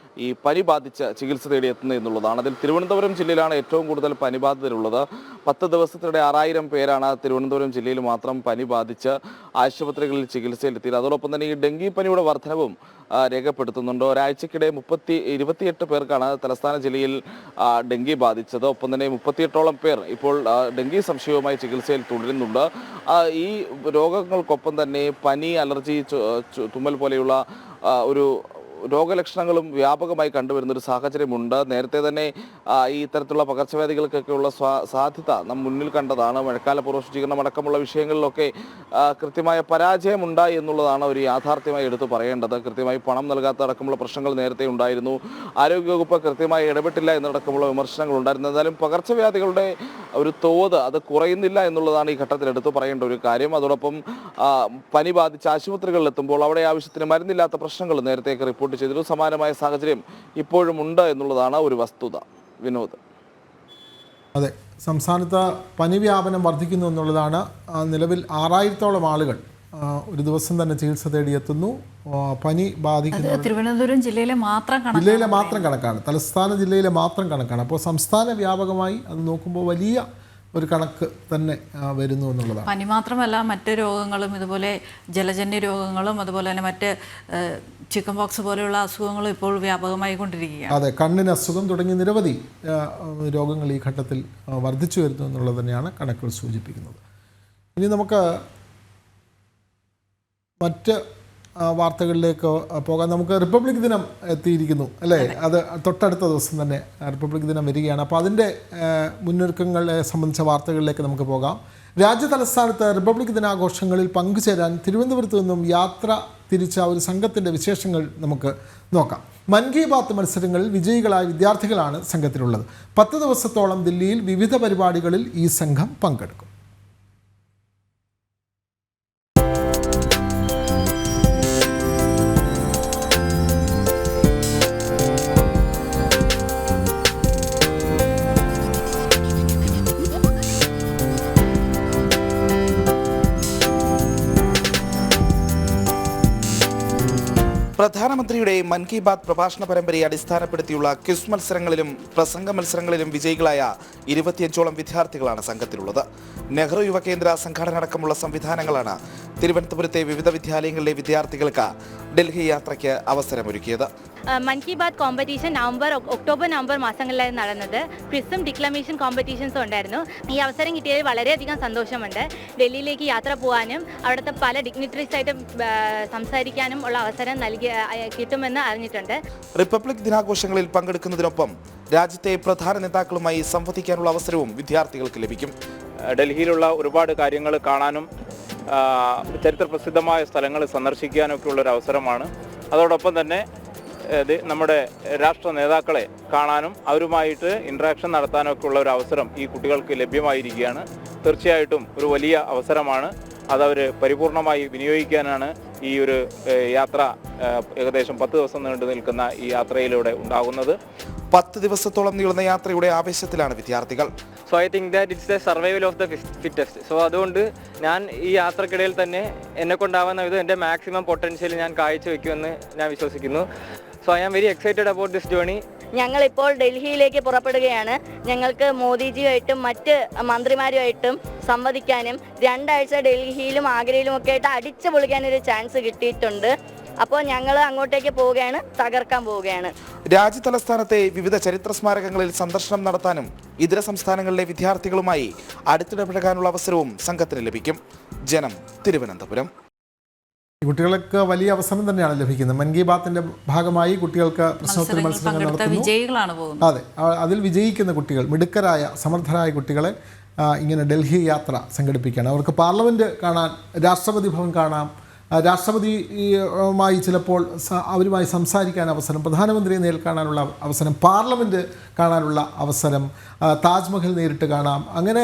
[SPEAKER 4] ഈ പനി ബാധിച്ച് ചികിത്സ തേടിയെത്തുന്നത് എന്നുള്ളതാണ്. അതിൽ തിരുവനന്തപുരം ജില്ലയിലാണ് ഏറ്റവും കൂടുതൽ പനി ബാധിതരുള്ളത്. 10 ദിവസത്തിനിടെ 6,000 പേരാണ് തിരുവനന്തപുരം ജില്ലയിൽ മാത്രം പനി ബാധിച്ച് ആശുപത്രികളിൽ ചികിത്സയിലെത്തിയത്. അതോടൊപ്പം തന്നെ ഈ ഡെങ്കിപ്പനിയുടെ വർധനവും രേഖപ്പെടുത്തുന്നുണ്ട്. ഒരാഴ്ചക്കിടെ 28 പേർക്കാണ് തലസ്ഥാന ജില്ലയിൽ ഡെങ്കി ബാധിച്ചത്. ഒപ്പം തന്നെ 38ഓളം പേർ ഇപ്പോൾ ഡെങ്കി സംശയവുമായി ചികിത്സയിൽ തുടരുന്നുണ്ട്. ഈ രോഗങ്ങൾക്കൊപ്പം തന്നെ പനി, അലർജി, തുമ്മൽ പോലെയുള്ള ഒരു രോഗലക്ഷണങ്ങളും വ്യാപകമായി കണ്ടുവരുന്നൊരു സാഹചര്യമുണ്ട്. നേരത്തെ തന്നെ ഈ ഇത്തരത്തിലുള്ള പകർച്ചവ്യാധികൾക്കൊക്കെയുള്ള സാധ്യത നാം മുന്നിൽ കണ്ടതാണ്. മഴക്കാല പൂർവ്വ ശുചീകരണം അടക്കമുള്ള വിഷയങ്ങളിലൊക്കെ കൃത്യമായ പരാജയമുണ്ടായി എന്നുള്ളതാണ് ഒരു യാഥാർത്ഥ്യമായി എടുത്തു പറയേണ്ടത്. കൃത്യമായി പണം നൽകാത്ത അടക്കമുള്ള പ്രശ്നങ്ങൾ നേരത്തെ ഉണ്ടായിരുന്നു. ആരോഗ്യവകുപ്പ് കൃത്യമായി ഇടപെട്ടില്ല എന്നടക്കമുള്ള വിമർശനങ്ങൾ ഉണ്ടായിരുന്നു. എന്നാലും പകർച്ചവ്യാധികളുടെ ഒരു തോത് അത് കുറയുന്നില്ല എന്നുള്ളതാണ് ഈ ഘട്ടത്തിൽ എടുത്തു പറയേണ്ട ഒരു കാര്യം. അതോടൊപ്പം പനി ബാധിച്ച് ആശുപത്രികളിൽ എത്തുമ്പോൾ അവിടെ ആവശ്യത്തിന് മരുന്നില്ലാത്ത പ്രശ്നങ്ങൾ നേരത്തെയൊക്കെ റിപ്പോർട്ട് ചെയ്തിരുന്നു. സമാനമായ സാഹചര്യം ഇപ്പോഴും ഉണ്ട് എന്നുള്ളതാണ് ഒരു വസ്തുത. വിനോദ്,
[SPEAKER 1] അതെ, സംസ്ഥാനത്ത് പനി വ്യാപനം വർദ്ധിക്കുന്നു എന്നുള്ളതാണ്. നിലവിൽ 6,000-ത്തോളം ആളുകൾ ഒരു ദിവസം തന്നെ ചികിത്സ തേടിയെത്തുന്നു. പനി ബാധിക്കുന്നത്
[SPEAKER 2] തിരുവനന്തപുരം ജില്ലയിലെ മാത്രം
[SPEAKER 1] കണക്കാണ്, തലസ്ഥാന ജില്ലയിലെ മാത്രം കണക്കാണ്. അപ്പോൾ സംസ്ഥാന വ്യാപകമായി അത് നോക്കുമ്പോൾ വലിയ ഒരു കണക്ക് തന്നെ വരുന്നു എന്നുള്ളതാണ്.
[SPEAKER 2] പനി മാത്രമല്ല, മറ്റ് രോഗങ്ങളും ഇതുപോലെ ജലജന്യ രോഗങ്ങളും അതുപോലെ തന്നെ മറ്റ് ചിക്കൻ പോക്സ് പോലെയുള്ള അസുഖങ്ങളും ഇപ്പോൾ വ്യാപകമായി കൊണ്ടിരിക്കുകയാണ്.
[SPEAKER 1] അതെ, കണ്ണിന് അസുഖം തുടങ്ങിയ നിരവധി രോഗങ്ങൾ ഈ ഘട്ടത്തിൽ വർദ്ധിച്ചു വരുന്നു എന്നുള്ളത് തന്നെയാണ് കണക്കുകൾ സൂചിപ്പിക്കുന്നത്. ഇനി നമുക്ക് മറ്റ് വാർത്തകളിലേക്ക് പോകാം. നമുക്ക് റിപ്പബ്ലിക് ദിനം എത്തിയിരിക്കുന്നു അല്ലേ? അത് തൊട്ടടുത്ത ദിവസം തന്നെ റിപ്പബ്ലിക് ദിനം വരികയാണ്. അപ്പോൾ അതിൻ്റെ മുന്നൊരുക്കങ്ങളെ സംബന്ധിച്ച വാർത്തകളിലേക്ക് നമുക്ക് പോകാം. രാജ്യതലസ്ഥാനത്ത് റിപ്പബ്ലിക് ദിനാഘോഷങ്ങളിൽ പങ്കുചേരാൻ തിരുവനന്തപുരത്ത് നിന്നും യാത്ര തിരിച്ച ഒരു സംഘത്തിൻ്റെ വിശേഷങ്ങൾ നമുക്ക് നോക്കാം. മൻ കി ബാത്ത് മത്സരങ്ങളിൽ വിജയികളായ വിദ്യാർത്ഥികളാണ് സംഘത്തിലുള്ളത്. 10 ദിവസത്തോളം ദില്ലിയിൽ വിവിധ പരിപാടികളിൽ ഈ സംഘം പങ്കെടുക്കും.
[SPEAKER 9] പ്രധാനമന്ത്രിയുടെ മൻ കി ബാത് പ്രഭാഷണ പരമ്പരയെ അടിസ്ഥാനപ്പെടുത്തിയുള്ള ക്വിസ് മത്സരങ്ങളിലും പ്രസംഗ മത്സരങ്ങളിലും വിജയികളായ 25ഓളം വിദ്യാർത്ഥികളാണ് സംഘത്തിലുള്ളത്. നെഹ്റു യുവകേന്ദ്ര സംഘടന അടക്കമുള്ള സംവിധാനങ്ങളാണ് തിരുവനന്തപുരത്തെ വിവിധ വിദ്യാലയങ്ങളിലെ വിദ്യാർത്ഥികൾക്ക് ഡൽഹി യാത്രയ്ക്ക് അവസരമൊരുക്കിയത്.
[SPEAKER 10] മൻ Ki Baat competition October November മാസങ്ങളിലായിരുന്നു നടന്നത്. ക്വിസും ഡിക്ലമേഷൻ കോമ്പറ്റീഷൻസും ഉണ്ടായിരുന്നു. ഈ അവസരം കിട്ടിയതിൽ വളരെയധികം സന്തോഷമുണ്ട്. ഡൽഹിയിലേക്ക് യാത്ര പോകാനും അവിടുത്തെ പല ഡിഗ്നിറ്ററീസ് ആയിട്ട് സംസാരിക്കാനും ഉള്ള അവസരം കിട്ടുമെന്ന് അറിഞ്ഞിട്ടുണ്ട്.
[SPEAKER 9] റിപ്പബ്ലിക് ദിനാഘോഷങ്ങളിൽ പങ്കെടുക്കുന്നതിനൊപ്പം രാജ്യത്തെ പ്രധാന നേതാക്കളുമായി സംവദിക്കാനുള്ള അവസരവും വിദ്യാർത്ഥികൾക്ക് ലഭിക്കും.
[SPEAKER 11] ഡൽഹിയിലുള്ള ഒരുപാട് കാര്യങ്ങൾ കാണാനും ചരിത്ര പ്രസിദ്ധമായ സ്ഥലങ്ങൾ സന്ദർശിക്കാനൊക്കെ ഉള്ളൊരു അവസരമാണ്. അതോടൊപ്പം തന്നെ നമ്മുടെ രാഷ്ട്ര നേതാക്കളെ കാണാനും അവരുമായിട്ട് ഇൻട്രാക്ഷൻ നടത്താനൊക്കെ ഉള്ള ഒരു അവസരം ഈ കുട്ടികൾക്ക് ലഭ്യമായിരിക്കുകയാണ്. തീർച്ചയായിട്ടും ഒരു വലിയ അവസരമാണ്. അതവർ പരിപൂർണമായി വിനിയോഗിക്കാനാണ് ഈ ഒരു യാത്ര, ഏകദേശം 10 ദിവസം നീണ്ടു നിൽക്കുന്ന ഈ യാത്രയിലൂടെ ഉണ്ടാകുന്നത്.
[SPEAKER 9] 10 ദിവസത്തോളം നീളുന്ന യാത്രയുടെ ആവേശത്തിലാണ് വിദ്യാർത്ഥികൾ.
[SPEAKER 12] So I think that it's the survival of the fittest. So അതുകൊണ്ട് ഞാൻ ഈ യാത്രക്കിടയിൽ തന്നെ എന്നെ കൊണ്ടാവുന്ന വിധം എൻ്റെ മാക്സിമം പൊട്ടൻഷ്യൽ ഞാൻ കാഴ്ചവെക്കുമെന്ന് ഞാൻ വിശ്വസിക്കുന്നു. So I am very excited about this journey.
[SPEAKER 10] ഞങ്ങളിപ്പോൾ ഡൽഹിയിലേക്ക് പുറപ്പെടുകയാണ്. ഞങ്ങൾക്ക് മോദിജിയുമായിട്ടും മറ്റ് മന്ത്രിമാരുമായിട്ടും സംവദിക്കാനും 2 ആഴ്ച ഡൽഹിയിലും ആഗ്രയിലും ഒക്കെ ആയിട്ട് അടിച്ചു പൊളിക്കാനൊരു ചാൻസ് കിട്ടിയിട്ടുണ്ട്. അപ്പോൾ ഞങ്ങൾ അങ്ങോട്ടേക്ക് പോവുകയാണ്, തകർക്കാൻ പോവുകയാണ്.
[SPEAKER 9] രാജ്യതലസ്ഥാനത്തെ വിവിധ ചരിത്ര സ്മാരകങ്ങളിൽ സന്ദർശനം നടത്താനും ഇതര സംസ്ഥാനങ്ങളിലെ വിദ്യാർത്ഥികളുമായി അടുത്തിടപഴകാനുള്ള അവസരവും സംഘത്തിന് ലഭിക്കും. ജനം, തിരുവനന്തപുരം.
[SPEAKER 1] കുട്ടികൾക്ക് വലിയ അവസരം തന്നെയാണ് ലഭിക്കുന്നത്. മൻ കി ബാത്തിന്റെ ഭാഗമായി കുട്ടികൾക്ക് പ്രശ്നോത്തര മത്സരങ്ങൾ നടത്തുന്നു. അതെ, അതിൽ വിജയിക്കുന്ന കുട്ടികൾ, മിടുക്കരായ സമർത്ഥരായ കുട്ടികളെ ഇങ്ങനെ ഡൽഹി യാത്ര സംഘടിപ്പിക്കുകയാണ്. അവർക്ക് പാർലമെൻറ്റ് കാണാൻ, രാഷ്ട്രപതി ഭവൻ കാണാം, രാഷ്ട്രപതിയുമായി ചിലപ്പോൾ അവരുമായി സംസാരിക്കാൻ അവസരം, പ്രധാനമന്ത്രിയെ നേരിൽ കാണാനുള്ള അവസരം, പാർലമെൻറ്റ് കാണാനുള്ള അവസരം, താജ്മഹൽ നേരിട്ട് കാണാം. അങ്ങനെ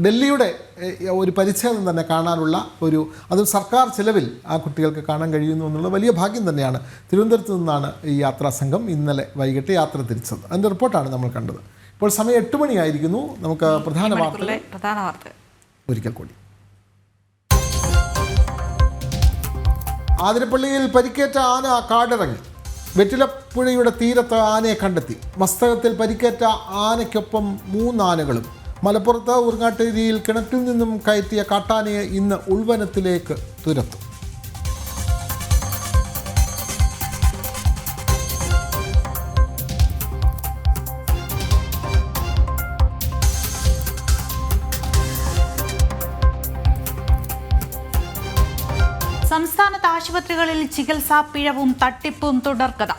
[SPEAKER 1] ഡൽഹിയുടെ ഒരു പരിച്ഛേദം തന്നെ കാണാനുള്ള അതും സർക്കാർ ചിലവിൽ ആ കുട്ടികൾക്ക് കാണാൻ കഴിയുന്നു എന്നുള്ള വലിയ ഭാഗ്യം തന്നെയാണ്. തിരുവനന്തപുരത്ത് നിന്നാണ് ഈ യാത്രാ സംഘം ഇന്നലെ വൈകിട്ട് യാത്ര തിരിച്ചത്. അതിൻ്റെ റിപ്പോർട്ടാണ് നമ്മൾ കണ്ടത്. ഇപ്പോൾ സമയം 8 മണിയായിരിക്കുന്നു. നമുക്ക് പ്രധാന വാർത്ത ഒരിക്കൽ കൂടി. ആതിരപ്പള്ളിയിൽ പരിക്കേറ്റ ആന കാടിറങ്ങി. വെറ്റിലപ്പുഴയുടെ തീരത്ത് ആനയെ കണ്ടെത്തി. മസ്തകത്തിൽ പരിക്കേറ്റ ആനയ്ക്കൊപ്പം 3 ആനകളും. മലപ്പുറത്ത് ഉറങ്ങാട്ടേരിയിൽ കിണറ്റിൽ നിന്നും കയറ്റിയ കാട്ടാനയെ ഇന്ന് ഉൾവനത്തിലേക്ക് തുരത്തും.
[SPEAKER 2] സംസ്ഥാനത്ത് ആശുപത്രികളിൽ ചികിത്സാ പിഴവും തട്ടിപ്പും തുടർക്കഥ.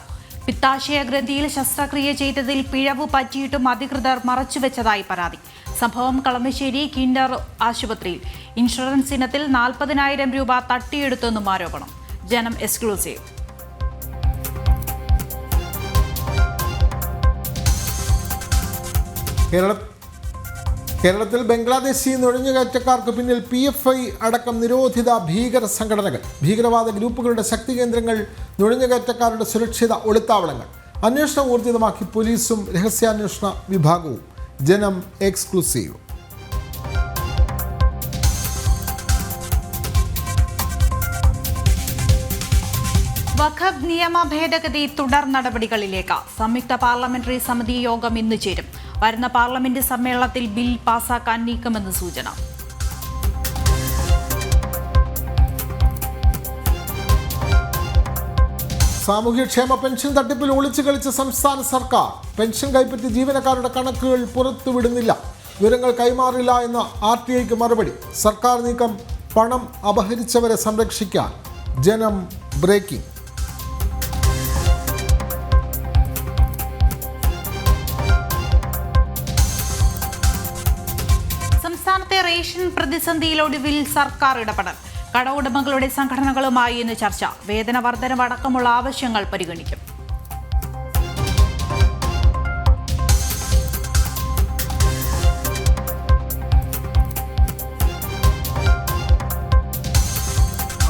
[SPEAKER 2] പിത്താശയ ഗ്രന്ഥിയിൽ ശസ്ത്രക്രിയ ചെയ്തതിൽ പിഴവ് പറ്റിയിട്ടും അധികൃതർ മറച്ചുവെച്ചതായി പരാതി. സംഭവം കളമശ്ശേരി കിൻഡർ ആശുപത്രിയിൽ. ഇൻഷുറൻസ് ഇനത്തിൽ 40,000 രൂപ തട്ടിയെടുത്തെന്നും ആരോപണം. ജനം എക്സ്ക്ലൂസീവ്.
[SPEAKER 1] കേരളത്തിൽ ബംഗ്ലാദേശി നുഴഞ്ഞുകയറ്റക്കാർക്ക് പിന്നിൽ PFI അടക്കം നിരോധിത ഭീകര സംഘടനകൾ, ഭീകരവാദ ഗ്രൂപ്പുകളുടെ ശക്തി കേന്ദ്രങ്ങൾ, നുഴഞ്ഞുകയറ്റക്കാരുടെ സുരക്ഷിത ഒളിത്താവളങ്ങൾ. അന്വേഷണം ഊർജിതമാക്കി പോലീസും രഹസ്യാന്വേഷണ വിഭാഗവും. ജനം എക്സ്ക്ലൂസീവ്.
[SPEAKER 2] വഖഫ് നിയമ ഭേദഗതി തുടർ നടപടികളിലേക്ക്. സംയുക്ത പാർലമെന്ററി സമിതി യോഗം ഇന്ന് ചേരും. വരുന്ന പാർലമെന്റ് സമ്മേളനത്തിൽ ബിൽ പാസാക്കാൻ നീക്കമെന്ന് സൂചന.
[SPEAKER 1] സാമൂഹ്യക്ഷേമ പെൻഷൻ തട്ടിപ്പിൽ ഒളിച്ചു കളിച്ച സംസ്ഥാന സർക്കാർ. പെൻഷൻ കൈപ്പറ്റി ജീവനക്കാരുടെ കണക്കുകൾ പുറത്തുവിടുന്നില്ല, വിവരങ്ങൾ കൈമാറില്ല എന്ന RTIക്ക് മറുപടി. സർക്കാർ നീക്കം പണം അപഹരിച്ചവരെ സംരക്ഷിക്കാൻ. ജനം ബ്രേക്കിംഗ്.
[SPEAKER 2] സംസ്ഥാനത്തെ റേഷൻ പ്രതിസന്ധിയിലൊടുവിൽ സർക്കാർ ഇടപെടൽ. കടഉടമകളുടെ സംഘടനകളുമായി ഇന്ന് ചർച്ച. വേതന വർധനവ് അടക്കമുള്ള ആവശ്യങ്ങൾ പരിഗണിക്കും.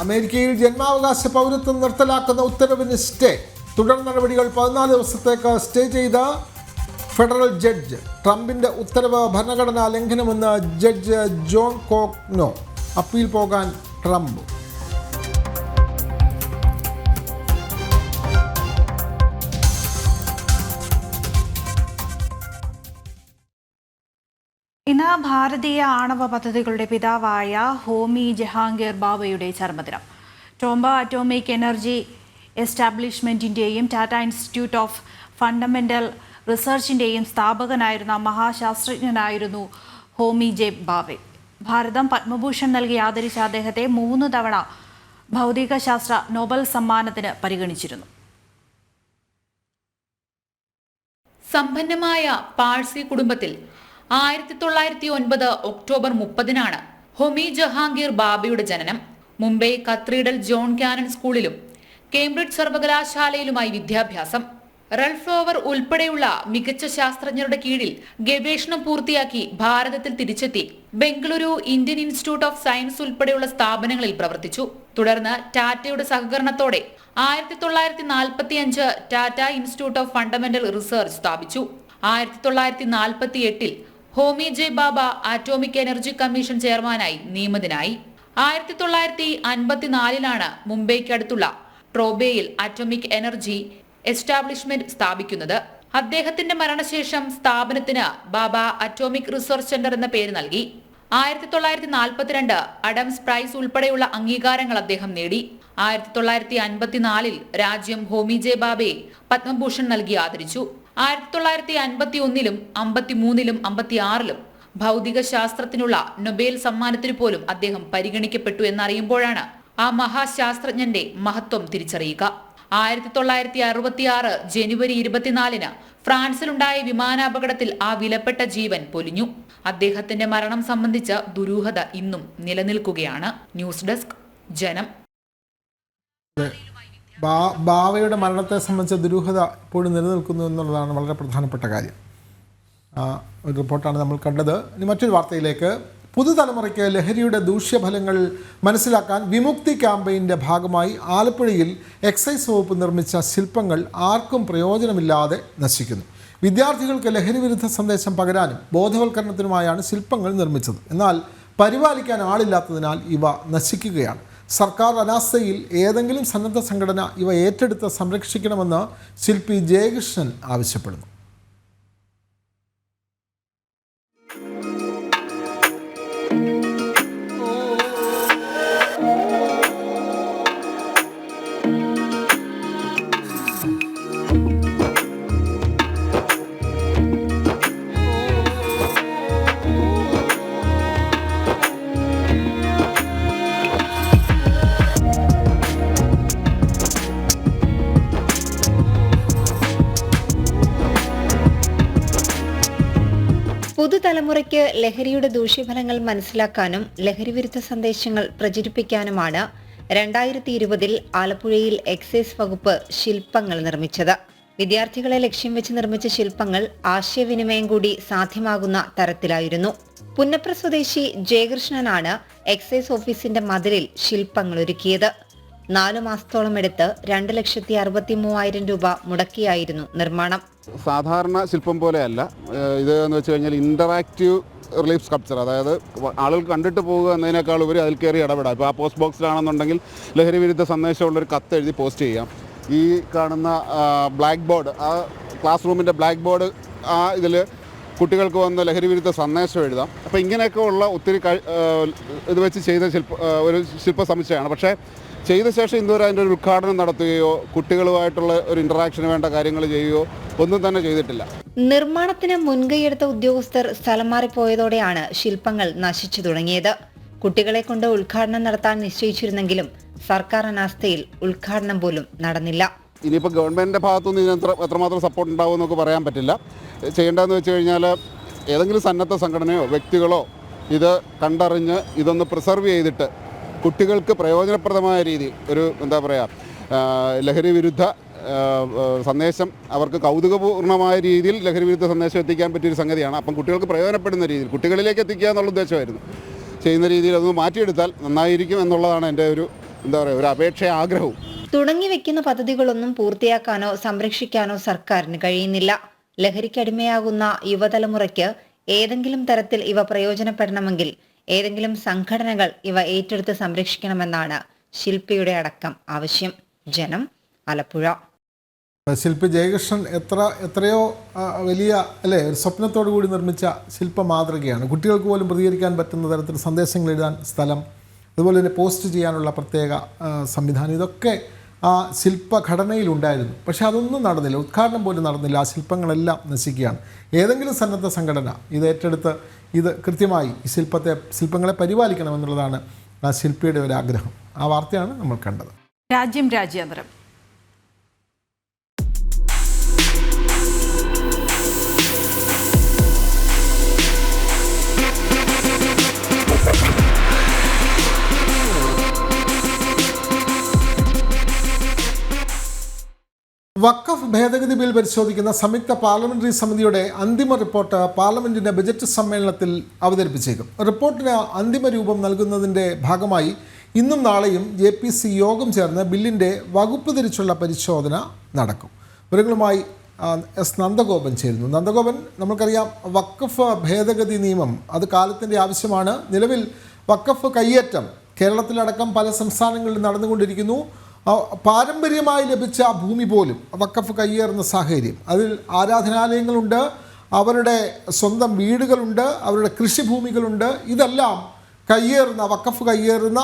[SPEAKER 1] അമേരിക്കയിൽ ജന്മാവകാശ പൗരത്വം നിർത്തലാക്കുന്ന ഉത്തരവിന് സ്റ്റേ. തുടർ നടപടികൾ 14 ദിവസത്തേക്ക് സ്റ്റേ ചെയ്ത ഫെഡറൽ ജഡ്ജ്. ട്രംപിന്റെ ഉത്തരവ് ഭരണഘടനാ ലംഘനമെന്ന് ജഡ്ജ് ജോൺ കോഗ്നോ. അപ്പീൽ പോകാൻ ട്രംപ്.
[SPEAKER 2] ഇന്ന് ഭാരതീയ ആണവ പദ്ധതികളുടെ പിതാവായ ഹോമി ജഹാംഗീർ ബാബയുടെ ചരമദിനം. ടോംബ അറ്റോമിക് എനർജി എസ്റ്റാബ്ലിഷ്മെന്റിന്റെയും ടാറ്റ ഇൻസ്റ്റിറ്റ്യൂട്ട് ഓഫ് ഫണ്ടമെന്റൽ റിസർച്ചിന്റെയും സ്ഥാപകനായിരുന്ന മഹാശാസ്ത്രജ്ഞനായിരുന്നു ഹോമി ജെ ബാബെ. ഭാരതം പത്മഭൂഷൺ നൽകി ആദരിച്ച അദ്ദേഹത്തെ 3 തവണ ഭൗതികശാസ്ത്ര നോബൽ സമ്മാനത്തിന് പരിഗണിച്ചിരുന്നു.
[SPEAKER 13] സമ്പന്നമായ പാഴ്സി കുടുംബത്തിൽ 1909 ഒക്ടോബർ 30-നാണ് ഹോമി ജഹാംഗീർ ബാബയുടെ ജനനം. മുംബൈ കത്തീഡ്രൽ ജോൺ കാനൺ സ്കൂളിലും കേംബ്രിഡ്ജ് സർവകലാശാലയിലുമായി വിദ്യാഭ്യാസം. റൾഫ് ലോവർ ഉൾപ്പെടെയുള്ള മികച്ച ശാസ്ത്രജ്ഞരുടെ കീഴിൽ ഗവേഷണം പൂർത്തിയാക്കി ഭാരതത്തിൽ തിരിച്ചെത്തി Bengaluru Indian institute of science ഉൾപ്പെടെയുള്ള സ്ഥാപനങ്ങളിൽ പ്രവർത്തിച്ചു. തുടർന്ന് ടാറ്റയുടെ സഹകരണത്തോടെ 1945 Tata institute of fundamental research സ്ഥാപിച്ചു. 1948 ഹോമി ജെ ബാബ ആറ്റോമിക് എനർജി കമ്മീഷൻ ചെയർമാനായി നിയമിതനായി. 1954 മുംബൈക്കടുത്തുള്ള ട്രോബെയിൽ ആറ്റോമിക് എനർജി എസ്റ്റാബ്ലിഷ്മെന്റ് സ്ഥാപിക്കുന്നത്. അദ്ദേഹത്തിന്റെ മരണശേഷം സ്ഥാപനത്തിന് ബാബ അറ്റോമിക് റിസർച്ച് സെന്റർ എന്ന പേര് നൽകി. 1942 അഡംസ് പ്രൈസ് ഉൾപ്പെടെയുള്ള അംഗീകാരങ്ങൾ അദ്ദേഹം നേടി. 1954 രാജ്യം ഹോമി ജെ ബാബയെ പത്മഭൂഷൺ നൽകി ആദരിച്ചു. 1951 53 56 ഭൗതിക ശാസ്ത്രത്തിനുള്ള നൊബേൽ സമ്മാനത്തിന് പോലും അദ്ദേഹം പരിഗണിക്കപ്പെട്ടു എന്നറിയുമ്പോഴാണ് ആ മഹാശാസ്ത്രജ്ഞന്റെ മഹത്വം തിരിച്ചറിയുക. 1966 ജനുവരി 24 ഫ്രാൻസിലുണ്ടായ വിമാനാപകടത്തിൽ ആ വിലപ്പെട്ട ജീവൻ പൊലിഞ്ഞു. അദ്ദേഹത്തിന്റെ മരണം സംബന്ധിച്ച ദുരൂഹത ഇന്നും നിലനിൽക്കുകയാണ്. ന്യൂസ് ഡെസ്ക് ജനം.
[SPEAKER 1] ബാവയുടെ മരണത്തെ സംബന്ധിച്ച ദുരൂഹത ഇപ്പോഴും നിലനിൽക്കുന്നു എന്നുള്ളതാണ് വളരെ പ്രധാനപ്പെട്ട കാര്യം. ഒരു റിപ്പോർട്ടാണ് നമ്മൾ കണ്ടത്. ഇനി മറ്റൊരു വാർത്തയിലേക്ക്. പുതുതലമുറയ്ക്ക് ലഹരിയുടെ ദൂഷ്യഫലങ്ങൾ മനസ്സിലാക്കാൻ വിമുക്തി ക്യാമ്പയിൻ്റെ ഭാഗമായി ആലപ്പുഴയിൽ എക്സൈസ് വകുപ്പ് നിർമ്മിച്ച ശില്പങ്ങൾ ആർക്കും പ്രയോജനമില്ലാതെ നശിക്കുന്നു. വിദ്യാർത്ഥികൾക്ക് ലഹരി വിരുദ്ധ സന്ദേശം പകരാനും ബോധവൽക്കരണത്തിനുമായാണ് ശില്പങ്ങൾ നിർമ്മിച്ചത്. എന്നാൽ പരിപാലിക്കാൻ ആളില്ലാത്തതിനാൽ ഇവ നശിക്കുകയാണ്. സർക്കാർ അനാസ്ഥയിൽ ഏതെങ്കിലും സന്നദ്ധ സംഘടന ഇവ ഏറ്റെടുത്ത് സംരക്ഷിക്കണമെന്ന് ശില്പി ജയകൃഷ്ണൻ ആവശ്യപ്പെടുന്നു.
[SPEAKER 14] പുതുതലമുറയ്ക്ക് ലഹരിയുടെ ദൂഷ്യഫലങ്ങൾ മനസ്സിലാക്കാനും ലഹരിവിരുദ്ധ സന്ദേശങ്ങൾ പ്രചരിപ്പിക്കാനുമാണ് 2020 ആലപ്പുഴയിൽ എക്സൈസ് വകുപ്പ് ശില്പങ്ങൾ നിർമ്മിച്ചത്. വിദ്യാർത്ഥികളെ ലക്ഷ്യം വെച്ച് നിർമ്മിച്ച ശില്പങ്ങൾ ആശയവിനിമയം കൂടി സാധ്യമാകുന്ന തരത്തിലായിരുന്നു. പുന്നപ്ര സ്വദേശി ജയകൃഷ്ണനാണ് എക്സൈസ് ഓഫീസിന്റെ മതിലിൽ ശില്പങ്ങൾ ഒരുക്കിയത്. 4 മാസത്തോളം എടുത്ത് 2,63,000 രൂപ മുടക്കിയായിരുന്നു നിർമ്മാണം.
[SPEAKER 15] സാധാരണ ശില്പം പോലെയല്ല ഇത് എന്ന് വെച്ച് കഴിഞ്ഞാൽ ഇന്ററാക്റ്റീവ് റിലീഫ് സ്കൾപ്ചർ. അതായത് ആളുകൾ കണ്ടിട്ട് പോകുക എന്നതിനേക്കാൾ ഉപരി അതിൽ കയറി ഇടപെടാം. ഇപ്പോൾ ആ പോസ്റ്റ് ബോക്സിലാണെന്നുണ്ടെങ്കിൽ ലഹരി വിരുദ്ധ സന്ദേശമുള്ളൊരു കത്ത് എഴുതി പോസ്റ്റ് ചെയ്യാം. ഈ കാണുന്ന ബ്ലാക്ക് ബോർഡ്, ആ ക്ലാസ് റൂമിൻ്റെ ബ്ലാക്ക് ബോർഡ്, ആ ഇതിൽ കുട്ടികൾക്ക് വന്ന് ലഹരി വിരുദ്ധ സന്ദേശം എഴുതാം. അപ്പോൾ ഇങ്ങനെയൊക്കെ ഉള്ള ഒത്തിരി ഇത് വെച്ച് ചെയ്ത ഒരു ശില്പ സമുച്ചയമാണ്. പക്ഷേ ചെയ്ത ശേഷം ഇതുവരെ അതിൻ്റെ ഒരു ഉദ്ഘാടനം നടത്തുകയോ കുട്ടികളുമായിട്ടുള്ള ഒരു ഇൻറ്ററാക്ഷന് വേണ്ട കാര്യങ്ങൾ ചെയ്യുകയോ ഒന്നും തന്നെ ചെയ്തിട്ടില്ല.
[SPEAKER 14] നിർമ്മാണത്തിന് മുൻകൈയെടുത്ത ഉദ്യോഗസ്ഥർ സ്ഥലം മാറിപ്പോയതോടെയാണ് ശില്പങ്ങൾ നശിച്ചു തുടങ്ങിയത്. കുട്ടികളെ കൊണ്ട് ഉദ്ഘാടനം നടത്താൻ നിശ്ചയിച്ചിരുന്നെങ്കിലും സർക്കാർ അനാസ്ഥയിൽ ഉദ്ഘാടനം പോലും നടന്നില്ല.
[SPEAKER 15] ഇനിയിപ്പോൾ ഗവൺമെൻറ്റിൻ്റെ ഭാഗത്തുനിന്ന് ഇതിന് എത്രമാത്രം സപ്പോർട്ട് ഉണ്ടാവുമെന്നൊക്കെ പറയാൻ പറ്റില്ല. ചെയ്യേണ്ടതെന്ന് വെച്ച് കഴിഞ്ഞാൽ ഏതെങ്കിലും സന്നദ്ധ സംഘടനയോ വ്യക്തികളോ ഇത് കണ്ടറിഞ്ഞ് ഇതൊന്ന് പ്രിസർവ് ചെയ്തിട്ട് കുട്ടികൾക്ക് പ്രയോജനപ്രദമായ രീതിയിൽ ഒരു എന്താ പറയുക ലഹരി വിരുദ്ധ സന്ദേശം അവർക്ക് കൗതുകപൂർണമായ രീതിയിൽ ലഹരി വിരുദ്ധ സന്ദേശം എത്തിക്കാൻ പറ്റിയൊരു സംഗതിയാണ്. അപ്പം കുട്ടികൾക്ക് പ്രയോജനപ്പെടുന്ന രീതിയിൽ കുട്ടികളിലേക്ക് എത്തിക്കുക എന്നുള്ള ഉദ്ദേശമായിരുന്നു. ചെയ്യുന്ന രീതിയിൽ അതൊന്ന് മാറ്റിയെടുത്താൽ നന്നായിരിക്കും എന്നുള്ളതാണ് എൻ്റെ ഒരു എന്താ പറയുക ഒരു അപേക്ഷ ആഗ്രഹവും.
[SPEAKER 14] തുടങ്ങി വെക്കുന്ന പദ്ധതികളൊന്നും പൂർത്തിയാക്കാനോ സംരക്ഷിക്കാനോ സർക്കാരിന് കഴിയുന്നില്ല. ലഹരിക്കടിമയാകുന്ന യുവതലമുറയ്ക്ക് ഏതെങ്കിലും തരത്തിൽ ഇവ പ്രയോജനപ്പെടണമെങ്കിൽ ഏതെങ്കിലും സംഘടനകൾ ഇവ ഏറ്റെടുത്ത് സംരക്ഷിക്കണമെന്നാണ് ശില്പിയുടെ അടക്കം ആവശ്യം. ജനം, ആലപ്പുഴ.
[SPEAKER 1] ശില്പി ജയകൃഷ്ണൻ എത്രയോ വലിയ അല്ലേ ഒരു സ്വപ്നത്തോടു കൂടി നിർമ്മിച്ച ശില്പ മാതൃകയാണ്. കുട്ടികൾക്ക് പോലും പ്രതികരിക്കാൻ പറ്റുന്ന തരത്തിൽ സന്ദേശങ്ങൾ എഴുതാൻ സ്ഥലം, അതുപോലെ തന്നെ പോസ്റ്റ് ചെയ്യാനുള്ള പ്രത്യേക സംവിധാനം, ഇതൊക്കെ ആ ശില്പഘടനയിലുണ്ടായിരുന്നു. പക്ഷേ അതൊന്നും നടന്നില്ല, ഉദ്ഘാടനം പോലും നടന്നില്ല. ആ ശില്പങ്ങളെല്ലാം നശിക്കുകയാണ്. ഏതെങ്കിലും സന്നദ്ധ സംഘടന ഇത് ഏറ്റെടുത്ത് ഇത് കൃത്യമായി ഈ ശില്പങ്ങളെ പരിപാലിക്കണമെന്നുള്ളതാണ് ആ ശില്പിയുടെ ഒരു ആഗ്രഹം. ആ വാർത്തയാണ് നമ്മൾ കണ്ടത്.
[SPEAKER 2] രാജ്യാന്തരം.
[SPEAKER 1] വഖഫ് ഭേദഗതി ബിൽ പരിശോധിക്കുന്ന സംയുക്ത പാർലമെന്ററി സമിതിയുടെ അന്തിമ റിപ്പോർട്ട് പാർലമെന്റിന്റെ ബജറ്റ് സമ്മേളനത്തിൽ അവതരിപ്പിച്ചേക്കും. റിപ്പോർട്ടിന് അന്തിമ രൂപം നൽകുന്നതിൻ്റെ ഭാഗമായി ഇന്നും നാളെയും JPC യോഗം ചേർന്ന് ബില്ലിൻ്റെ വകുപ്പ് തിരിച്ചുള്ള പരിശോധന നടക്കും. വിവരങ്ങളുമായി S. നന്ദഗോപൻ ചേരുന്നു. നന്ദഗോപൻ, നമുക്കറിയാം വഖഫ് ഭേദഗതി നിയമം അത് കാലത്തിൻ്റെ ആവശ്യമാണ്. നിലവിൽ വഖഫ് കയ്യേറ്റം കേരളത്തിലടക്കം പല സംസ്ഥാനങ്ങളിൽ നടന്നുകൊണ്ടിരിക്കുന്നു. പാരമ്പര്യമായി ലഭിച്ച ഭൂമി പോലും വഖഫ് കയ്യേറുന്ന സാഹചര്യം. അതിൽ ആരാധനാലയങ്ങളുണ്ട്, അവരുടെ സ്വന്തം വീടുകളുണ്ട്, അവരുടെ കൃഷിഭൂമികളുണ്ട്. ഇതെല്ലാം വഖഫ് കയ്യേറുന്ന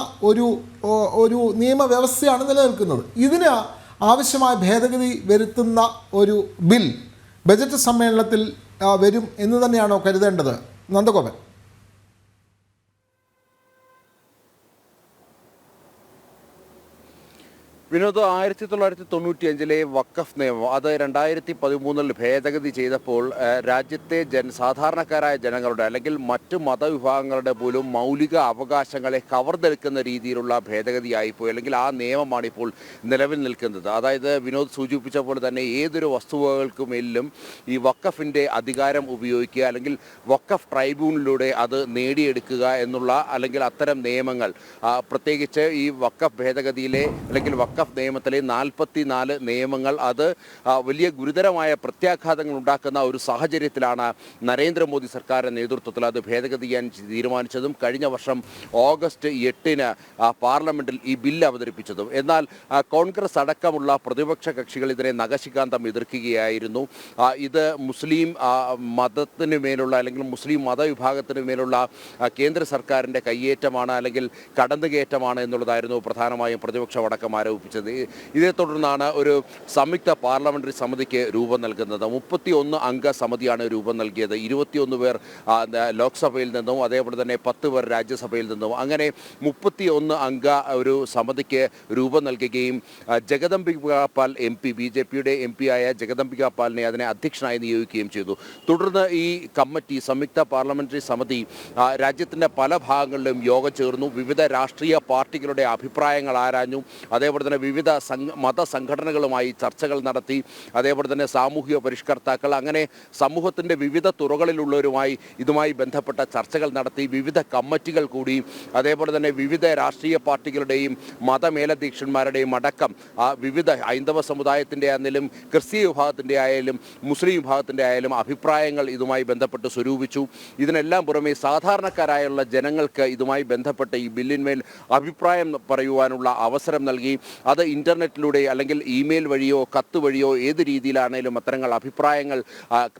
[SPEAKER 1] ഒരു നിയമവ്യവസ്ഥയാണ് നിലനിൽക്കുന്നത്. ഇതിന് ആവശ്യമായ ഭേദഗതി വരുത്തുന്ന ഒരു ബിൽ ബജറ്റ് സമ്മേളനത്തിൽ വരും എന്ന് തന്നെയാണോ കരുതേണ്ടത്, നന്ദഗോപൻ?
[SPEAKER 16] വിനോദ്, 1995 വഖഫ് നിയമം അത് 2013 ഭേദഗതി ചെയ്തപ്പോൾ രാജ്യത്തെ സാധാരണക്കാരായ ജനങ്ങളുടെ അല്ലെങ്കിൽ മറ്റ് മതവിഭാഗങ്ങളുടെ പോലും മൗലിക അവകാശങ്ങളെ കവർന്നെടുക്കുന്ന രീതിയിലുള്ള ഭേദഗതിയായിപ്പോയി, അല്ലെങ്കിൽ ആ നിയമമാണ് ഇപ്പോൾ നിലവിൽ നിൽക്കുന്നത്. അതായത് വിനോദ് സൂചിപ്പിച്ച പോലെ തന്നെ ഏതൊരു വസ്തുവകൾക്കുമേലും ഈ വഖഫിൻ്റെ അധികാരം ഉപയോഗിക്കുക, അല്ലെങ്കിൽ വഖഫ് ട്രൈബ്യൂണലിലൂടെ അത് നേടിയെടുക്കുക എന്നുള്ള അല്ലെങ്കിൽ അത്തരം നിയമങ്ങൾ, പ്രത്യേകിച്ച് ഈ വഖഫ് ഭേദഗതിയിലെ അല്ലെങ്കിൽ വഖഫ് നിയമത്തിലെ 44 നിയമങ്ങൾ അത് വലിയ ഗുരുതരമായ പ്രത്യാഘാതങ്ങൾ ഉണ്ടാക്കുന്ന ഒരു സാഹചര്യത്തിലാണ് നരേന്ദ്രമോദി സർക്കാരിൻ്റെ നേതൃത്വത്തിൽ അത് ഭേദഗതി ചെയ്യാൻ തീരുമാനിച്ചതും കഴിഞ്ഞ വർഷം ഓഗസ്റ്റ് 8-ന് പാർലമെന്റിൽ ഈ ബില്ല് അവതരിപ്പിച്ചതും. എന്നാൽ കോൺഗ്രസ് അടക്കമുള്ള പ്രതിപക്ഷ കക്ഷികൾ ഇതിനെ നഖശികാന്തം എതിർക്കുകയായിരുന്നു. ഇത് മുസ്ലിം മതത്തിന് മേലുള്ള അല്ലെങ്കിൽ മുസ്ലിം മതവിഭാഗത്തിന് മേലുള്ള കേന്ദ്ര സർക്കാരിൻ്റെ കയ്യേറ്റമാണ് അല്ലെങ്കിൽ കടന്നുകയറ്റമാണ് എന്നുള്ളതായിരുന്നു പ്രധാനമായും പ്രതിപക്ഷം അടക്കം ആരോപിച്ചത്. ഇതേ തുടർന്നാണ് ഒരു സംയുക്ത പാർലമെന്ററി സമിതിക്ക് രൂപം നൽകുന്നത്. 31 അംഗ സമിതിയാണ് രൂപം നൽകിയത്. 21 പേർ ലോക്സഭയിൽ നിന്നും അതേപോലെ തന്നെ 10 പേർ രാജ്യസഭയിൽ നിന്നും, അങ്ങനെ 31 അംഗ ഒരു സമിതിക്ക് രൂപം നൽകുകയും ജഗദംബിക പാൽ MP, BJPയുടെ MP ആയ ജഗദംബിക പാലിനെ അതിനെ അധ്യക്ഷനായി നിയോഗിക്കുകയും ചെയ്തു. തുടർന്ന് ഈ കമ്മിറ്റി, സംയുക്ത പാർലമെന്ററി സമിതി രാജ്യത്തിൻ്റെ പല ഭാഗങ്ങളിലും യോഗം ചേർന്നു. വിവിധ രാഷ്ട്രീയ പാർട്ടികളുടെ അഭിപ്രായങ്ങൾ ആരാഞ്ഞു. അതേപോലെ തന്നെ വിവിധ മതസംഘടനകളുമായി ചർച്ചകൾ നടത്തി. അതേപോലെ തന്നെ സാമൂഹിക പരിഷ്കർത്താക്കൾ, അങ്ങനെ സമൂഹത്തിൻ്റെ വിവിധ തുറകളിലുള്ളവരുമായി ഇതുമായി ബന്ധപ്പെട്ട ചർച്ചകൾ നടത്തി. വിവിധ കമ്മിറ്റികൾ കൂടി, അതേപോലെ തന്നെ വിവിധ രാഷ്ട്രീയ പാർട്ടികളുടെയും മതമേലധ്യക്ഷന്മാരുടെയും അടക്കം വിവിധ ഹൈന്ദവ സമുദായത്തിൻ്റെ ആയാലും ക്രിസ്തീയ വിഭാഗത്തിൻ്റെ ആയാലും മുസ്ലിം വിഭാഗത്തിൻ്റെ ആയാലും അഭിപ്രായങ്ങൾ ഇതുമായി ബന്ധപ്പെട്ട് സ്വരൂപിച്ചു. ഇതിനെല്ലാം പുറമെ സാധാരണക്കാരായുള്ള ജനങ്ങൾക്ക് ഇതുമായി ബന്ധപ്പെട്ട് ഈ ബില്ലിന്മേൽ അഭിപ്രായം പറയുവാനുള്ള അവസരം നൽകി. അത് ഇൻ്റർനെറ്റിലൂടെ അല്ലെങ്കിൽ ഇമെയിൽ വഴിയോ കത്ത് വഴിയോ ഏത് രീതിയിലാണെങ്കിലും അത്തരങ്ങൾ അഭിപ്രായങ്ങൾ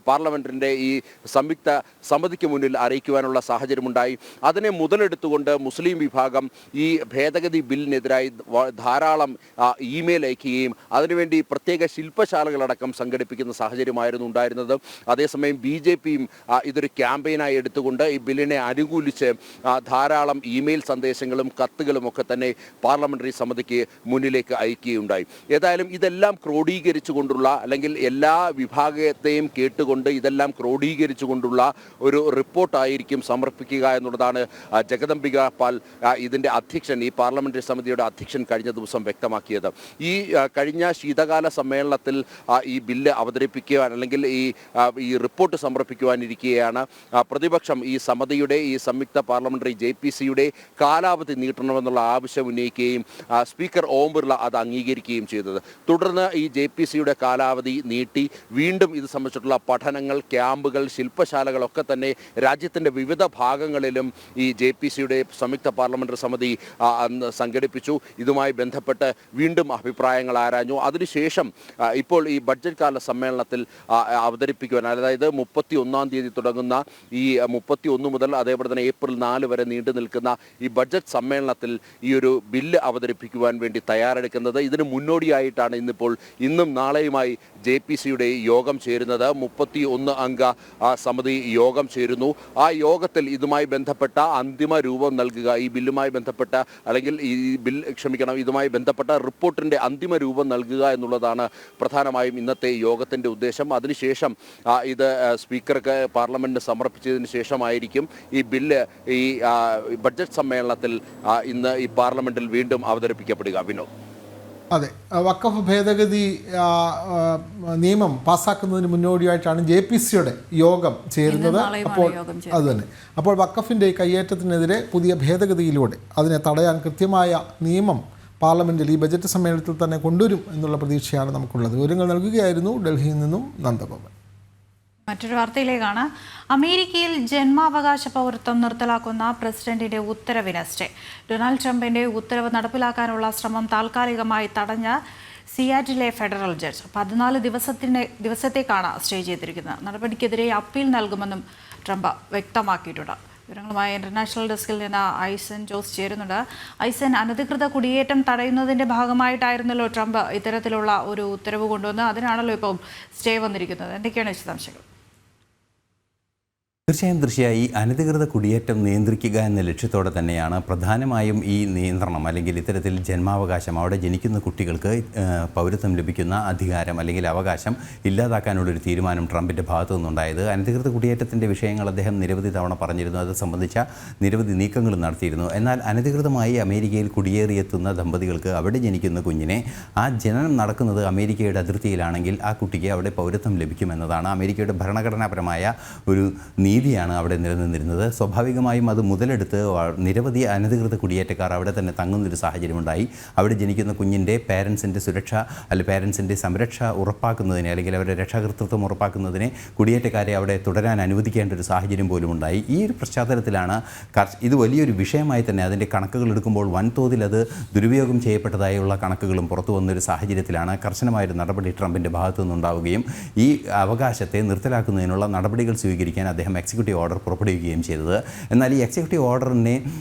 [SPEAKER 16] പാർലമെൻറ്റിൻ്റെ ഈ സംയുക്ത സമിതിക്ക് മുന്നിൽ അറിയിക്കുവാനുള്ള സാഹചര്യമുണ്ടായി. അതിനെ മുതലെടുത്തുകൊണ്ട് മുസ്ലിം വിഭാഗം ഈ ഭേദഗതി ബില്ലിനെതിരായി ധാരാളം ഇമെയിൽ അയക്കുകയും അതിനുവേണ്ടി പ്രത്യേക ശില്പശാലകളടക്കം സംഘടിപ്പിക്കുന്ന സാഹചര്യമായിരുന്നു ഉണ്ടായിരുന്നത്. അതേസമയം BJPയും ഇതൊരു ക്യാമ്പയിനായി എടുത്തുകൊണ്ട് ഈ ബില്ലിനെ അനുകൂലിച്ച് ധാരാളം ഇമെയിൽ സന്ദേശങ്ങളും കത്തുകളും ഒക്കെ തന്നെ പാർലമെന്ററി സമിതിക്ക് മുന്നിലേക്ക് അയക്കുകയുണ്ടായി. ഏതായാലും ഇതെല്ലാം ക്രോഡീകരിച്ചുകൊണ്ടുള്ള അല്ലെങ്കിൽ എല്ലാ വിഭാഗത്തെയും കേട്ടുകൊണ്ട് ഇതെല്ലാം ക്രോഡീകരിച്ചുകൊണ്ടുള്ള ഒരു റിപ്പോർട്ടായിരിക്കും സമർപ്പിക്കുക എന്നുള്ളതാണ് ജഗദംബിക പാൽ ഇതിൻ്റെ അധ്യക്ഷൻ, ഈ പാർലമെന്ററി സമിതിയുടെ അധ്യക്ഷൻ കഴിഞ്ഞ ദിവസം വ്യക്തമാക്കിയത്. ഈ കഴിഞ്ഞ ശീതകാല സമ്മേളനത്തിൽ ഈ ബില്ല് അവതരിപ്പിക്കുവാൻ അല്ലെങ്കിൽ ഈ റിപ്പോർട്ട് സമർപ്പിക്കുവാനിരിക്കുകയാണ് പ്രതിപക്ഷം ഈ സമിതിയുടെ ഈ സംയുക്ത പാർലമെന്ററി JPCയുടെ കാലാവധി നീട്ടണമെന്നുള്ള ആവശ്യം ഉന്നയിക്കുകയും സ്പീക്കർ ഓം ബിർള അത് അംഗീകരിക്കുകയും ചെയ്തത്. തുടർന്ന് ഈ JPCയുടെ കാലാവധി നീട്ടി വീണ്ടും ഇത് സംബന്ധിച്ചിട്ടുള്ള പഠനങ്ങൾ, ക്യാമ്പുകൾ, ശില്പശാലകളൊക്കെ തന്നെ രാജ്യത്തിൻ്റെ വിവിധ ഭാഗങ്ങളിലും ഈ JPCയുടെ സംയുക്ത പാർലമെന്ററി സമിതി സംഘടിപ്പിച്ചു. ഇതുമായി ബന്ധപ്പെട്ട് വീണ്ടും അഭിപ്രായങ്ങൾ ആരാഞ്ഞു. അതിനുശേഷം ഇപ്പോൾ ഈ ബഡ്ജറ്റ് കാല സമ്മേളനത്തിൽ അവതരിപ്പിക്കുവാൻ, അതായത് 31-ാം തീയതി തുടങ്ങുന്ന ഈ 31 മുതൽ അതേപോലെ തന്നെ ഏപ്രിൽ 4 വരെ നീണ്ടു നിൽക്കുന്ന ഈ ബഡ്ജറ്റ് സമ്മേളനത്തിൽ ഈ ഒരു ബില്ല് അവതരിപ്പിക്കുവാൻ വേണ്ടി തയ്യാറെടുക്കുന്നത്. ഇതിന് മുന്നോടിയായിട്ടാണ് ഇന്നും നാളെയുമായി JPCയുടെ യോഗം ചേരുന്നത്. 31 അംഗ സമിതി യോഗം ചേരുന്നു. ആ യോഗത്തിൽ ഇതുമായി ബന്ധപ്പെട്ട അന്തിമ രൂപം നൽകുക, ഈ ബില്ലുമായി ബന്ധപ്പെട്ട അല്ലെങ്കിൽ ഇതുമായി ബന്ധപ്പെട്ട റിപ്പോർട്ടിൻ്റെ അന്തിമ രൂപം നൽകുക എന്നുള്ളതാണ് പ്രധാനമായും ഇന്നത്തെ യോഗത്തിൻ്റെ ഉദ്ദേശം. അതിനുശേഷം ഇത് സ്പീക്കർക്ക് പാർലമെന്റിന് സമർപ്പിച്ചതിന് ശേഷമായിരിക്കും ഈ ബില്ല് ഈ ബഡ്ജറ്റ് സമ്മേളനത്തിൽ ഇന്ന് ഈ പാർലമെന്റിൽ വീണ്ടും അവതരിപ്പിക്കപ്പെടുക. വിനോദ്.
[SPEAKER 1] അതെ, വഖഫ് ഭേദഗതി നിയമം പാസ്സാക്കുന്നതിന് മുന്നോടിയായിട്ടാണ് JPCയുടെ യോഗം ചേരുന്നത്. അപ്പോൾ അതുതന്നെ അപ്പോൾ വഖഫിൻ്റെ കയ്യേറ്റത്തിനെതിരെ പുതിയ ഭേദഗതിയിലൂടെ അതിനെ തടയാൻ കൃത്യമായ നിയമം പാർലമെൻറ്റിൽ ഈ ബജറ്റ് സമ്മേളനത്തിൽ തന്നെ കൊണ്ടുവരും എന്നുള്ള പ്രതീക്ഷയാണ് നമുക്കുള്ളത്. വിവരങ്ങൾ നൽകുകയായിരുന്നു ഡൽഹിയിൽ നിന്നും നന്ദഗോപൻ.
[SPEAKER 2] മറ്റൊരു വാർത്തയിലേക്കാണ്. അമേരിക്കയിൽ ജന്മാവകാശ പൗരത്വം നിർത്തലാക്കുന്ന പ്രസിഡന്റിന്റെ ഉത്തരവിന് സ്റ്റേ. ഡൊണാൾഡ് ട്രംപിന്റെ ഉത്തരവ് നടപ്പിലാക്കാനുള്ള ശ്രമം താൽക്കാലികമായി തടഞ്ഞ സിയാറ്റിലെ ഫെഡറൽ ജഡ്ജ് 14 ദിവസത്തേക്കാണ് സ്റ്റേ ചെയ്തിരിക്കുന്നത്. നടപടിക്കെതിരെ അപ്പീൽ നൽകുമെന്നും ട്രംപ് വ്യക്തമാക്കിയിട്ടുണ്ട്. വിവരങ്ങളുമായി ഇന്റർനാഷണൽ ഡെസ്കിൽ നിന്ന് ഐസൻ ജോസ് ചേരുന്നുണ്ട്. ഐസൻ, അനധികൃത കുടിയേറ്റം തടയുന്നതിന്റെ ഭാഗമായിട്ടായിരുന്നല്ലോ ട്രംപ് ഇത്തരത്തിലുള്ള ഒരു ഉത്തരവ് കൊണ്ടുവന്ന്, അതിനാണല്ലോ ഇപ്പോൾ സ്റ്റേ വന്നിരിക്കുന്നത്. എന്തൊക്കെയാണ് വിശദാംശങ്ങൾ?
[SPEAKER 17] തീർച്ചയായും ഈ അനധികൃത കുടിയേറ്റം നിയന്ത്രിക്കുക എന്ന ലക്ഷ്യത്തോടെ തന്നെയാണ് പ്രധാനമായും ഈ നിയന്ത്രണം, അല്ലെങ്കിൽ ഇത്തരത്തിൽ ജന്മാവകാശം, അവിടെ ജനിക്കുന്ന കുട്ടികൾക്ക് പൗരത്വം ലഭിക്കുന്ന അധികാരം അല്ലെങ്കിൽ അവകാശം ഇല്ലാതാക്കാനുള്ളൊരു തീരുമാനം ട്രംപിൻ്റെ ഭാഗത്തു നിന്നുണ്ടായത്. അനധികൃത കുടിയേറ്റത്തിൻ്റെ വിഷയങ്ങൾ അദ്ദേഹം നിരവധി തവണ പറഞ്ഞിരുന്നു. അത് സംബന്ധിച്ച നിരവധി നീക്കങ്ങൾ നടത്തിയിരുന്നു. എന്നാൽ അനധികൃതമായി അമേരിക്കയിൽ കുടിയേറിയെത്തുന്ന ദമ്പതികൾക്ക് അവിടെ ജനിക്കുന്ന കുഞ്ഞിനെ ആ ജനനം നടക്കുന്നത് അമേരിക്കയുടെ അതിർത്തിയിലാണെങ്കിൽ ആ കുട്ടിക്ക് അവിടെ പൗരത്വം ലഭിക്കുമെന്നതാണ് അമേരിക്കയുടെ ഭരണഘടനാപരമായ ഒരു നീതിയാണ് അവിടെ നിലനിന്നിരുന്നത്. സ്വാഭാവികമായും അത് മുതലെടുത്ത് നിരവധി അനധികൃത കുടിയേറ്റക്കാർ അവിടെ തന്നെ തങ്ങുന്നൊരു സാഹചര്യമുണ്ടായി. അവിടെ ജനിക്കുന്ന കുഞ്ഞിൻ്റെ പേരൻസിൻ്റെ സുരക്ഷ അല്ലെങ്കിൽ പേരൻസിൻ്റെ സംരക്ഷ ഉറപ്പാക്കുന്നതിന് അല്ലെങ്കിൽ അവരുടെ രക്ഷാകർതൃത്വം ഉറപ്പാക്കുന്നതിന് കുടിയേറ്റക്കാരെ അവിടെ തുടരാൻ അനുവദിക്കേണ്ട ഒരു സാഹചര്യം പോലും ഉണ്ടായി. ഈ ഒരു പശ്ചാത്തലത്തിലാണ് ഇത് വലിയൊരു വിഷയമായി തന്നെ അതിൻ്റെ കണക്കുകൾ എടുക്കുമ്പോൾ വൻതോതിൽ അത് ദുരുപയോഗം ചെയ്യപ്പെട്ടതായുള്ള കണക്കുകളും പുറത്തു വന്നൊരു സാഹചര്യത്തിലാണ് കർശനമായൊരു നടപടി ട്രംപിൻ്റെ ഭാഗത്തു നിന്നുണ്ടാവുകയും ഈ അവകാശത്തെ നിർത്തലാക്കുന്നതിനുള്ള നടപടികൾ സ്വീകരിക്കാൻ അദ്ദേഹം എക്സിക്യൂട്ടീവ് ഓർഡർ പുറപ്പെടുവിക്കുകയും ചെയ്തത്. എന്നാൽ ഈ എക്സിക്യൂട്ടീവ് ഓർഡറിനെ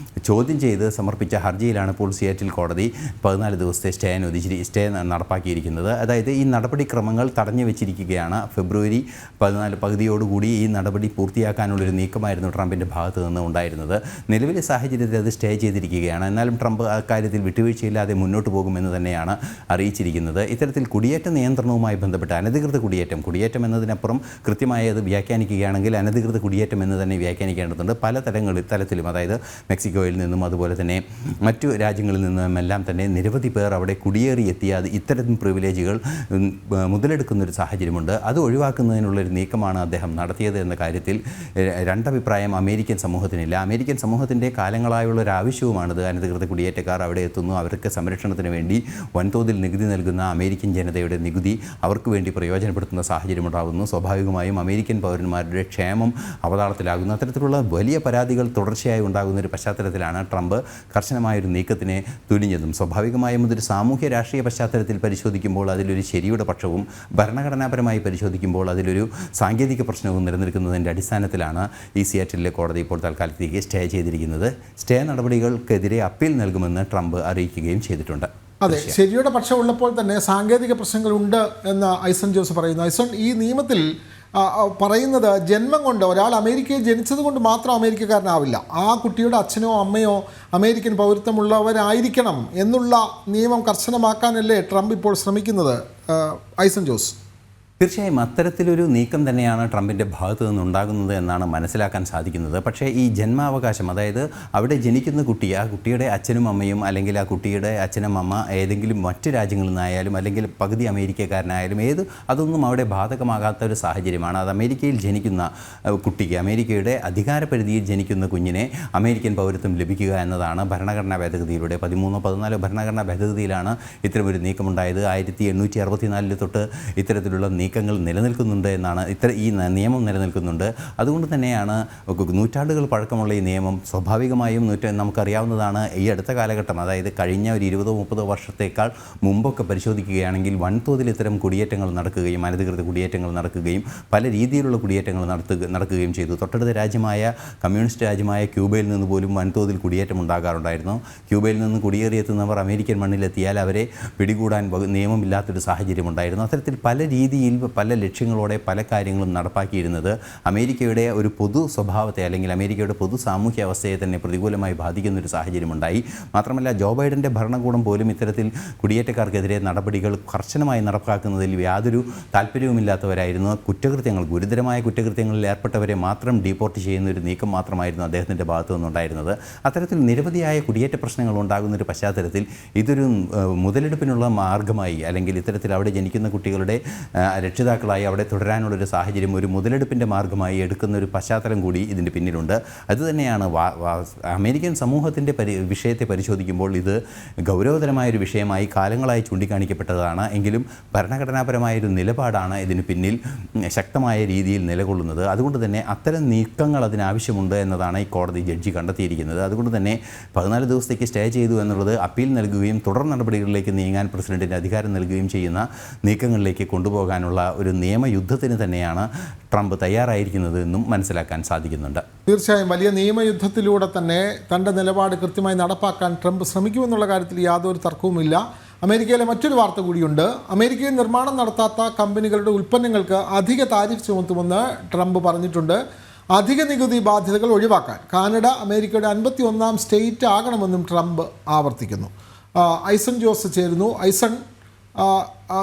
[SPEAKER 17] ചോദ്യം ചെയ്ത് സമർപ്പിച്ച ഹർജിയിലാണ് ഇപ്പോൾ സിയാറ്റിൽ കോടതി 14 ദിവസത്തെ സ്റ്റേ നടപ്പാക്കിയിരിക്കുന്നത്. അതായത് ഈ നടപടിക്രമങ്ങൾ തടഞ്ഞു വെച്ചിരിക്കുകയാണ്. ഫെബ്രുവരി 14 പകുതിയോടുകൂടി ഈ നടപടി പൂർത്തിയാക്കാനുള്ളൊരു നീക്കമായിരുന്നു ട്രംപിൻ്റെ ഭാഗത്തു നിന്ന് ഉണ്ടായിരുന്നത്. നിലവിലെ സാഹചര്യത്തിൽ അത് സ്റ്റേ ചെയ്തിരിക്കുകയാണ്. എന്നാലും ട്രംപ് അക്കാര്യത്തിൽ വിട്ടുവീഴ്ചയില്ലാതെ മുന്നോട്ട് പോകുമെന്ന് തന്നെയാണ് അറിയിച്ചിരിക്കുന്നത്. ഇത്തരത്തിൽ കുടിയേറ്റ നിയന്ത്രണവുമായി ബന്ധപ്പെട്ട് അനധികൃത കുടിയേറ്റം എന്നതിനപ്പുറം കൃത്യമായി അത് വ്യാഖ്യാനിക്കുകയാണെങ്കിൽ അനധികൃത കുടിയേറ്റം എന്ന് തന്നെ വ്യാഖ്യാനിക്കേണ്ടതുണ്ട്. പല തലത്തിലും, അതായത് മെക്സിക്കോയിൽ നിന്നും അതുപോലെ തന്നെ മറ്റു രാജ്യങ്ങളിൽ നിന്നുമെല്ലാം തന്നെ നിരവധി പേർ അവിടെ കുടിയേറിയെത്തിയ ഇത്തരം പ്രിവിലേജുകൾ മുതലെടുക്കുന്നൊരു സാഹചര്യമുണ്ട്. അത് ഒഴിവാക്കുന്നതിനുള്ളൊരു നീക്കമാണ് അദ്ദേഹം നടത്തിയത് എന്ന കാര്യത്തിൽ രണ്ടഭിപ്രായം അമേരിക്കൻ സമൂഹത്തിനില്ല. അമേരിക്കൻ സമൂഹത്തിൻ്റെ കാലങ്ങളായുള്ളൊരു ആവശ്യവുമാണിത്. അനധികൃത കുടിയേറ്റക്കാർ അവിടെ എത്തുന്നു, അവർക്ക് സംരക്ഷണത്തിന് വേണ്ടി വൻതോതിൽ നികുതി നൽകുന്ന അമേരിക്കൻ ജനതയുടെ നികുതി അവർക്ക് വേണ്ടി പ്രയോജനപ്പെടുത്തുന്ന സാഹചര്യമുണ്ടാകുന്നു. സ്വാഭാവികമായും അമേരിക്കൻ പൗരന്മാരുടെ ക്ഷേമം അവതാളത്തിലാകുന്നു. അത്തരത്തിലുള്ള വലിയ പരാതികൾ തുടർച്ചയായി ഉണ്ടാകുന്ന ഒരു പശ്ചാത്തലത്തിലാണ് ട്രംപ് കർശനമായൊരു നീക്കത്തിന് തുനിഞ്ഞതും. സ്വാഭാവികമായും ഇതൊരു സാമൂഹ്യ രാഷ്ട്രീയ പശ്ചാത്തലത്തിൽ പരിശോധിക്കുമ്പോൾ അതിലൊരു ശരിയുടെ പക്ഷവും ഭരണഘടനാപരമായി പരിശോധിക്കുമ്പോൾ അതിലൊരു സാങ്കേതിക പ്രശ്നവും നിലനിൽക്കുന്നതിൻ്റെ അടിസ്ഥാനത്തിലാണ് ഈ സിയാറ്റിലെ കോടതി ഇപ്പോൾ തൽക്കാലത്തേക്ക് സ്റ്റേ ചെയ്തിരിക്കുന്നത്. സ്റ്റേ നടപടികൾക്കെതിരെ അപ്പീൽ നൽകുമെന്ന് ട്രംപ് അറിയിക്കുകയും ചെയ്തിട്ടുണ്ട്.
[SPEAKER 1] അതെ, ശരിയുടെ പക്ഷം ഉള്ളപ്പോൾ തന്നെ സാങ്കേതിക പ്രശ്നങ്ങളുണ്ട് എന്ന് ഐസൺ ജോസ് പറയുന്നു. ഐസൺ, ഈ നിയമത്തിൽ പറയുന്നത് ജന്മം കൊണ്ട് ഒരാൾ അമേരിക്കയിൽ ജനിച്ചത് കൊണ്ട് മാത്രം അമേരിക്കക്കാരനാവില്ല, ആ കുട്ടിയുടെ അച്ഛനോ അമ്മയോ അമേരിക്കൻ പൗരത്വമുള്ളവരായിരിക്കണം എന്നുള്ള നിയമം കർശനമാക്കാനല്ലേ ട്രംപ് ഇപ്പോൾ ശ്രമിക്കുന്നത്? ഐസൺ ജോസ്.
[SPEAKER 17] തീർച്ചയായും അത്തരത്തിലൊരു നീക്കം തന്നെയാണ് ട്രംപിൻ്റെ ഭാഗത്തു നിന്നുണ്ടാകുന്നത് എന്നാണ് മനസ്സിലാക്കാൻ സാധിക്കുന്നത്. പക്ഷേ ഈ ജന്മാവകാശം, അതായത് അവിടെ ജനിക്കുന്ന കുട്ടി, ആ കുട്ടിയുടെ അച്ഛനും അമ്മയും അല്ലെങ്കിൽ ആ കുട്ടിയുടെ അച്ഛനും അമ്മ ഏതെങ്കിലും മറ്റ് രാജ്യങ്ങളിൽ നിന്നായാലും അല്ലെങ്കിൽ പകുതി അമേരിക്കക്കാരനായാലും അതൊന്നും അവിടെ ബാധകമാകാത്ത ഒരു സാഹചര്യമാണ്. അത് അമേരിക്കയിൽ ജനിക്കുന്ന കുട്ടിക്ക്, അമേരിക്കയുടെ അധികാരപരിധിയിൽ ജനിക്കുന്ന കുഞ്ഞിനെ അമേരിക്കൻ പൗരത്വം ലഭിക്കുക എന്നതാണ് ഭരണഘടനാ ഭേദഗതിയിലൂടെ 13-14 ഭരണഘടനാ ഭേദഗതിയിലാണ് ഇത്തരമൊരു നീക്കമുണ്ടായത്. 1864 തൊട്ട് ഇത്തരത്തിലുള്ള നീക്കങ്ങൾ നിലനിൽക്കുന്നുണ്ട് എന്നാണ്, ഈ നിയമം നിലനിൽക്കുന്നുണ്ട്. അതുകൊണ്ട് തന്നെയാണ് നൂറ്റാണ്ടുകൾ പഴക്കമുള്ള ഈ നിയമം സ്വാഭാവികമായും നമുക്കറിയാവുന്നതാണ്. ഈ അടുത്ത കാലഘട്ടം, അതായത് കഴിഞ്ഞ ഒരു 20-30 വർഷത്തേക്കാൾ മുമ്പൊക്കെ പരിശോധിക്കുകയാണെങ്കിൽ വൻതോതിൽ ഇത്തരം കുടിയേറ്റങ്ങൾ നടക്കുകയും അനധികൃത കുടിയേറ്റങ്ങൾ നടക്കുകയും പല രീതിയിലുള്ള കുടിയേറ്റങ്ങൾ നടക്കുകയും ചെയ്തു. തൊട്ടടുത്ത രാജ്യമായ കമ്മ്യൂണിസ്റ്റ് രാജ്യമായ ക്യൂബയിൽ നിന്ന് പോലും വൻതോതിൽ കുടിയേറ്റം ഉണ്ടാകാറുണ്ടായിരുന്നു. ക്യൂബയിൽ നിന്ന് കുടിയേറിയെത്തുന്നവർ അമേരിക്കൻ മണ്ണിലെത്തിയാൽ അവരെ പിടികൂടാൻ നിയമമില്ലാത്തൊരു സാഹചര്യമുണ്ടായിരുന്നു. അത്തരത്തിൽ പല രീതിയിൽ പല ലക്ഷ്യങ്ങളോടെ പല കാര്യങ്ങളും നടപ്പാക്കിയിരുന്നത് അമേരിക്കയുടെ ഒരു പൊതു സ്വഭാവത്തെ അല്ലെങ്കിൽ അമേരിക്കയുടെ പൊതു സാമൂഹ്യ അവസ്ഥയെ തന്നെ പ്രതികൂലമായി ബാധിക്കുന്നൊരു സാഹചര്യമുണ്ടായി. മാത്രമല്ല ജോ ബൈഡൻ്റെ ഭരണകൂടം പോലും ഇത്തരത്തിൽ കുടിയേറ്റക്കാർക്കെതിരെ നടപടികൾ കർശനമായി നടപ്പാക്കുന്നതിൽ യാതൊരു താല്പര്യവുമില്ലാത്തവരായിരുന്നു. ഗുരുതരമായ കുറ്റകൃത്യങ്ങളിൽ ഏർപ്പെട്ടവരെ മാത്രം ഡീപ്പോർട്ട് ചെയ്യുന്ന ഒരു നീക്കം മാത്രമായിരുന്നു അദ്ദേഹത്തിൻ്റെ ഭാഗത്തു നിന്നുണ്ടായിരുന്നത്. അത്തരത്തിൽ നിരവധിയായ കുടിയേറ്റ പ്രശ്നങ്ങൾ ഉണ്ടാകുന്നൊരു പശ്ചാത്തലത്തിൽ ഇതൊരു മുതലെടുപ്പിനുള്ള മാർഗമായി അല്ലെങ്കിൽ ഇത്തരത്തിൽ അവിടെ ജനിക്കുന്ന കുട്ടികളുടെ രക്ഷിതാക്കളായി അവിടെ തുടരാനുള്ളൊരു സാഹചര്യം ഒരു മുതലെടുപ്പിൻ്റെ മാർഗമായി എടുക്കുന്ന ഒരു പശ്ചാത്തലം കൂടി ഇതിൻ്റെ പിന്നിലുണ്ട്. അതുതന്നെയാണ് അമേരിക്കൻ സമൂഹത്തിൻ്റെ വിഷയത്തെ പരിശോധിക്കുമ്പോൾ ഇത് ഗൗരവതരമായൊരു വിഷയമായി കാലങ്ങളായി ചൂണ്ടിക്കാണിക്കപ്പെട്ടതാണ്. എങ്കിലും ഭരണഘടനാപരമായൊരു നിലപാടാണ് ഇതിന് പിന്നിൽ ശക്തമായ രീതിയിൽ നിലകൊള്ളുന്നത്. അതുകൊണ്ട് തന്നെ അത്തരം നീക്കങ്ങൾ അതിനാവശ്യമുണ്ട് എന്നതാണ് ഈ കോടതി ജഡ്ജി കണ്ടെത്തിയിരിക്കുന്നത്. അതുകൊണ്ട് തന്നെ 14 ദിവസത്തേക്ക് സ്റ്റേ ചെയ്തു എന്നുള്ളത് അപ്പീൽ നൽകുകയും തുടർ നടപടികളിലേക്ക് നീങ്ങാൻ പ്രസിഡന്റിന് അധികാരം നൽകുകയും ചെയ്യുന്ന നീക്കങ്ങളിലേക്ക് കൊണ്ടുപോകാനുള്ള ഒരു നിയമയുദ്ധത്തിന് തന്നെയാണ് ട്രംപ് തയ്യാറായിരിക്കുന്നത് എന്നും മനസ്സിലാക്കാൻ സാധിക്കുന്നുണ്ട്.
[SPEAKER 1] തീർച്ചയായും വലിയ നിയമയുദ്ധത്തിലൂടെ തന്നെ തൻ്റെ നിലപാട് കൃത്യമായി നടപ്പാക്കാൻ ട്രംപ് ശ്രമിക്കുമെന്നുള്ള കാര്യത്തിൽ യാതൊരു തർക്കവുമില്ല. അമേരിക്കയിലെ മറ്റൊരു വാർത്ത കൂടിയുണ്ട്. അമേരിക്കയിൽ നിർമ്മാണം നടത്താത്ത കമ്പനികളുടെ ഉൽപ്പന്നങ്ങൾക്ക് അധിക താരിഫ് ചുമത്തുമെന്ന് ട്രംപ് പറഞ്ഞിട്ടുണ്ട്. അധിക നികുതി ബാധ്യതകൾ ഒഴിവാക്കാൻ കാനഡ അമേരിക്കയുടെ 51ാം സ്റ്റേറ്റ് ആകണമെന്നും ട്രംപ് ആവർത്തിക്കുന്നു. ഐസൺ ജോസ് ചേരുന്നു. ഐസൺ,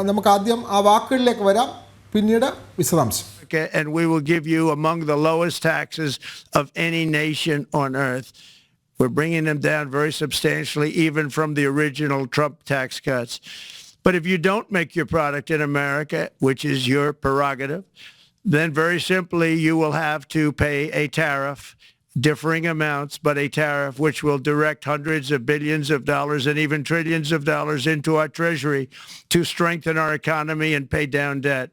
[SPEAKER 1] നമുക്ക് ആദ്യം ആ വാക്കുകളിലേക്ക് വരാം, പിന്നീട് വിശദാംശം.
[SPEAKER 18] And we will give you among the lowest taxes of any nation on earth. We're bringing them down very substantially, even from the original Trump tax cuts. But if you don't make your product in America, which is your prerogative, then very simply you will have to pay a tariff, differing amounts, but a tariff which will direct hundreds of billions of dollars and even trillions of dollars into our treasury to strengthen our economy and pay down debt.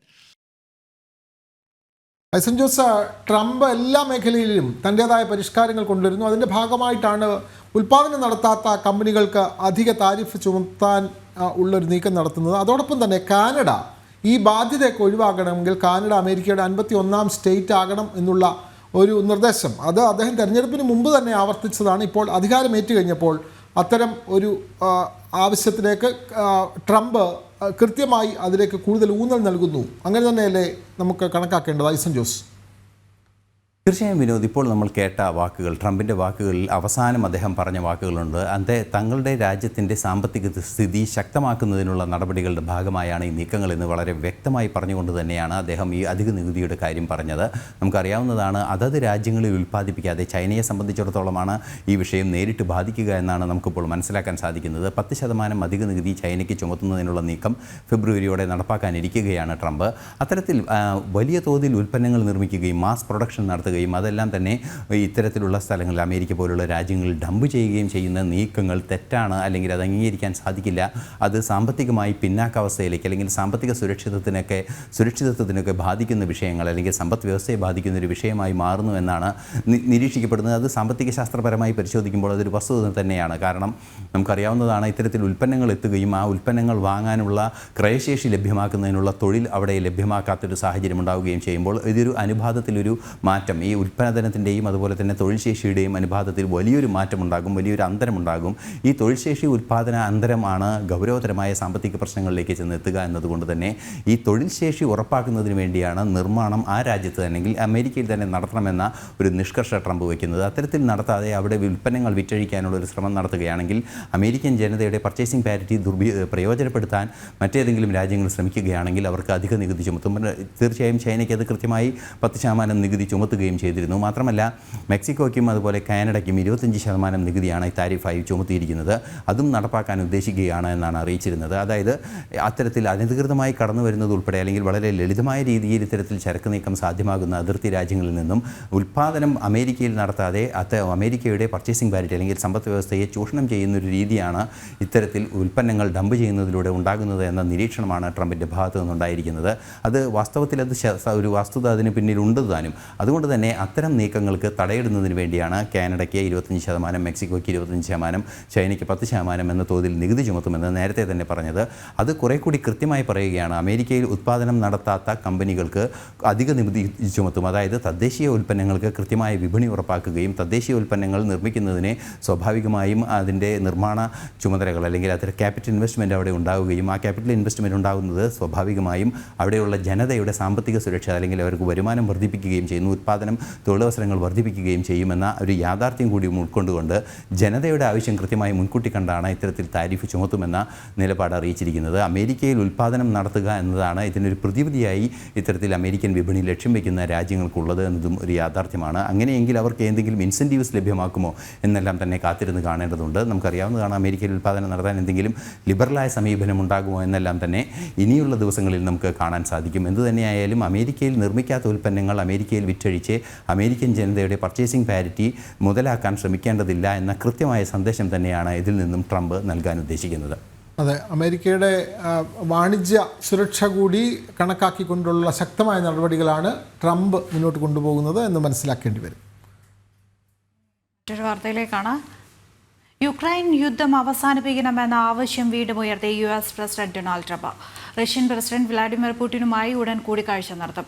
[SPEAKER 1] Aisan Jose, Trump എല്ലാ മേഖലയിലും തൻ്റേതായ പരിഷ്കാരങ്ങൾ കൊണ്ടുവരുന്നു. അതിൻ്റെ ഭാഗമായിട്ടാണ് ഉൽപ്പാദനം നടത്താത്ത കമ്പനികൾക്ക് അധിക താരിഫ് ചുമത്താൻ ഉള്ളൊരു നീക്കം നടത്തുന്നത്. അതോടൊപ്പം തന്നെ കാനഡ ഈ ബാധ്യതയൊക്കെ ഒഴിവാക്കണമെങ്കിൽ കാനഡ അമേരിക്കയുടെ 51ാം സ്റ്റേറ്റ് ആകണം എന്നുള്ള ഒരു നിർദ്ദേശം അത് അദ്ദേഹം തെരഞ്ഞെടുപ്പിന് മുമ്പ് തന്നെ ആവർത്തിച്ചതാണ്. ഇപ്പോൾ അധികാരമേറ്റു കഴിഞ്ഞപ്പോൾ അത്തരം ഒരു ആവശ്യത്തിലേക്ക് ട്രംപ് കൃത്യമായി അതിലേക്ക് കൂടുതൽ ഊന്നൽ നൽകുന്നു. അങ്ങനെ തന്നെയല്ലേ നമുക്ക് കണക്കാക്കേണ്ടത് ഐസൻ ജോസ്?
[SPEAKER 17] തീർച്ചയായും വിനോദ്, ഇപ്പോൾ നമ്മൾ കേട്ട വാക്കുകൾ, ട്രംപിൻ്റെ വാക്കുകളിൽ അവസാനം അദ്ദേഹം പറഞ്ഞ വാക്കുകളുണ്ട്. തങ്ങളുടെ രാജ്യത്തിൻ്റെ സാമ്പത്തിക സ്ഥിതി ശക്തമാക്കുന്നതിനുള്ള നടപടികളുടെ ഭാഗമായാണ് ഈ നീക്കങ്ങൾ എന്ന് വളരെ വ്യക്തമായി പറഞ്ഞുകൊണ്ട് തന്നെയാണ് അദ്ദേഹം ഈ അധിക നികുതിയുടെ കാര്യം പറഞ്ഞത്. നമുക്കറിയാവുന്നതാണ്, അതത് രാജ്യങ്ങളിൽ ഉൽപ്പാദിപ്പിക്കാതെ ചൈനയെ സംബന്ധിച്ചിടത്തോളമാണ് ഈ വിഷയം നേരിട്ട് ബാധിക്കുക എന്നാണ് നമുക്കിപ്പോൾ മനസ്സിലാക്കാൻ സാധിക്കുന്നത്. 10% അധിക നികുതി ചൈനയ്ക്ക് ചുമത്തുന്നതിനുള്ള നീക്കം ഫെബ്രുവരിയോടെ നടപ്പാക്കാനിരിക്കുകയാണ് ട്രംപ്. അത്തരത്തിൽ വലിയ തോതിൽ ഉൽപ്പന്നങ്ങൾ നിർമ്മിക്കുകയും മാസ് പ്രൊഡക്ഷൻ നടത്തുകയും അതെല്ലാം തന്നെ ഇത്തരത്തിലുള്ള സ്ഥലങ്ങളിൽ അമേരിക്ക പോലുള്ള രാജ്യങ്ങളിൽ ഡംപ് ചെയ്യുകയും ചെയ്യുന്ന നീക്കങ്ങൾ തെറ്റാണ്, അല്ലെങ്കിൽ അത് അംഗീകരിക്കാൻ സാധിക്കില്ല. അത് സാമ്പത്തികമായി പിന്നാക്കാവസ്ഥയിലേക്ക് അല്ലെങ്കിൽ സാമ്പത്തിക സുരക്ഷിതത്വത്തിനൊക്കെ ബാധിക്കുന്ന വിഷയങ്ങൾ അല്ലെങ്കിൽ സമ്പദ് വ്യവസ്ഥയെ ബാധിക്കുന്ന ഒരു വിഷയമായി മാറുന്നു എന്നാണ് നിരീക്ഷിക്കപ്പെടുന്നത്. അത് സാമ്പത്തിക ശാസ്ത്രപരമായി പരിശോധിക്കുമ്പോൾ അതൊരു വസ്തുത തന്നെയാണ്. കാരണം നമുക്കറിയാവുന്നതാണ്, ഇത്തരത്തിൽ ഉൽപ്പന്നങ്ങൾ എത്തുകയും ആ ഉൽപ്പന്നങ്ങൾ വാങ്ങാനുള്ള ക്രയശേഷി ലഭ്യമാക്കുന്നതിനുള്ള തൊഴിൽ അവിടെ ലഭ്യമാക്കാത്തൊരു സാഹചര്യം ഉണ്ടാവുകയും ചെയ്യുമ്പോൾ ഇതൊരു അനുപാതത്തിലൊരു മാറ്റം, ഈ ഉൽപ്പാദനത്തിൻ്റെയും അതുപോലെ തന്നെ തൊഴിൽ ശേഷിയുടെയും അനുപാതത്തിൽ വലിയൊരു മാറ്റമുണ്ടാകും, വലിയൊരു അന്തരമുണ്ടാകും. ഈ തൊഴിൽ ശേഷി ഉൽപ്പാദന അന്തരമാണ് ഗൗരവതരമായ സാമ്പത്തിക പ്രശ്നങ്ങളിലേക്ക് ചെന്നെത്തുക എന്നതുകൊണ്ട് തന്നെ ഈ തൊഴിൽ ശേഷി ഉറപ്പാക്കുന്നതിന് വേണ്ടിയാണ് നിർമ്മാണം ആ രാജ്യത്ത് തന്നെ അമേരിക്കയിൽ തന്നെ നടത്തണമെന്ന ഒരു നിഷ്കർഷ ട്രംപ് വയ്ക്കുന്നത്. അത്തരത്തിൽ നടത്താതെ അവിടെ ഉൽപ്പന്നങ്ങൾ വിറ്റഴിക്കാനുള്ള ഒരു ശ്രമം നടത്തുകയാണെങ്കിൽ അമേരിക്കൻ ജനതയുടെ പർച്ചേസിംഗ് പാരിറ്റി പ്രയോജനപ്പെടുത്താൻ മറ്റേതെങ്കിലും രാജ്യങ്ങൾ ശ്രമിക്കുകയാണെങ്കിൽ അവർക്ക് അധിക നികുതി ചുമത്തും. തീർച്ചയായും ചൈനയ്ക്ക് അത് കൃത്യമായി 10% നികുതി ചുമത്തുകയും ചെയ്തിരുന്നു. മാത്രമല്ല മെക്സിക്കോയ്ക്കും അതുപോലെ കാനഡയ്ക്കും 25% നികുതിയാണ് താരിഫായി ചുമത്തിയിരിക്കുന്നത്. അതും നടപ്പാക്കാൻ ഉദ്ദേശിക്കുകയാണ് എന്നാണ് അറിയിച്ചിരുന്നത്. അതായത് അത്തരത്തിൽ അനധികൃതമായി കടന്നു വരുന്നത് ഉൾപ്പെടെ അല്ലെങ്കിൽ വളരെ ലളിതമായ രീതിയിൽ ഇത്തരത്തിൽ ചരക്ക് നീക്കം സാധ്യമാകുന്ന അതിർത്തി രാജ്യങ്ങളിൽ നിന്നും ഉൽപ്പാദനം അമേരിക്കയിൽ നടത്താതെ അമേരിക്കയുടെ പർച്ചേസിംഗ് പാരിറ്റി അല്ലെങ്കിൽ സമ്പദ് വ്യവസ്ഥയെ ചൂഷണം ചെയ്യുന്നൊരു രീതിയാണ് ഇത്തരത്തിൽ ഉൽപ്പന്നങ്ങൾ ഡംപ് ചെയ്യുന്നതിലൂടെ ഉണ്ടാകുന്നത് എന്ന നിരീക്ഷണമാണ് ട്രംപിൻ്റെ ഭാഗത്തു നിന്നുണ്ടായിരിക്കുന്നത്. അത് വാസ്തവത്തിൽ ഒരു വസ്തുത അതിന് പിന്നിലുണ്ട് താനും. അതുകൊണ്ട് തന്നെ അത്തരം നീക്കങ്ങൾക്ക് തടയിടുന്നതിന് വേണ്ടിയാണ് കാനഡയ്ക്ക് 25%, മെക്സിക്കോയ്ക്ക് 25%, ചൈനയ്ക്ക് 10% എന്ന തോതിൽ നികുതി ചുമത്തുമെന്ന് നേരത്തെ തന്നെ പറഞ്ഞത്. അത് കുറെ കൂടി കൃത്യമായി പറയുകയാണ്. അമേരിക്കയിൽ ഉത്പാദനം നടത്താത്ത കമ്പനികൾക്ക് അധിക നികുതി ചുമത്തും. അതായത് തദ്ദേശീയ ഉൽപ്പന്നങ്ങൾക്ക് കൃത്യമായ വിപണി ഉറപ്പാക്കുകയും തദ്ദേശീയ ഉൽപ്പന്നങ്ങൾ നിർമ്മിക്കുന്നതിന് സ്വാഭാവികമായും അതിൻ്റെ നിർമ്മാണ ചുമതലകൾ അല്ലെങ്കിൽ അത്തരം ക്യാപിറ്റൽ ഇൻവെസ്റ്റ്മെൻറ്റ് അവിടെ ഉണ്ടാവുകയും ആ ക്യാപിറ്റൽ ഇൻവെസ്റ്റ്മെൻറ്റ് ഉണ്ടാകുന്നത് സ്വാഭാവികമായും അവിടെയുള്ള ജനതയുടെ സാമ്പത്തിക സുരക്ഷ അല്ലെങ്കിൽ അവർക്ക് വരുമാനം വർദ്ധിപ്പിക്കുകയും ചെയ്യുന്നു, ഉത്പാദനം തൊഴിലവസരങ്ങൾ വർദ്ധിപ്പിക്കുകയും ചെയ്യുമെന്ന ഒരു യാഥാർത്ഥ്യം കൂടി ഉൾക്കൊണ്ടുകൊണ്ട് ജനതയുടെ ആവശ്യം കൃത്യമായി മുൻകൂട്ടി കണ്ടാണ് ഇത്തരത്തിൽ താരിഫ് ചുമത്തുമെന്ന നിലപാട് അറിയിച്ചിരിക്കുന്നത്. അമേരിക്കയിൽ ഉൽപ്പാദനം നടത്തുക എന്നതാണ് ഇതിനൊരു പ്രതിവിധിയായി ഇത്തരത്തിൽ അമേരിക്കൻ വിപണി ലക്ഷ്യം വയ്ക്കുന്ന രാജ്യങ്ങൾക്കുള്ളത് എന്നതും ഒരു യാഥാർത്ഥ്യമാണ്. അങ്ങനെയെങ്കിൽ അവർക്ക് എന്തെങ്കിലും ഇൻസെൻറ്റീവ്സ് ലഭ്യമാക്കുമോ എന്നെല്ലാം തന്നെ കാത്തിരുന്ന് കാണേണ്ടതുണ്ട്. നമുക്കറിയാവുന്നതാണ് അമേരിക്കയിൽ ഉൽപ്പാദനം നടത്താൻ എന്തെങ്കിലും ലിബറലായ സമീപനം ഉണ്ടാകുമോ എന്നെല്ലാം തന്നെ ഇനിയുള്ള ദിവസങ്ങളിൽ നമുക്ക് കാണാൻ സാധിക്കും. എന്തുതന്നെയായാലും അമേരിക്കയിൽ നിർമ്മിക്കാത്ത ഉൽപ്പന്നങ്ങൾ അമേരിക്കയിൽ വിറ്റഴിച്ച് അമേരിക്കൻ ജനതയുടെ പർച്ചേസിംഗ് പാരിറ്റി മുതലാക്കാൻ ശ്രമിക്കേണ്ടതില്ല എന്ന കൃത്യമായ സന്ദേശം തന്നെയാണ് ഇതിൽ നിന്നും ട്രംപ് നൽകാൻ ഉദ്ദേശിക്കുന്നത്.
[SPEAKER 1] അതെ, അമേരിക്കയുടെ വാണിജ്യ സുരക്ഷ കൂടി കണക്കാക്കിക്കൊണ്ടുള്ള ശക്തമായ നടപടികളാണ് ട്രംപ് മുന്നോട്ട് കൊണ്ടുപോകുന്നത് എന്ന് മനസ്സിലാക്കേണ്ടി വരും.
[SPEAKER 2] മറ്റൊരു വാർത്തയിലേക്കാണ്. യുക്രൈൻ യുദ്ധം അവസാനിപ്പിക്കണമെന്ന ആവശ്യം വീണ്ടും ഉയർത്തി US president Donald Trump. Russian president Vladimir പുടിനുമായി ഉടൻ കൂടിക്കാഴ്ച നടത്തും.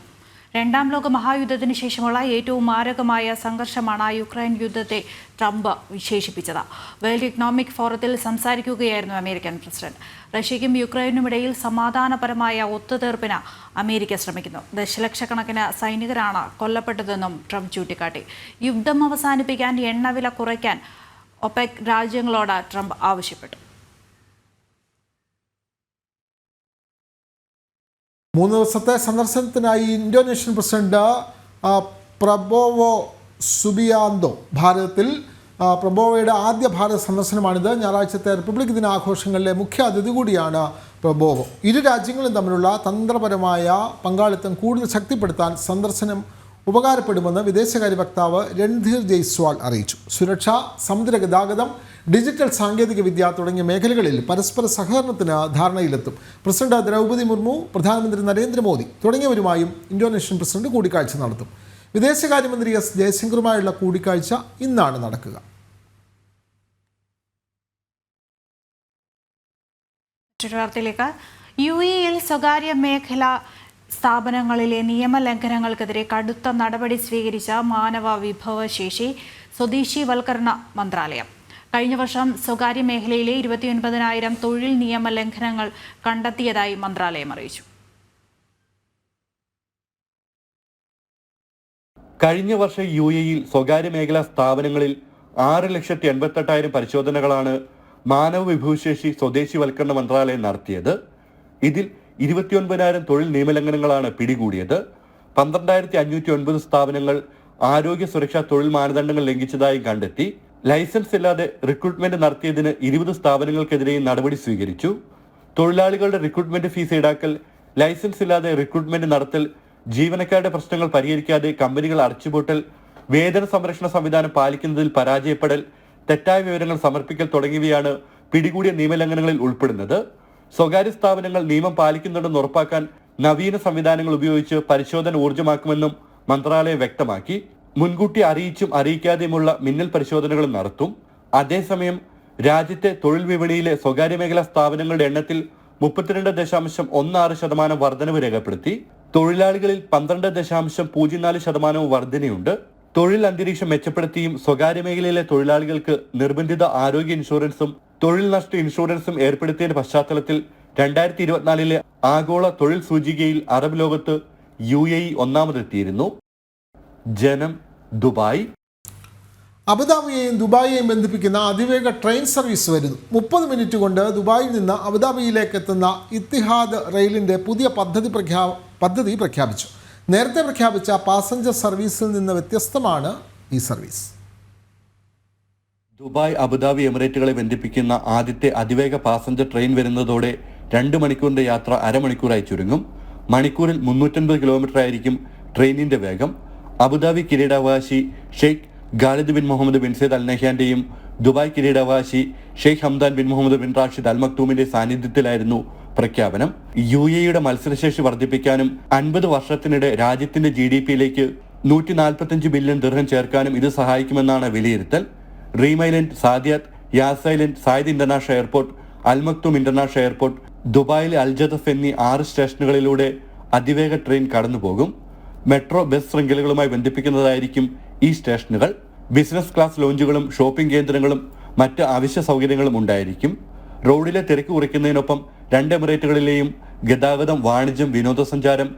[SPEAKER 2] രണ്ടാം ലോക മഹായുദ്ധത്തിന് ശേഷമുള്ള ഏറ്റവും മാരകമായ സംഘർഷമാണ് യുക്രൈൻ യുദ്ധത്തെ ട്രംപ് വിശേഷിപ്പിച്ചത്. വേൾഡ് ഇക്കണോമിക് ഫോറത്തിൽ സംസാരിക്കുകയായിരുന്നു അമേരിക്കൻ പ്രസിഡന്റ്. റഷ്യയ്ക്കും യുക്രൈനുമിടയിൽ സമാധാനപരമായ ഒത്തുതീർപ്പിന് അമേരിക്ക ശ്രമിക്കുന്നു. ദശലക്ഷക്കണക്കിന് സൈനികരാണ് കൊല്ലപ്പെട്ടതെന്നും ട്രംപ് ചൂണ്ടിക്കാട്ടി. യുദ്ധം അവസാനിപ്പിക്കാൻ എണ്ണവില കുറയ്ക്കാൻ ഒപെക് രാജ്യങ്ങളോട് ട്രംപ് ആവശ്യപ്പെട്ടു.
[SPEAKER 1] 3 ദിവസത്തെ സന്ദർശനത്തിനായി ഇന്തോനേഷ്യൻ പ്രസിഡന്റ് പ്രബോവോ സുബിയാന്തോ ഭാരതത്തിൽ. പ്രബോവോയുടെ ആദ്യ ഭാരത സന്ദർശനമാണിത്. ഞായറാഴ്ചത്തെ റിപ്പബ്ലിക് ദിനാഘോഷങ്ങളിലെ മുഖ്യ അതിഥി കൂടിയാണ് പ്രബോവോ. ഇരു രാജ്യങ്ങളും തമ്മിലുള്ള തന്ത്രപരമായ പങ്കാളിത്തം കൂടുതൽ ശക്തിപ്പെടുത്താൻ സന്ദർശനം ഉപകാരപ്പെടുമെന്ന് വിദേശകാര്യ വക്താവ് രൺധീർ ജയ്സ്വാൾ അറിയിച്ചു. സുരക്ഷ, സമുദ്ര ഗതാഗതം, ഡിജിറ്റൽ സാങ്കേതികവിദ്യ തുടങ്ങിയ മേഖലകളിൽ പരസ്പര സഹകരണത്തിന് ധാരണയിലെത്തും. പ്രസിഡന്റ് ദ്രൗപദി മുർമു, പ്രധാനമന്ത്രി നരേന്ദ്രമോദി തുടങ്ങിയവരുമായും ഇന്തോനേഷ്യൻ പ്രസിഡന്റ് കൂടിക്കാഴ്ച നടത്തും. വിദേശകാര്യമന്ത്രി എസ് ജയശങ്കറുമായുള്ള കൂടിക്കാഴ്ച ഇന്നാണ് നടക്കുക.
[SPEAKER 2] മറ്റൊരു വാർത്തയിലേക്ക്. UAE-ൽ സ്വകാര്യ മേഖല സ്ഥാപനങ്ങളിലെ നിയമലംഘനങ്ങൾക്കെതിരെ കടുത്ത നടപടി സ്വീകരിച്ച മാനവ വിഭവശേഷി സ്വദേശീവൽക്കരണ മന്ത്രാലയം. കഴിഞ്ഞ വർഷം സ്വകാര്യ മേഖലയിലെ 29,000 തൊഴിൽ നിയമലംഘനങ്ങൾ കണ്ടെത്തിയതായി മന്ത്രാലയം അറിയിച്ചു.
[SPEAKER 19] കഴിഞ്ഞ വർഷം UAE-ൽ സ്വകാര്യ മേഖലാ സ്ഥാപനങ്ങളിൽ 6,88,000 പരിശോധനകളാണ് മാനവ വിഭവശേഷി സ്വദേശിവൽക്കരണ മന്ത്രാലയം നടത്തിയത്. ഇതിൽ 29,000 തൊഴിൽ നിയമലംഘനങ്ങളാണ് പിടികൂടിയത്. 12,509 സ്ഥാപനങ്ങൾ ആരോഗ്യ സുരക്ഷാ തൊഴിൽ മാനദണ്ഡങ്ങൾ ലംഘിച്ചതായി കണ്ടെത്തി. ലൈസൻസ് ഇല്ലാതെ റിക്രൂട്ട്മെന്റ് നടത്തിയതിന് 20 സ്ഥാപനങ്ങൾക്കെതിരെയും നടപടി സ്വീകരിച്ചു. തൊഴിലാളികളുടെ റിക്രൂട്ട്മെന്റ് ഫീസ് ഈടാക്കൽ, ലൈസൻസ് ഇല്ലാതെ റിക്രൂട്ട്മെന്റ് നടത്തൽ, ജീവനക്കാരുടെ പ്രശ്നങ്ങൾ പരിഹരിക്കാതെ കമ്പനികൾ അടച്ചുപൂട്ടൽ, വേതന സംരക്ഷണ സംവിധാനം പാലിക്കുന്നതിൽ പരാജയപ്പെടൽ, തെറ്റായ വിവരങ്ങൾ സമർപ്പിക്കൽ തുടങ്ങിയവയാണ് പിടികൂടിയ നിയമലംഘനങ്ങളിൽ ഉൾപ്പെടുന്നത്. സ്വകാര്യ സ്ഥാപനങ്ങൾ നിയമം പാലിക്കുന്നുണ്ടെന്ന് ഉറപ്പാക്കാൻ നവീന സംവിധാനങ്ങൾ ഉപയോഗിച്ച് പരിശോധന ഊർജ്ജമാക്കുമെന്നും മന്ത്രാലയം വ്യക്തമാക്കി. മുൻകൂട്ടി അറിയിച്ചും അറിയിക്കാതെയുമുള്ള മിന്നൽ പരിശോധനകളും നടത്തും. അതേസമയം രാജ്യത്തെ തൊഴിൽ വിപണിയിലെ സ്വകാര്യ മേഖലാ സ്ഥാപനങ്ങളുടെ എണ്ണത്തിൽ 32.16% വർധനവ് രേഖപ്പെടുത്തി. തൊഴിലാളികളിൽ 12.04% വർധനയുണ്ട്. തൊഴിൽ അന്തരീക്ഷം മെച്ചപ്പെടുത്തിയും സ്വകാര്യ മേഖലയിലെ തൊഴിലാളികൾക്ക് നിർബന്ധിത ആരോഗ്യ ഇൻഷുറൻസും തൊഴിൽ നഷ്ട ഇൻഷുറൻസും ഏർപ്പെടുത്തിയതിന്റെ പശ്ചാത്തലത്തിൽ 2024 ആഗോള തൊഴിൽ സൂചികയിൽ അറബ് ലോകത്ത് UAE ഒന്നാമതെത്തിയിരുന്നു. ജനം, ദുബായ്.
[SPEAKER 1] അബുദാബിയെയും ദുബായിയെയും ബന്ധിപ്പിക്കുന്ന അതിവേഗ ട്രെയിൻ സർവീസ് വരുന്നു. 30 മിനിറ്റ് കൊണ്ട് ദുബായിൽ നിന്ന് അബുദാബിയിലേക്ക് എത്തുന്ന ഇത്തിഹാദ് റെയിലിൻ്റെ പുതിയ പദ്ധതി പ്രഖ്യാപിച്ചു. നേരത്തെ പ്രഖ്യാപിച്ച പാസഞ്ചർ സർവീസിൽ നിന്ന് വ്യത്യസ്തമാണ് ഈ സർവീസ്.
[SPEAKER 19] ദുബായ്, അബുദാബി, എമിറേറ്റുകളെ ബന്ധിപ്പിക്കുന്ന ആദ്യത്തെ അതിവേഗ പാസഞ്ചർ ട്രെയിൻ വരുന്നതോടെ 2 മണിക്കൂറിന്റെ യാത്ര അരമണിക്കൂറായി ചുരുങ്ങും. മണിക്കൂറിൽ 350 കിലോമീറ്റർ ആയിരിക്കും ട്രെയിനിന്റെ വേഗം. അബുദാബി കിരീടാവകാശി Sheikh Khalid bin Mohammed bin Zayed Al നഹ്യാന്റെയും ദുബായ് കിരീടാവകാശി Sheikh Hamdan bin Mohammed bin Rashid Al മക്തൂമിന്റെ സാന്നിധ്യത്തിലായിരുന്നു പ്രഖ്യാപനം. UAEയുടെ മത്സരശേഷി വർദ്ധിപ്പിക്കാനും 50 വർഷത്തിനിടെ രാജ്യത്തിന്റെ GDPയിലേക്ക് 145 ബില്യൺ ദിർഹം ചേർക്കാനും ഇത് സഹായിക്കുമെന്നാണ് വിലയിരുത്തൽ. Reem island, Saadiyat, Yas island, Zayed international airport, Al Maktoum international airport, ദുബായിലെ അൽ ജദഫ് എന്നീ 6 സ്റ്റേഷനുകളിലൂടെ അതിവേഗ ട്രെയിൻ കടന്നുപോകും. മെട്രോ ബസ് ശൃംഖലകളുമായി ബന്ധിപ്പിക്കുന്നതായിരിക്കും ഈ സ്റ്റേഷനുകൾ. ബിസിനസ് ക്ലാസ് ലോഞ്ചുകളും ഷോപ്പിംഗ് കേന്ദ്രങ്ങളും മറ്റ് അവശ്യ സൗകര്യങ്ങളും ഉണ്ടായിരിക്കും. റോഡിലെ തിരക്ക് കുറയ്ക്കുന്നതിനൊപ്പം 2 എമിറേറ്റുകളിലെയും ഗതാഗതം, വാണിജ്യം, വിനോദസഞ്ചാരം,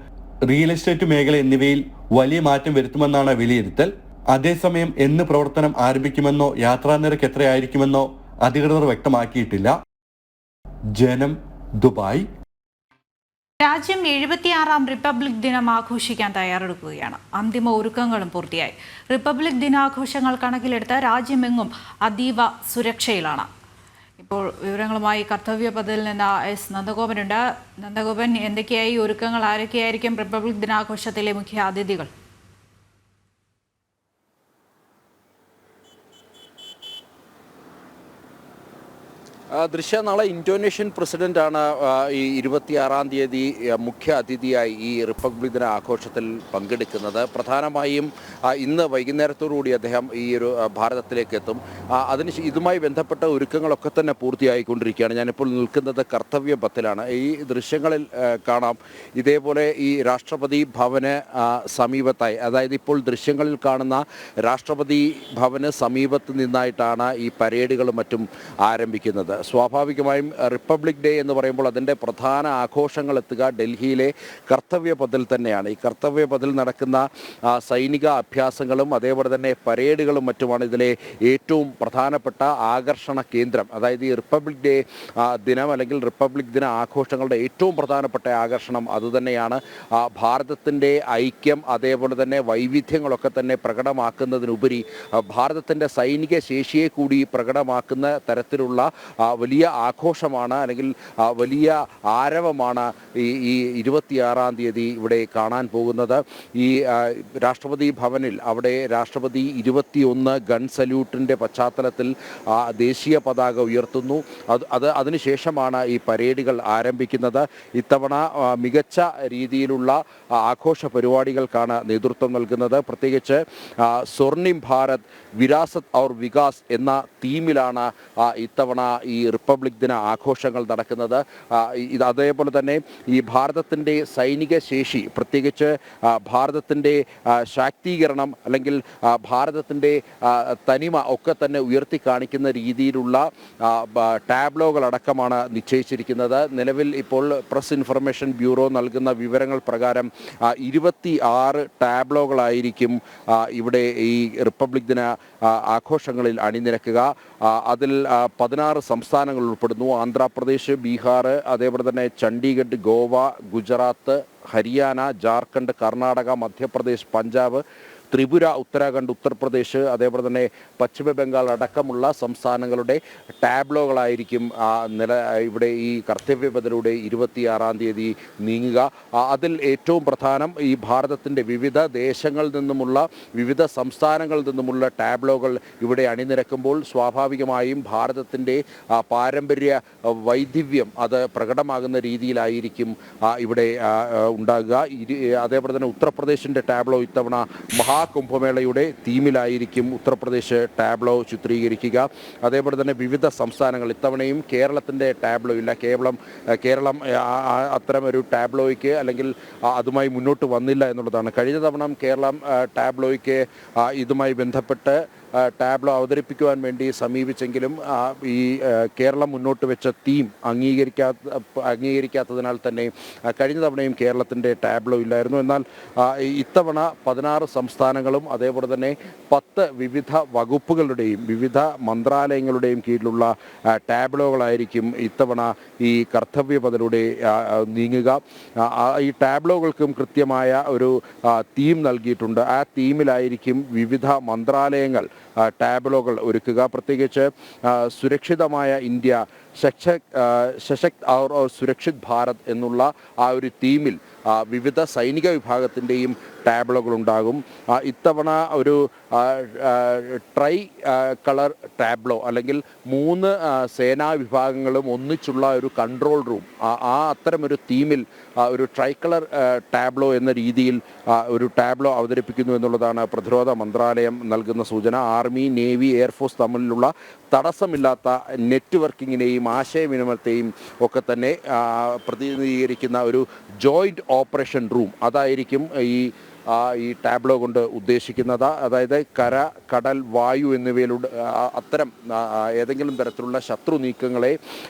[SPEAKER 19] റിയൽ എസ്റ്റേറ്റ് മേഖല എന്നിവയിൽ വലിയ മാറ്റം വരുത്തുമെന്നാണ് വിലയിരുത്തൽ. അതേസമയം എന്ന് പ്രവർത്തനം ആരംഭിക്കുമെന്നോ യാത്രാ നിരക്ക് എത്രയായിരിക്കുമെന്നോ അധികൃതർ വ്യക്തമാക്കിയിട്ടില്ല. ജനം, ദുബായ്.
[SPEAKER 2] രാജ്യം 76ാം റിപ്പബ്ലിക് ദിനം ആഘോഷിക്കാൻ തയ്യാറെടുക്കുകയാണ്. അന്തിമ ഒരുക്കങ്ങളും പൂർത്തിയായി. റിപ്പബ്ലിക് ദിനാഘോഷങ്ങൾ കണക്കിലെടുത്ത് രാജ്യമെങ്ങും അതീവ സുരക്ഷയിലാണ്. ഇപ്പോൾ വിവരങ്ങളുമായി കർത്തവ്യപഥത്തിൽ നിന്ന് S നന്ദഗോപനുണ്ട്. നന്ദഗോപൻ, എന്തൊക്കെയായി ഒരുക്കങ്ങൾ? ആരൊക്കെയായിരിക്കും റിപ്പബ്ലിക് ദിനാഘോഷത്തിലെ മുഖ്യ അതിഥികൾ?
[SPEAKER 16] ദൃശ്യ, നാളെ ഇന്തോനേഷ്യൻ പ്രസിഡന്റാണ് ഈ 26-ാം തീയതി മുഖ്യ അതിഥിയായി ഈ റിപ്പബ്ലിക് ദിന ആഘോഷത്തിൽ പങ്കെടുക്കുന്നത്. പ്രധാനമായും ഇന്ന് വൈകുന്നേരത്തോടുകൂടി അദ്ദേഹം ഈ ഒരു ഭാരതത്തിലേക്ക് എത്തും. ഇതുമായി ബന്ധപ്പെട്ട ഒരുക്കങ്ങളൊക്കെ തന്നെ പൂർത്തിയായിക്കൊണ്ടിരിക്കുകയാണ്. ഞാനിപ്പോൾ നിൽക്കുന്നത് കർത്തവ്യ പഥത്തിലാണ്. ഈ ദൃശ്യങ്ങളിൽ കാണാം, ഇതേപോലെ ഈ രാഷ്ട്രപതി ഭവന് സമീപത്തായി, അതായത് ഇപ്പോൾ ദൃശ്യങ്ങളിൽ കാണുന്ന രാഷ്ട്രപതി ഭവന് സമീപത്ത് നിന്നായിട്ടാണ് ഈ പരേഡുകളും മറ്റും ആരംഭിക്കുന്നത്. സ്വാഭാവികമായും റിപ്പബ്ലിക് ഡേ എന്ന് പറയുമ്പോൾ അതിൻ്റെ പ്രധാന ആഘോഷങ്ങൾ എത്തുക ഡൽഹിയിലെ കർത്തവ്യ പഥിൽ തന്നെയാണ്. ഈ കർത്തവ്യ പഥിൽ നടക്കുന്ന സൈനിക അഭ്യാസങ്ങളും അതേപോലെ തന്നെ പരേഡുകളും മറ്റുമാണ് ഇതിലെ ഏറ്റവും പ്രധാനപ്പെട്ട ആകർഷണ കേന്ദ്രം. അതായത് ഈ റിപ്പബ്ലിക് ഡേ ദിനം അല്ലെങ്കിൽ റിപ്പബ്ലിക് ദിന ആഘോഷങ്ങളുടെ ഏറ്റവും പ്രധാനപ്പെട്ട ആകർഷണം അതുതന്നെയാണ്. ഭാരതത്തിൻ്റെ ഐക്യം അതേപോലെ തന്നെ വൈവിധ്യങ്ങളൊക്കെ തന്നെ പ്രകടമാക്കുന്നതിനുപരി ഭാരതത്തിൻ്റെ സൈനിക ശേഷിയെ കൂടി പ്രകടമാക്കുന്ന തരത്തിലുള്ള വലിയ ആഘോഷമാണ്, അല്ലെങ്കിൽ വലിയ ആരവമാണ് ഈ 26-ാം തീയതി ഇവിടെ കാണാൻ പോകുന്നത്. ഈ രാഷ്ട്രപതി ഭവനിൽ അവിടെ രാഷ്ട്രപതി 21 ഗൺ സല്യൂട്ടിൻ്റെ പശ്ചാത്തലത്തിൽ ദേശീയ പതാക ഉയർത്തുന്നു. അതിനുശേഷമാണ് ഈ പരേഡുകൾ ആരംഭിക്കുന്നത്. ഇത്തവണ മികച്ച രീതിയിലുള്ള ആഘോഷ പരിപാടികൾക്കാണ് നേതൃത്വം നൽകുന്നത്. പ്രത്യേകിച്ച് സ്വർണിം ഭാരത് വിരാസത് ഔർ വികാസ് എന്ന തീമിലാണ് ഇത്തവണ ഈ റിപ്പബ്ലിക് ദിന ആഘോഷങ്ങൾ നടക്കുന്നത്. അതേപോലെ തന്നെ ഈ ഭാരതത്തിൻ്റെ സൈനിക ശേഷി, പ്രത്യേകിച്ച് ഭാരതത്തിൻ്റെ ശാക്തീകരണം അല്ലെങ്കിൽ ഭാരതത്തിൻ്റെ തനിമ ഒക്കെ തന്നെ ഉയർത്തി കാണിക്കുന്ന രീതിയിലുള്ള ടാബ്ലോകളടക്കമാണ് നിശ്ചയിച്ചിരിക്കുന്നത്. നിലവിൽ ഇപ്പോൾ പ്രസ് ഇൻഫർമേഷൻ ബ്യൂറോ നൽകുന്ന വിവരങ്ങൾ പ്രകാരം 26 ടാബ്ലോകളായിരിക്കും ഇവിടെ ഈ റിപ്പബ്ലിക് ദിന ആഘോഷങ്ങളിൽ അണിനിരക്കുക. അതിൽ 16 സംസ്ഥാനങ്ങൾ ഉൾപ്പെടുന്നു. ആന്ധ്രാപ്രദേശ്, ബീഹാർ, അതേപോലെ തന്നെ ചണ്ഡീഗഡ്, ഗോവ, ഗുജറാത്ത്, ഹരിയാന, ജാർഖണ്ഡ്, കർണാടക, മധ്യപ്രദേശ്, പഞ്ചാബ്, ത്രിപുര, ഉത്തരാഖണ്ഡ്, ഉത്തർപ്രദേശ്, അതേപോലെ തന്നെ പശ്ചിമ ബംഗാൾ അടക്കമുള്ള സംസ്ഥാനങ്ങളുടെ ടാബ്ലോകളായിരിക്കും ഇവിടെ ഈ കർത്തവ്യപഥിലൂടെ 26-ാം തീയതി നീങ്ങുക. അതിൽ ഏറ്റവും പ്രധാനം ഈ ഭാരതത്തിൻ്റെ വിവിധ ദേശങ്ങളിൽ നിന്നുമുള്ള വിവിധ സംസ്ഥാനങ്ങളിൽ നിന്നുമുള്ള ടാബ്ലോകൾ ഇവിടെ അണിനിരക്കുമ്പോൾ സ്വാഭാവികമായും ഭാരതത്തിൻ്റെ പാരമ്പര്യ വൈദഗ്ധ്യം അത് പ്രകടമാകുന്ന രീതിയിലായിരിക്കും ഇവിടെ ഉണ്ടാകുക. അതേപോലെ തന്നെ ഉത്തർപ്രദേശിൻ്റെ ടാബ്ലോ ഇത്തവണ ആ കുംഭമേളയുടെ തീമിലായിരിക്കും ഉത്തർപ്രദേശ് ടാബ്ലോ ചിത്രീകരിക്കുക. അതേപോലെ തന്നെ വിവിധ സംസ്ഥാനങ്ങൾ, ഇത്തവണയും കേരളത്തിൻ്റെ ടാബ്ലോ ഇല്ല. കേരളം അത്തരം ഒരു ടാബ്ലോയ്ക്ക് അല്ലെങ്കിൽ അതുമായി മുന്നോട്ട് വന്നില്ല എന്നുള്ളതാണ്. കഴിഞ്ഞ തവണ കേരളം ടാബ്ലോയ്ക്ക് ഇതുമായി ബന്ധപ്പെട്ട് ടാബ്ലോ അവതരിപ്പിക്കുവാൻ വേണ്ടി സമീപിച്ചെങ്കിലും ഈ കേരളം മുന്നോട്ട് വെച്ച തീം അംഗീകരിക്കാത്തതിനാൽ തന്നെ കഴിഞ്ഞ തവണയും കേരളത്തിൻ്റെ ടാബ്ലോ ഇല്ലായിരുന്നു. എന്നാൽ ഇത്തവണ 16 സംസ്ഥാനങ്ങളും അതേപോലെ തന്നെ 10 വിവിധ വകുപ്പുകളുടെയും വിവിധ മന്ത്രാലയങ്ങളുടെയും കീഴിലുള്ള ടാബ്ലോകളായിരിക്കും ഇത്തവണ ഈ കർത്തവ്യപഥിലൂടെ നീങ്ങുക. ഈ ടാബ്ലോകൾക്കും കൃത്യമായ ഒരു തീം നൽകിയിട്ടുണ്ട്. ആ തീമിലായിരിക്കും വിവിധ മന്ത്രാലയങ്ങൾ ടാബ്ലോകൾ ഒരുക്കുക. പ്രത്യേകിച്ച് സുരക്ഷിതമായ ഇന്ത്യ, സശക്ത് और സുരക്ഷിത് ഭാരത് എന്നുള്ള ആ ഒരു തീമിൽ വിവിധ സൈനിക വിഭാഗത്തിൻ്റെയും ടാബ്ലോകൾ ഉണ്ടാകും. ഇത്തവണ ഒരു ട്രൈ കളർ ടാബ്ലോ അല്ലെങ്കിൽ 3 സേനാ വിഭാഗങ്ങളും ഒന്നിച്ചുള്ള ഒരു കൺട്രോൾ റൂം, അത്തരമൊരു തീമിൽ ഒരു ട്രൈ കളർ ടാബ്ലോ എന്ന രീതിയിൽ ഒരു ടാബ്ലോ അവതരിപ്പിക്കുന്നു എന്നുള്ളതാണ് പ്രതിരോധ മന്ത്രാലയം നൽകുന്ന സൂചന. ആർമി, നേവി, എയർഫോഴ്സ് തമ്മിലുള്ള തടസ്സമില്ലാത്ത നെറ്റ്വർക്കിങ്ങിനെയും ആശയവിനിമയത്തെയും ഒക്കെ തന്നെ പ്രതിനിധീകരിക്കുന്ന ഒരു ജോയിൻറ്റ് ഓപ്പറേഷൻ റൂം അതായിരിക്കും ഈ ടാബ്ലോ കൊണ്ട് ഉദ്ദേശിക്കുന്നത്. അതായത് കര, കടൽ, വായു എന്നിവയിലൂടെ അത്തരം ഏതെങ്കിലും തരത്തിലുള്ള ശത്രു നീക്കങ്ങളെ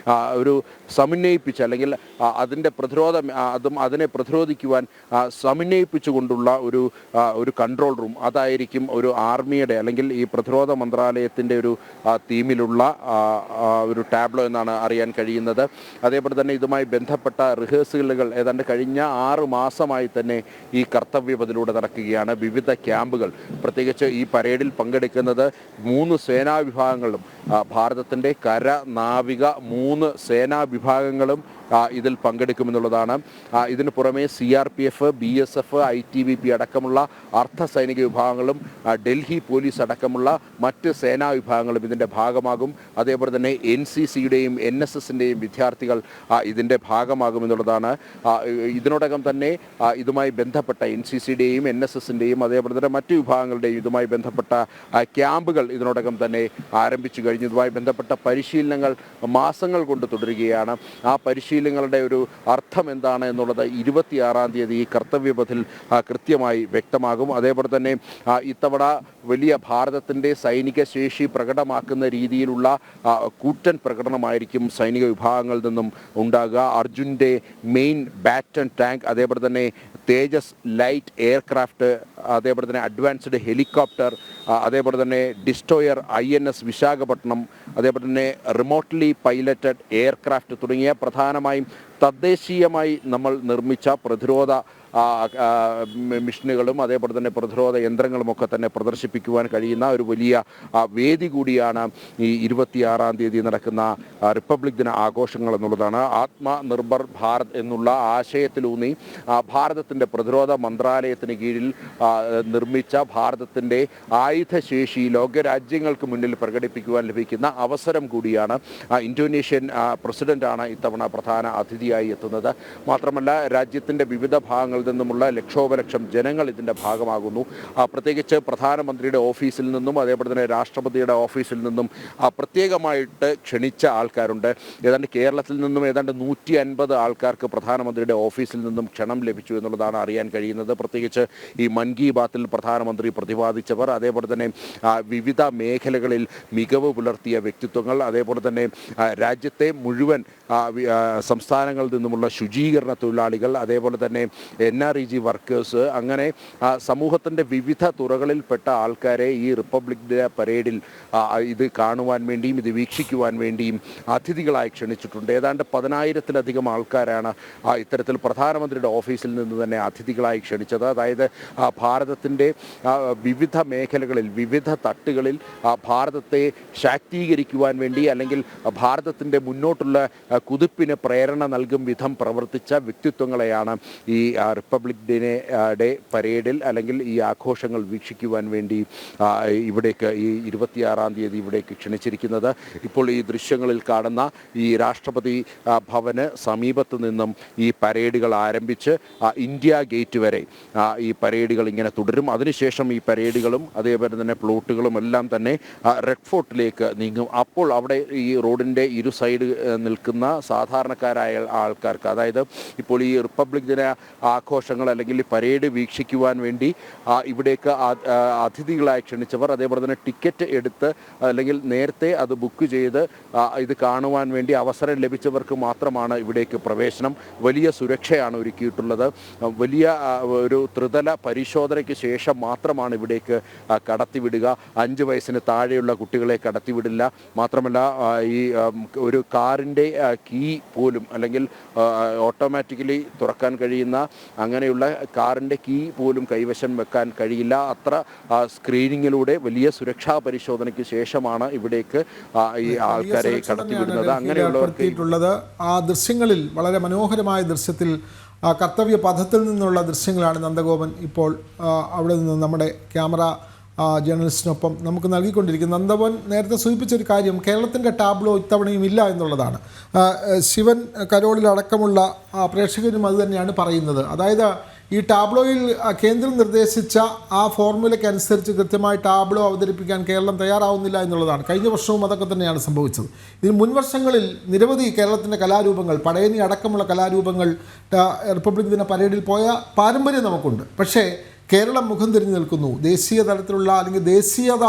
[SPEAKER 16] ഒരു സമന്വയിപ്പിച്ച് അല്ലെങ്കിൽ അതിനെ പ്രതിരോധിക്കുവാൻ സമന്വയിപ്പിച്ചുകൊണ്ടുള്ള ഒരു കൺട്രോൾ റൂം അതായിരിക്കും ഒരു ആർമിയുടെ അല്ലെങ്കിൽ ഈ പ്രതിരോധ മന്ത്രാലയത്തിൻ്റെ ഒരു തീമിലുള്ള ഒരു ടാബ്ലോ എന്നാണ് അറിയാൻ കഴിയുന്നത്. അതേപോലെ തന്നെ ഇതുമായി ബന്ധപ്പെട്ട റിഹേഴ്സലുകൾ ഏതാണ്ട് കഴിഞ്ഞ 6 മാസമായി തന്നെ ഈ കർത്തവ്യപഥിലൂടെ നടക്കുകയാണ്. വിവിധ ക്യാമ്പുകൾ, പ്രത്യേകിച്ച് ഈ പരേഡിൽ പങ്കെടുക്കുന്നത് 3 സേനാ വിഭാഗങ്ങളും, ഭാരതത്തിൻ്റെ കര, നാവിക 3 സേനാ വിഭാഗങ്ങളും ഇതിൽ പങ്കെടുക്കുമെന്നുള്ളതാണ്. ഇതിന് പുറമെ CRPF, BSF, ITBP അടക്കമുള്ള അർദ്ധ സൈനിക വിഭാഗങ്ങളും ഡൽഹി പോലീസ് അടക്കമുള്ള മറ്റ് സേനാ വിഭാഗങ്ങളും ഇതിൻ്റെ ഭാഗമാകും. അതേപോലെ തന്നെ NCCയുടെയും NSSൻ്റെയും വിദ്യാർത്ഥികൾ ഇതിൻ്റെ ഭാഗമാകുമെന്നുള്ളതാണ്. ഇതിനോടകം തന്നെ ഇതുമായി ബന്ധപ്പെട്ട NCCയുടെയും NSSൻ്റെയും അതേപോലെ തന്നെ മറ്റ് വിഭാഗങ്ങളുടെയും ഇതുമായി ബന്ധപ്പെട്ട ക്യാമ്പുകൾ ഇതിനോടകം തന്നെ ആരംഭിച്ചു കഴിഞ്ഞു. ഇതുമായി ബന്ധപ്പെട്ട പരിശീലനങ്ങൾ മാസങ്ങൾ കൊണ്ട് തുടരുകയാണ്. ആ പരിശീലനങ്ങളുടെ ഒരു അർത്ഥം എന്താണ് എന്നുള്ളത് 26-ാം തീയതി ഈ കർത്തവ്യപഥിൽ കൃത്യമായി വ്യക്തമാകും. അതേപോലെ തന്നെ ഇത്തവണ വലിയ ഭാരതത്തിൻ്റെ സൈനിക ശേഷി പ്രകടമാക്കുന്ന രീതിയിലുള്ള കൂറ്റൻ പ്രകടനമായിരിക്കും സൈനിക വിഭാഗങ്ങളിൽ നിന്നും ഉണ്ടാകുക. അർജുൻ്റെ മെയിൻ ബാറ്റൺ ടാങ്ക്, അതേപോലെ തന്നെ തേജസ് ലൈറ്റ് എയർക്രാഫ്റ്റ്, അതേപോലെ തന്നെ അഡ്വാൻസ്ഡ് ഹെലികോപ്റ്റർ, അതേപോലെ തന്നെ ഡിസ്ട്രോയർ INS വിശാഖപട്ടണം, അതേപോലെ തന്നെ റിമോട്ട്ലി പൈലറ്റഡ് എയർക്രാഫ്റ്റ് തുടങ്ങിയ പ്രധാനമായും തദ്ദേശീയമായി നമ്മൾ നിർമ്മിച്ച പ്രതിരോധ മിഷനുകളും അതേപോലെ തന്നെ പ്രതിരോധ യന്ത്രങ്ങളുമൊക്കെ തന്നെ പ്രദർശിപ്പിക്കുവാൻ കഴിയുന്ന ഒരു വലിയ വേദി കൂടിയാണ് ഈ 26-ാം തീയതി നടക്കുന്ന റിപ്പബ്ലിക് ദിന ആഘോഷങ്ങൾ എന്നുള്ളതാണ്. ആത്മനിർഭർ ഭാരത് എന്നുള്ള ആശയത്തിലൂന്നി ഭാരതത്തിൻ്റെ പ്രതിരോധ മന്ത്രാലയത്തിന് കീഴിൽ നിർമ്മിച്ച ഭാരതത്തിൻ്റെ ആയുധശേഷി ലോകരാജ്യങ്ങൾക്ക് മുന്നിൽ പ്രകടിപ്പിക്കുവാൻ ലഭിക്കുന്ന അവസരം കൂടിയാണ്. ഇന്തോനേഷ്യൻ പ്രസിഡന്റാണ് ഇത്തവണ പ്രധാന അതിഥിയായി എത്തുന്നത്. മാത്രമല്ല രാജ്യത്തിൻ്റെ വിവിധ ഭാഗങ്ങളിൽ നിന്നുമുള്ള ലക്ഷോപലക്ഷം ജനങ്ങൾ ഇതിൻ്റെ ഭാഗമാകുന്നു. പ്രത്യേകിച്ച് പ്രധാനമന്ത്രിയുടെ ഓഫീസിൽ നിന്നും അതേപോലെ തന്നെ രാഷ്ട്രപതിയുടെ ഓഫീസിൽ നിന്നും പ്രത്യേകമായിട്ട് ക്ഷണിച്ച ആൾക്കാരുണ്ട്. ഏതാണ്ട് കേരളത്തിൽ നിന്നും ഏതാണ്ട് 150 ആൾക്കാർക്ക് പ്രധാനമന്ത്രിയുടെ ഓഫീസിൽ നിന്നും ക്ഷണം ലഭിച്ചു എന്നുള്ളതാണ് അറിയാൻ കഴിയുന്നത്. പ്രത്യേകിച്ച് ഈ മൻ കി ബാത്തിൽ പ്രധാനമന്ത്രി പ്രതിപാദിച്ചവർ, അതേപോലെ തന്നെ വിവിധ മേഖലകളിൽ മികവ് പുലർത്തിയ വ്യക്തിത്വങ്ങൾ, അതേപോലെ തന്നെ രാജ്യത്തെ മുഴുവൻ സംസ്ഥാനങ്ങളിൽ നിന്നുമുള്ള ശുചീകരണ തൊഴിലാളികൾ, അതേപോലെ തന്നെ NREG വർക്കേഴ്സ്, അങ്ങനെ സമൂഹത്തിൻ്റെ വിവിധ തുറകളിൽപ്പെട്ട ആൾക്കാരെ ഈ റിപ്പബ്ലിക് ഡേ പരേഡിൽ ഇത് കാണുവാൻ വേണ്ടിയും ഇത് വീക്ഷിക്കുവാൻ വേണ്ടിയും അതിഥികളായി ക്ഷണിച്ചിട്ടുണ്ട്. ഏതാണ്ട് 10,000-ലധികം ആൾക്കാരാണ് ഇത്തരത്തിൽ പ്രധാനമന്ത്രിയുടെ ഓഫീസിൽ നിന്ന് തന്നെ അതിഥികളായി ക്ഷണിച്ചത്. അതായത് ഭാരതത്തിൻ്റെ വിവിധ മേഖലകളിൽ വിവിധ തട്ടുകളിൽ ഭാരതത്തെ ശാക്തീകരിക്കുവാൻ വേണ്ടി അല്ലെങ്കിൽ ഭാരതത്തിൻ്റെ മുന്നോട്ടുള്ള കുതിപ്പിന് പ്രേരണ നൽകും വിധം പ്രവർത്തിച്ച വ്യക്തിത്വങ്ങളെയാണ് ഈ റിപ്പബ്ലിക് ഡേ പരേഡിൽ അല്ലെങ്കിൽ ഈ ആഘോഷങ്ങൾ വീക്ഷിക്കുവാൻ വേണ്ടി ഇവിടേക്ക് ഈ 26-ാം തീയതി ഇവിടേക്ക് ക്ഷണിച്ചിരിക്കുന്നത്. ഇപ്പോൾ ഈ ദൃശ്യങ്ങളിൽ കാണുന്ന ഈ രാഷ്ട്രപതി ഭവന് സമീപത്ത് നിന്നും ഈ പരേഡുകൾ ആരംഭിച്ച് ഇന്ത്യ ഗേറ്റ് വരെ ഈ പരേഡുകൾ ഇങ്ങനെ ഇങ്ങനെ തുടരും. അതിനുശേഷം ഈ പരേഡുകളും അതേപോലെ തന്നെ പ്ലോട്ടുകളും എല്ലാം തന്നെ റെഡ് ഫോർട്ടിലേക്ക് നീങ്ങും. അപ്പോൾ അവിടെ ഈ റോഡിൻ്റെ ഇരു സൈഡ് നിൽക്കുന്ന സാധാരണക്കാരായ ആൾക്കാർക്ക്, അതായത് ഇപ്പോൾ ഈ റിപ്പബ്ലിക് ദിന ആഘോഷങ്ങൾ അല്ലെങ്കിൽ പരേഡ് വീക്ഷിക്കുവാൻ വേണ്ടി ഇവിടേക്ക് അതിഥികളായി ക്ഷണിച്ചവർ, അതേപോലെ തന്നെ ടിക്കറ്റ് എടുത്ത് അല്ലെങ്കിൽ നേരത്തെ അത് ബുക്ക് ചെയ്ത് ഇത് കാണുവാൻ വേണ്ടി അവസരം ലഭിച്ചവർക്ക് മാത്രമാണ് ഇവിടേക്ക് പ്രവേശനം. വലിയ സുരക്ഷയാണ് ഒരുക്കിയിട്ടുള്ളത്. വലിയ ഒരു ത്രിതല പരിശോധനയ്ക്ക് ശേഷം മാത്രമാണ് ഇവിടേക്ക് കടത്തിവിടുക. 5 വയസ്സിന് താഴെയുള്ള കുട്ടികളെ കടത്തിവിടില്ല. മാത്രമല്ല ഈ ഒരു കാറിൻ്റെ കീ പോലും അല്ലെങ്കിൽ ഓട്ടോമാറ്റിക്കലി തുറക്കാൻ കഴിയുന്ന അങ്ങനെയുള്ള കാറിൻ്റെ കീ പോലും കൈവശം വെക്കാൻ കഴിയില്ല. അത്ര സ്ക്രീനിങ്ങിലൂടെ വലിയ സുരക്ഷാ പരിശോധനയ്ക്ക് ശേഷമാണ് ഇവിടേക്ക് ഈ ആൾക്കാരെ കടത്തിവിടുന്നത്. അങ്ങനെയുള്ളവർക്ക്
[SPEAKER 1] ആ ദൃശ്യങ്ങളിൽ വളരെ മനോഹരമായ ദൃശ്യത്തിൽ കർത്തവ്യ പഥത്തിൽ നിന്നുള്ള ദൃശ്യങ്ങളാണ് നന്ദഗോപൻ ഇപ്പോൾ അവിടെ നിന്ന് നമ്മുടെ ക്യാമറ ജേർണലിസ്റ്റിനൊപ്പം നമുക്ക് നൽകിക്കൊണ്ടിരിക്കുന്നത്. നന്ദഗോപൻ നേരത്തെ സൂചിപ്പിച്ചൊരു കാര്യം, കേരളത്തിൻ്റെ ടാബ്ലോ ഇത്തവണയും ഇല്ല എന്നുള്ളതാണ്. ശിവൻ കരോളിലടക്കമുള്ള പ്രേക്ഷകരും അത് തന്നെയാണ് പറയുന്നത്. അതായത് ഈ ടാബ്ലോയിൽ കേന്ദ്രം നിർദ്ദേശിച്ച ആ ഫോർമുലയ്ക്ക് അനുസരിച്ച് കൃത്യമായി ടാബ്ലോ അവതരിപ്പിക്കാൻ കേരളം തയ്യാറാവുന്നില്ല എന്നുള്ളതാണ്. കഴിഞ്ഞ വർഷവും അതൊക്കെ തന്നെയാണ് സംഭവിച്ചത്. ഇതിന് മുൻവർഷങ്ങളിൽ നിരവധി കേരളത്തിൻ്റെ കലാരൂപങ്ങൾ, പടയണി അടക്കമുള്ള കലാരൂപങ്ങൾ റിപ്പബ്ലിക് ദിന പരേഡിൽ പോയ പാരമ്പര്യം നമുക്കുണ്ട്. പക്ഷേ കേരളം മുഖം തിരിഞ്ഞു നിൽക്കുന്നു. ദേശീയ തലത്തിലുള്ള അല്ലെങ്കിൽ ദേശീയത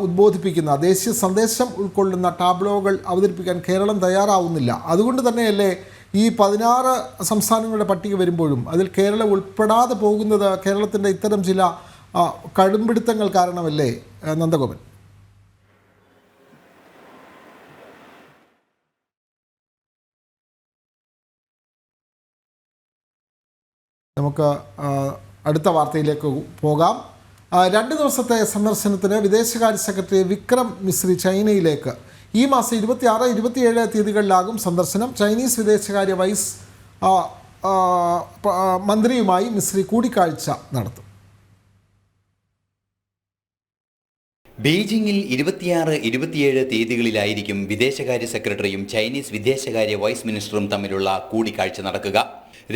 [SPEAKER 1] ഉദ്ബോധിപ്പിക്കുന്ന, ദേശീയ സന്ദേശം ഉൾക്കൊള്ളുന്ന ടാബ്ലോകൾ അവതരിപ്പിക്കാൻ കേരളം തയ്യാറാവുന്നില്ല. അതുകൊണ്ട് തന്നെയല്ലേ ഈ 16 സംസ്ഥാനങ്ങളുടെ പട്ടിക വരുമ്പോഴും അതിൽ കേരളം ഉൾപ്പെടാതെ പോകുന്നത് കേരളത്തിൻ്റെ ഇത്തരം ചില കടുംപിടുത്തങ്ങൾ കാരണമല്ലേ നന്ദഗോപൻ? നമുക്ക് അടുത്ത വാർത്തയിലേക്ക് പോകാം. 2 ദിവസത്തെ സന്ദർശനത്തിന് വിദേശകാര്യ സെക്രട്ടറി വിക്രം മിശ്രി ചൈനയിലേക്ക്. ഈ മാസം 26, 27 തീയതികളിലാകും സന്ദർശനം. ചൈനീസ് വിദേശകാര്യ വൈസ് മന്ത്രിയുമായി മിശ്രി കൂടിക്കാഴ്ച നടത്തും.
[SPEAKER 17] ബീജിംഗിൽ 26, 27 തീയതികളിലായിരിക്കും വിദേശകാര്യ സെക്രട്ടറിയും ചൈനീസ് വിദേശകാര്യ വൈസ് മിനിസ്റ്ററും തമ്മിലുള്ള കൂടിക്കാഴ്ച നടക്കുക.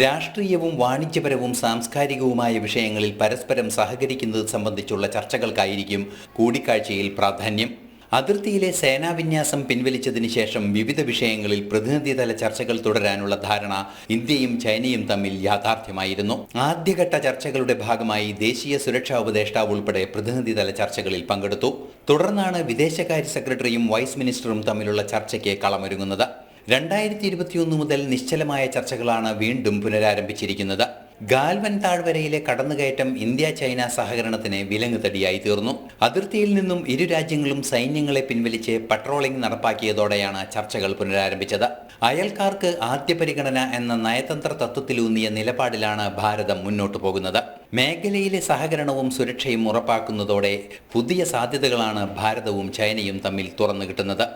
[SPEAKER 17] രാഷ്ട്രീയവും വാണിജ്യപരവും സാംസ്കാരികവുമായ വിഷയങ്ങളിൽ പരസ്പരം സഹകരിക്കുന്നത് സംബന്ധിച്ചുള്ള ചർച്ചകൾക്കായിരിക്കും കൂടിക്കാഴ്ചയിൽ പ്രാധാന്യം. അതിർത്തിയിലെ സേനാവിന്യാസം പിൻവലിച്ചതിന് ശേഷം വിവിധ വിഷയങ്ങളിൽ പ്രതിനിധിതല ചർച്ചകൾ തുടരാനുള്ള ധാരണ ഇന്ത്യയും ചൈനയും തമ്മിൽ യാഥാർത്ഥ്യമായിരുന്നു. ആദ്യഘട്ട ചർച്ചകളുടെ ഭാഗമായി ദേശീയ സുരക്ഷാ ഉപദേഷ്ടാവ് ഉൾപ്പെടെ പ്രതിനിധിതല ചർച്ചകളിൽ പങ്കെടുത്തു. തുടർന്നാണ് വിദേശകാര്യ സെക്രട്ടറിയും വൈസ് മിനിസ്റ്ററും തമ്മിലുള്ള ചർച്ചയ്ക്ക് കളമൊരുങ്ങുന്നത്. 2021 മുതൽ നിശ്ചലമായ ചർച്ചകളാണ് വീണ്ടും പുനരാരംഭിച്ചിരിക്കുന്നത്. ഗാൽവൻ താഴ്വരയിലെ കടന്നുകയറ്റം ഇന്ത്യ ചൈന സഹകരണത്തിന് വിലങ്ങുതടിയായി തീർന്നു. അതിർത്തിയിൽ നിന്നും ഇരു രാജ്യങ്ങളും സൈന്യങ്ങളെ പിൻവലിച്ച് പട്രോളിംഗ് നടപ്പാക്കിയതോടെയാണ് ചർച്ചകൾ പുനരാരംഭിച്ചത്. അയൽക്കാർക്ക് ആദ്യ പരിഗണന എന്ന നയതന്ത്ര തത്വത്തിലൂന്നിയ നിലപാടിലാണ് ഭാരതം മുന്നോട്ടു പോകുന്നത്. മേഖലയിലെ സഹകരണവും സുരക്ഷയും ഉറപ്പാക്കുന്നതോടെ പുതിയ സാധ്യതകളാണ് ഭാരതവും ചൈനയും തമ്മിൽ തുറന്നു കിട്ടുന്നത്.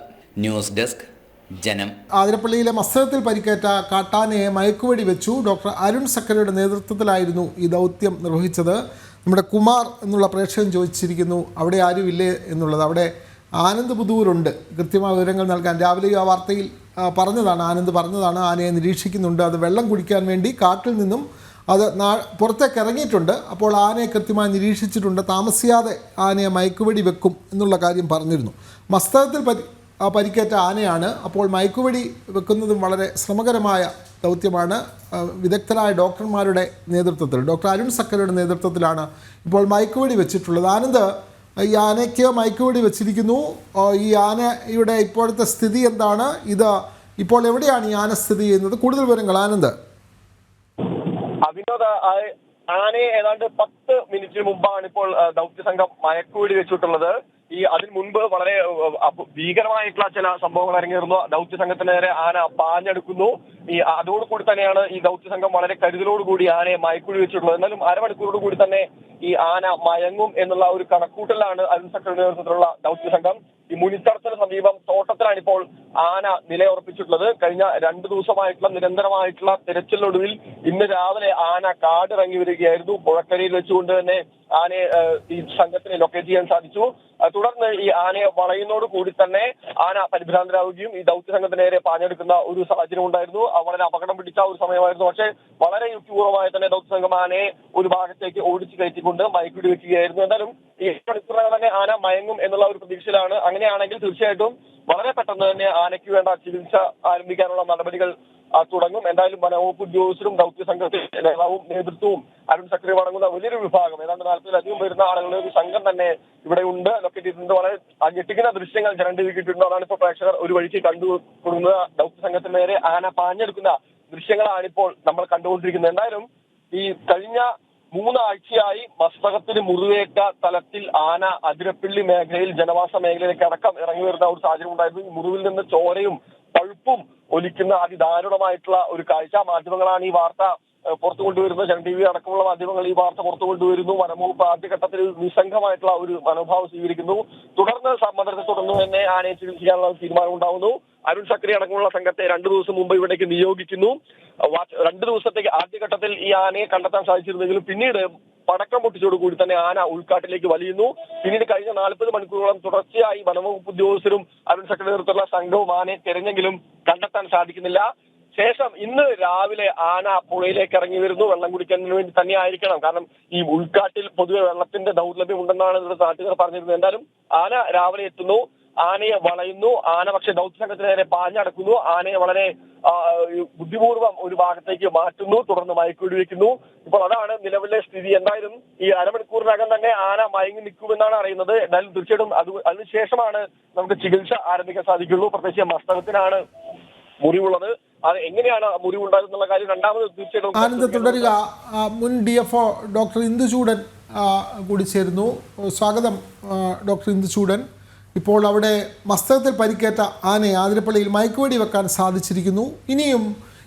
[SPEAKER 17] ന്യൂസ് ഡെസ്ക്, ജനം.
[SPEAKER 1] ആതിരപ്പള്ളിയിലെ മസ്തകത്തിൽ പരിക്കേറ്റ കാട്ടാനയെ മയക്കുവെടി വെച്ചു. ഡോക്ടർ അരുൺ സക്കരയുടെ നേതൃത്വത്തിലായിരുന്നു ഈ ദൗത്യം നിർവഹിച്ചത്. നമ്മുടെ കുമാർ എന്നുള്ള പ്രേക്ഷകൻ ചോദിച്ചിരിക്കുന്നു, അവിടെ ആരുമില്ലേ എന്നുള്ളത്. അവിടെ ആനന്ദ് പുതൂരുണ്ട് കൃത്യമായ വിവരങ്ങൾ നൽകാൻ. രാവിലെ ആ വാർത്തയിൽ ആനന്ദ് പറഞ്ഞതാണ്, ആനയെ നിരീക്ഷിക്കുന്നുണ്ട്. അത് വെള്ളം കുടിക്കാൻ വേണ്ടി കാട്ടിൽ നിന്നും അത് പുറത്തേക്ക് ഇറങ്ങിയിട്ടുണ്ട്. അപ്പോൾ ആനയെ കൃത്യമായി നിരീക്ഷിച്ചിട്ടുണ്ട്. താമസിയാതെ ആനയെ മയക്കുവെടി വെക്കും എന്നുള്ള കാര്യം പറഞ്ഞിരുന്നു. മസ്തകത്തിൽ പരിക്കേറ്റ ആനയാണ്. അപ്പോൾ മയക്കുവെടി വെക്കുന്നതും വളരെ ശ്രമകരമായ ദൗത്യമാണ്. വിദഗ്ധരായ ഡോക്ടർമാരുടെ നേതൃത്വത്തിൽ, ഡോക്ടർ അരുൺ സക്കരയുടെ നേതൃത്വത്തിലാണ് ഇപ്പോൾ മയക്കുവെടി വെച്ചിട്ടുള്ളത്. ആനന്ദ്, ഈ ആനയ്ക്ക് മയക്കുവെടി വെച്ചിരിക്കുന്നു. ഈ ആനയുടെ ഇപ്പോഴത്തെ സ്ഥിതി എന്താണ്? ഇത് ഇപ്പോൾ എവിടെയാണ് ഈ ആന സ്ഥിതി ചെയ്യുന്നത്? കൂടുതൽ വിവരങ്ങൾ ആനന്ദ്.
[SPEAKER 7] വിനോദ, ആനയെ ഏതാണ്ട് 10 മിനിറ്റിന് മുമ്പാണ് ഇപ്പോൾ ദൗത്യസംഘം മയക്കുവെടി വെച്ചിട്ടുള്ളത്. അതിന് മുൻപ് വളരെ ഭീകരമായിട്ടുള്ള ചില സംഭവങ്ങൾ അരങ്ങേറുന്നു. ദൗത്യസംഘത്തിന് നേരെ ആന പാഞ്ഞെടുക്കുന്നു. അതോടുകൂടി തന്നെയാണ് ഈ ദൗത്യസംഘം വളരെ കരുതലോടുകൂടി ആനയെ മയക്കുവെടി വെച്ചിട്ടുള്ളത്. എന്നാലും അരമണിക്കൂറോടുകൂടി തന്നെ ഈ ആന മയങ്ങും എന്നുള്ള ഒരു കണക്കൂട്ടലാണ് അരുൺ സക്കറിന്റെ നേതൃത്വത്തിലുള്ള ദൗത്യസംഘം. ഈ മുനിത്തടത്തിന് സമീപം തോട്ടത്തിലാണ് ഇപ്പോൾ ആന നിലയുറപ്പിച്ചിട്ടുള്ളത്. കഴിഞ്ഞ 2 ദിവസമായിട്ടുള്ള നിരന്തരമായിട്ടുള്ള തിരച്ചിലിനൊടുവിൽ ഇന്ന് രാവിലെ ആന കാടിറങ്ങി വരികയായിരുന്നു. പുഴക്കരയിൽ വെച്ചുകൊണ്ട് തന്നെ ആനയെ ഈ സംഘത്തിന് ലൊക്കേറ്റ് ചെയ്യാൻ സാധിച്ചു. തുടർന്ന് ഈ ആനയെ വളയുന്നോട് കൂടി തന്നെ ആന പരിഭ്രാന്തരാവുകയും ഈ ദൗത്യസംഘത്തിന് നേരെ പാഞ്ഞെടുക്കുന്ന ഒരു സാഹചര്യം ഉണ്ടായിരുന്നു. വളരെ അപകടം പിടിച്ച ഒരു സമയമായിരുന്നു. പക്ഷേ വളരെ യുക്തിപൂർവ്വമായി തന്നെ ദൗത്യസംഘം ആനയെ ഒരു ഭാഗത്തേക്ക് ഓടിച്ചു കയറ്റിക്കൊണ്ട് മയക്കുവെടി വെക്കുകയായിരുന്നു. എന്തായാലും ഈ 8 മണിക്കൂറിനകം തന്നെ ആന മയങ്ങും എന്നുള്ള ഒരു പ്രതീക്ഷയിലാണ്. അങ്ങനെയാണെങ്കിൽ തീർച്ചയായിട്ടും വളരെ പെട്ടെന്ന് തന്നെ ആനയ്ക്ക് വേണ്ട ചികിത്സ ആരംഭിക്കാനുള്ള നടപടികൾ തുടങ്ങും. എന്തായാലും വനവകുപ്പ് ഉദ്യോഗസ്ഥരും ദൗത്യസംഘത്തിന്റെ നേതൃത്വവും അരുൺ സക്രി അടങ്ങുന്ന വലിയൊരു വിഭാഗം ഏതാണ്ട് 40-ലധികം വരുന്ന ആളുകളുടെ ഒരു സംഘം തന്നെ ഇവിടെ ഉണ്ട്. ലൊക്കേറ്റ് ചെയ്തിട്ടുണ്ട്. വളരെ ഞെട്ടിക്കുന്ന ദൃശ്യങ്ങൾ ജനം ടി വിക്ക് അതാണ് ഇപ്പോൾ പ്രേക്ഷകർ ഒരു വഴിക്ക് കണ്ടുകൊടുക്കുന്ന ദൗത്യസംഘത്തിന് നേരെ ആന പാഞ്ഞെടുക്കുന്ന ദൃശ്യങ്ങളാണിപ്പോൾ നമ്മൾ കണ്ടുകൊണ്ടിരിക്കുന്നത്. എന്തായാലും ഈ കഴിഞ്ഞ 3 ആഴ്ചയായി മസ്തകത്തിന് മുറിവേറ്റ തലത്തിൽ ആന അതിരപ്പള്ളി മേഖലയിൽ ജനവാസ മേഖലയിലേക്ക് അടക്കം ഇറങ്ങി വരുന്ന ഒരു സാഹചര്യം ഉണ്ടായിരുന്നു. ഈ മുറിവിൽ നിന്ന് ചോരയും പഴുപ്പും ഒലിക്കുന്ന അതിദാരുണമായിട്ടുള്ള ഒരു കാഴ്ച. മാധ്യമങ്ങളാണ് ഈ വാർത്ത പുറത്തു കൊണ്ടുവരുന്നത്. ജനം ടി വി അടക്കമുള്ള മാധ്യമങ്ങൾ ഈ വാർത്ത പുറത്തു കൊണ്ടുവരുന്നു. വനംവകുപ്പ് ആദ്യഘട്ടത്തിൽ നിസ്സംഗമായിട്ടുള്ള ഒരു മനോഭാവം സ്വീകരിക്കുന്നു. തുടർന്ന് സമ്മർദ്ദത്തെ തുടർന്ന് തന്നെ ആനയെ ചികിത്സിക്കാനുള്ള തീരുമാനം ഉണ്ടാവുന്നു. അരുൺ സക്രി അടക്കമുള്ള സംഘത്തെ 2 ദിവസം മുമ്പ് ഇവിടേക്ക് നിയോഗിക്കുന്നു. 2 ദിവസത്തേക്ക് ആദ്യഘട്ടത്തിൽ ഈ ആനയെ കണ്ടെത്താൻ സാധിച്ചിരുന്നെങ്കിലും പിന്നീട് പടക്കം പൊട്ടിച്ചോടുകൂടി തന്നെ ആന ഉൾക്കാട്ടിലേക്ക് വലിയുന്നു. പിന്നീട് കഴിഞ്ഞ 40 മണിക്കൂറോളം തുടർച്ചയായി വനംവകുപ്പ് ഉദ്യോഗസ്ഥരും അരുൺ സക്രി നേതൃത്വത്തിലുള്ള സംഘവും ആനയെ തെരഞ്ഞെങ്കിലും കണ്ടെത്താൻ സാധിക്കുന്നില്ല. ശേഷം ഇന്ന് രാവിലെ ആന പുഴയിലേക്ക് ഇറങ്ങി വരുന്നു. വെള്ളം കുടിക്കുന്നതിന് വേണ്ടി തന്നെ ആയിരിക്കണം. കാരണം ഈ ഉൾക്കാട്ടിൽ പൊതുവെ വെള്ളത്തിന്റെ ദൗർലഭ്യം ഉണ്ടെന്നാണ് ഇവിടുത്തെ നാട്ടുകാർ പറഞ്ഞിരുന്നത്. എന്തായാലും ആന രാവിലെ എത്തുന്നു. ആനയെ വളയുന്നു. ആന പക്ഷെ ദൗത്യസംഘത്തിന് നേരെ പാഞ്ഞടക്കുന്നു. ആനയെ വളരെ ബുദ്ധിപൂർവ്വം ഒരു ഭാഗത്തേക്ക് മാറ്റുന്നു. തുടർന്ന് മയക്കുവെടി വെക്കുന്നു. ഇപ്പോൾ അതാണ് നിലവിലെ സ്ഥിതി. എന്തായാലും ഈ അരമണിക്കൂറിനകം തന്നെ ആന മയങ്ങി നിൽക്കുമെന്നാണ് അറിയുന്നത്. എന്തായാലും തീർച്ചയായിട്ടും അതിനുശേഷമാണ് നമുക്ക് ചികിത്സ ആരംഭിക്കാൻ സാധിക്കുള്ളൂ. പ്രത്യേകിച്ച് മസ്തകത്തിനാണ് മുറിവുള്ളത്. അത് എങ്ങനെയാണ് മുറിവുണ്ടായിരുന്നുള്ള കാര്യം രണ്ടാമത് തീർച്ചയായിട്ടും
[SPEAKER 1] ആനന്ദ് തുടരുക. മുൻ DFO ഡോക്ടർ ഇന്ദുചൂടൻ കൂടി ചേരുന്നു. സ്വാഗതം ഡോക്ടർ ഇന്ദുചൂടൻ. ഇപ്പോൾ അവിടെ മസ്തകത്തിൽ പരിക്കേറ്റ ആനയെ ആതിരപ്പള്ളിയിൽ മയക്കുവെടി വെക്കാൻ സാധിച്ചിരിക്കുന്നു. ഇനിയും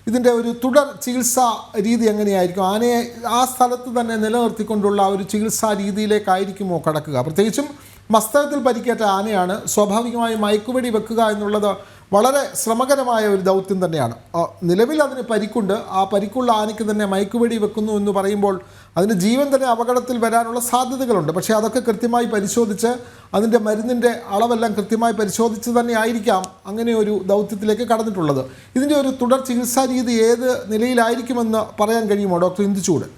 [SPEAKER 1] ഇതിൻ്റെ ഒരു തുടർ ചികിത്സാ രീതി എങ്ങനെയായിരിക്കും? ആനയെ ആ സ്ഥലത്ത് തന്നെ നിലനിർത്തിക്കൊണ്ടുള്ള ഒരു ചികിത്സാ രീതിയിലേക്കായിരിക്കുമോ കടക്കുക? പ്രത്യേകിച്ചും മസ്തകത്തിൽ പരിക്കേറ്റ ആനയാണ്. സ്വാഭാവികമായും മയക്കുവെടി വെക്കുക എന്നുള്ളത് വളരെ ശ്രമകരമായ ഒരു ദൗത്യം തന്നെയാണ്. നിലവിൽ അതിന് പരിക്കുണ്ട്. ആ പരിക്കുള്ള ആനയ്ക്ക് തന്നെ മയക്കുവെടി വെക്കുന്നു എന്ന് പറയുമ്പോൾ അതിന് ജീവൻ തന്നെ അപകടത്തിൽ വരാനുള്ള സാധ്യതകളുണ്ട്. പക്ഷേ അതൊക്കെ കൃത്യമായി പരിശോധിച്ച് അതിൻ്റെ മരുന്നിൻ്റെ അളവെല്ലാം കൃത്യമായി പരിശോധിച്ച് തന്നെ ആയിരിക്കാം അങ്ങനെ ഒരു ദൗത്യത്തിലേക്ക് കടന്നിട്ടുള്ളത്. ഇതിൻ്റെ ഒരു തുടർ ചികിത്സാ രീതി ഏത് നിലയിലായിരിക്കുമെന്ന് പറയാൻ കഴിയുമോ ഡോക്ടർ ഇന്ദുചൂടൻ?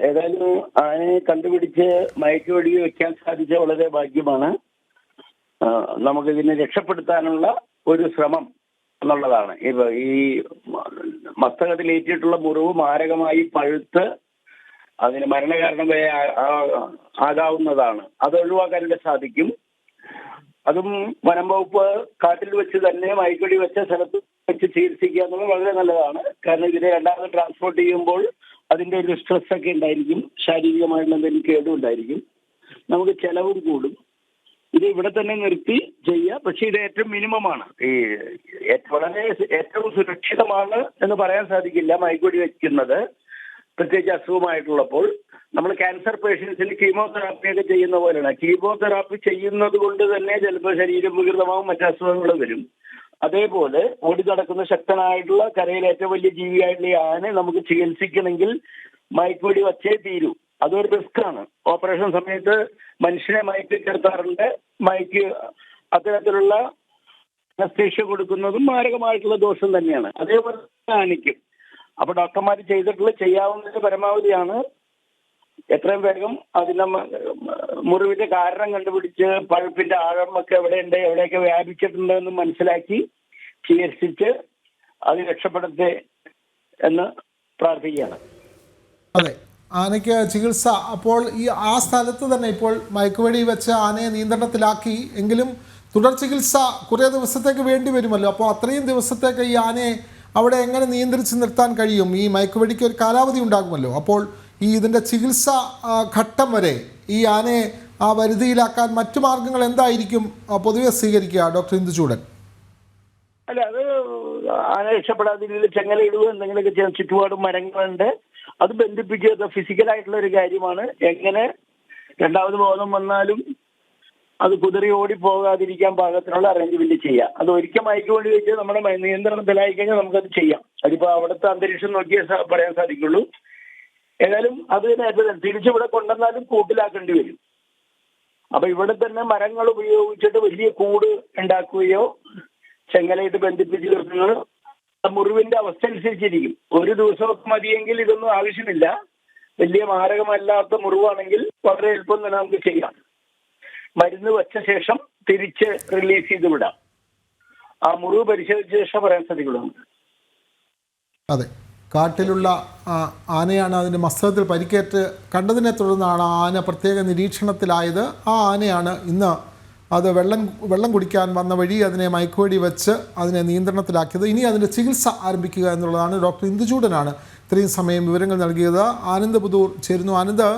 [SPEAKER 20] ഏതായാലും ആനയെ കണ്ടുപിടിച്ച് മയക്കുവെടി വെക്കാൻ സാധിച്ച വളരെ ഭാഗ്യമാണ്. നമുക്കിതിനെ രക്ഷപ്പെടുത്താനുള്ള ഒരു ശ്രമം എന്നുള്ളതാണ്. ഈ മസ്തകത്തിലേറ്റിട്ടുള്ള മുറിവ് മാരകമായി പഴുത്ത് അതിന് മരണകാരണം വരെ ആകാവുന്നതാണ്. അത് ഒഴിവാക്കാനായിട്ട് സാധിക്കും. അതും വനം വകുപ്പ് കാട്ടിൽ വെച്ച് തന്നെ മയക്കുവെടി വെച്ച സ്ഥലത്ത് വെച്ച് ചികിത്സിക്കുക എന്നുള്ളത് വളരെ നല്ലതാണ്. കാരണം ഇതിനെ രണ്ടാമത് ട്രാൻസ്പോർട്ട് ചെയ്യുമ്പോൾ അതിൻ്റെ ഒരു സ്ട്രെസ് ഒക്കെ ഉണ്ടായിരിക്കും. ശാരീരികമായിട്ടുള്ള എന്തെങ്കിലും കേടും ഉണ്ടായിരിക്കും. നമുക്ക് ചെലവും കൂടും. ഇത് ഇവിടെ തന്നെ നിർത്തി ചെയ്യുക. പക്ഷെ ഇത് ഏറ്റവും മിനിമമാണ്. ഈ ഏറ്റവും സുരക്ഷിതമാണ് എന്ന് പറയാൻ സാധിക്കില്ല മയക്കുവെടി വെക്കുന്നത്. പ്രത്യേകിച്ച് അസുഖമായിട്ടുള്ളപ്പോൾ നമ്മൾ ക്യാൻസർ പേഷ്യൻസിന് കീമോതെറാപ്പിയൊക്കെ ചെയ്യുന്ന പോലെയാണ്. കീമോതെറാപ്പി ചെയ്യുന്നത് കൊണ്ട് തന്നെ ചിലപ്പോൾ ശരീരം വികൃതമാവും, മറ്റു അസുഖങ്ങൾ വരും. അതേപോലെ ഓടി നടക്കുന്ന ശക്തനായിട്ടുള്ള കരയിലെ ഏറ്റവും വലിയ ജീവിയായിട്ടുള്ള ഈ ആനയെ നമുക്ക് ചികിത്സിക്കണമെങ്കിൽ മയക്കുവെടി വച്ചേ തീരൂ. അതൊരു റിസ്ക്കാണ്. ഓപ്പറേഷൻ സമയത്ത് മനുഷ്യനെ മയക്കി കിടത്താറുണ്ട്. അത്തരത്തിലുള്ള അനസ്തേഷ്യ കൊടുക്കുന്നതും മാരകമായിട്ടുള്ള ദോഷം തന്നെയാണ്. അതേപോലെ ആനയ്ക്കും. അപ്പൊ ഡോക്ടർമാർ ചെയ്യാവുന്നതിന്റെ പരമാവധിയാണ് എത്രയും വേഗം അതിന്റെ മുറിവിന്റെ കാരണം കണ്ടുപിടിച്ച് പഴുപ്പിന്റെ ആഴമൊക്കെ എവിടെയുണ്ട്, എവിടെയൊക്കെ വ്യാപിച്ചിട്ടുണ്ട് എന്ന് മനസ്സിലാക്കി ചികിത്സിച്ച് അത് രക്ഷപ്പെടുത്തേ എന്ന് പ്രാർത്ഥിക്കുകയാണ്.
[SPEAKER 1] അതെ, ആനയ്ക്ക് ചികിത്സ അപ്പോൾ ആ സ്ഥലത്ത് തന്നെ ഇപ്പോൾ മയക്കുവെടി വെച്ച് ആനയെ നിയന്ത്രണത്തിലാക്കി. എങ്കിലും തുടർ ചികിത്സ കുറേ ദിവസത്തേക്ക് വേണ്ടി വരുമല്ലോ. അപ്പോൾ അത്രയും ദിവസത്തേക്ക് ഈ ആനയെ അവിടെ എങ്ങനെ നിയന്ത്രിച്ച് നിർത്താൻ കഴിയും? ഈ മയക്കുവെടിക്ക് ഒരു കാലാവധി ഉണ്ടാകുമല്ലോ. അപ്പോൾ ഇതിൻ്റെ ചികിത്സ ഘട്ടം വരെ ഈ ആനയെ ആ വരുതിയിലാക്കാൻ മറ്റു മാർഗങ്ങൾ എന്തായിരിക്കും പൊതുവെ സ്വീകരിക്കുക ഡോക്ടർ ഇന്ദുചൂടൻ?
[SPEAKER 20] അല്ല, അത് ആന രക്ഷപ്പെടാതെ ചെങ്ങലയിടുക, എന്തെങ്കിലുമൊക്കെ ചെയ്യാൻ. ചുറ്റുപാടും മരങ്ങളുണ്ട്, അത് ബന്ധിപ്പിക്കുക. ഫിസിക്കലായിട്ടുള്ള ഒരു കാര്യമാണ്. എങ്ങനെ രണ്ടാമത് ബോധം വന്നാലും അത് കുതിറി ഓടി പോകാതിരിക്കാൻ പാകത്തിനുള്ള അറേഞ്ച്മെന്റ് ചെയ്യാം. അത് ഒരിക്കൽ മയക്കുവെടി വെച്ച് നമ്മുടെ നിയന്ത്രണത്തിലായി കഴിഞ്ഞാൽ നമുക്കത് ചെയ്യാം. അതിപ്പോ അവിടുത്തെ അന്തരീക്ഷം നോക്കിയേ പറയാൻ സാധിക്കുള്ളൂ. ഏതായാലും അത് തിരിച്ചിവിടെ കൊണ്ടുവന്നാലും കൂട്ടിലാക്കേണ്ടി വരും. അപ്പൊ ഇവിടെ തന്നെ മരങ്ങൾ ഉപയോഗിച്ചിട്ട് വലിയ കൂട് ഉണ്ടാക്കുകയോ ചെങ്ങലയിട്ട് ബന്ധിപ്പിച്ച് നിർത്തുകയോ മുറിവിന്റെ അവസ്ഥ അനുസരിച്ചിരിക്കും. ഒരു ദിവസമൊക്കെ മതിയെങ്കിൽ ഇതൊന്നും ആവശ്യമില്ല. വലിയ മാരകമല്ലാത്ത മുറിവാണെങ്കിൽ വളരെ എളുപ്പം തന്നെ നമുക്ക് ചെയ്യാം. മരുന്ന് വെച്ച ശേഷം തിരിച്ച് റിലീസ് ചെയ്ത് വിടാം. ആ മുറിവ് പരിശോധിച്ച ശേഷം പറയാൻ സാധിക്കുള്ളൂ.
[SPEAKER 1] അതെ, കാട്ടിലുള്ള ആനയാണ്. അതിൻ്റെ മസ്തകത്തിൽ പരിക്കേറ്റ് കണ്ടതിനെ തുടർന്നാണ് ആന പ്രത്യേക നിരീക്ഷണത്തിലായത്. ആ ആനയാണ് ഇന്ന് അത് വെള്ളം കുടിക്കാൻ വന്ന വഴി അതിനെ മയക്കുവെടി വെച്ച് അതിനെ നിയന്ത്രണത്തിലാക്കിയത്. ഇനി അതിൻ്റെ ചികിത്സ ആരംഭിക്കുക എന്നുള്ളതാണ്. ഡോക്ടർ ഇന്ദുചൂടനാണ് ഇത്രയും സമയം വിവരങ്ങൾ നൽകിയത്. ആനന്ദ് പുതൂർ ചേരുന്നു. ആനന്ദ്,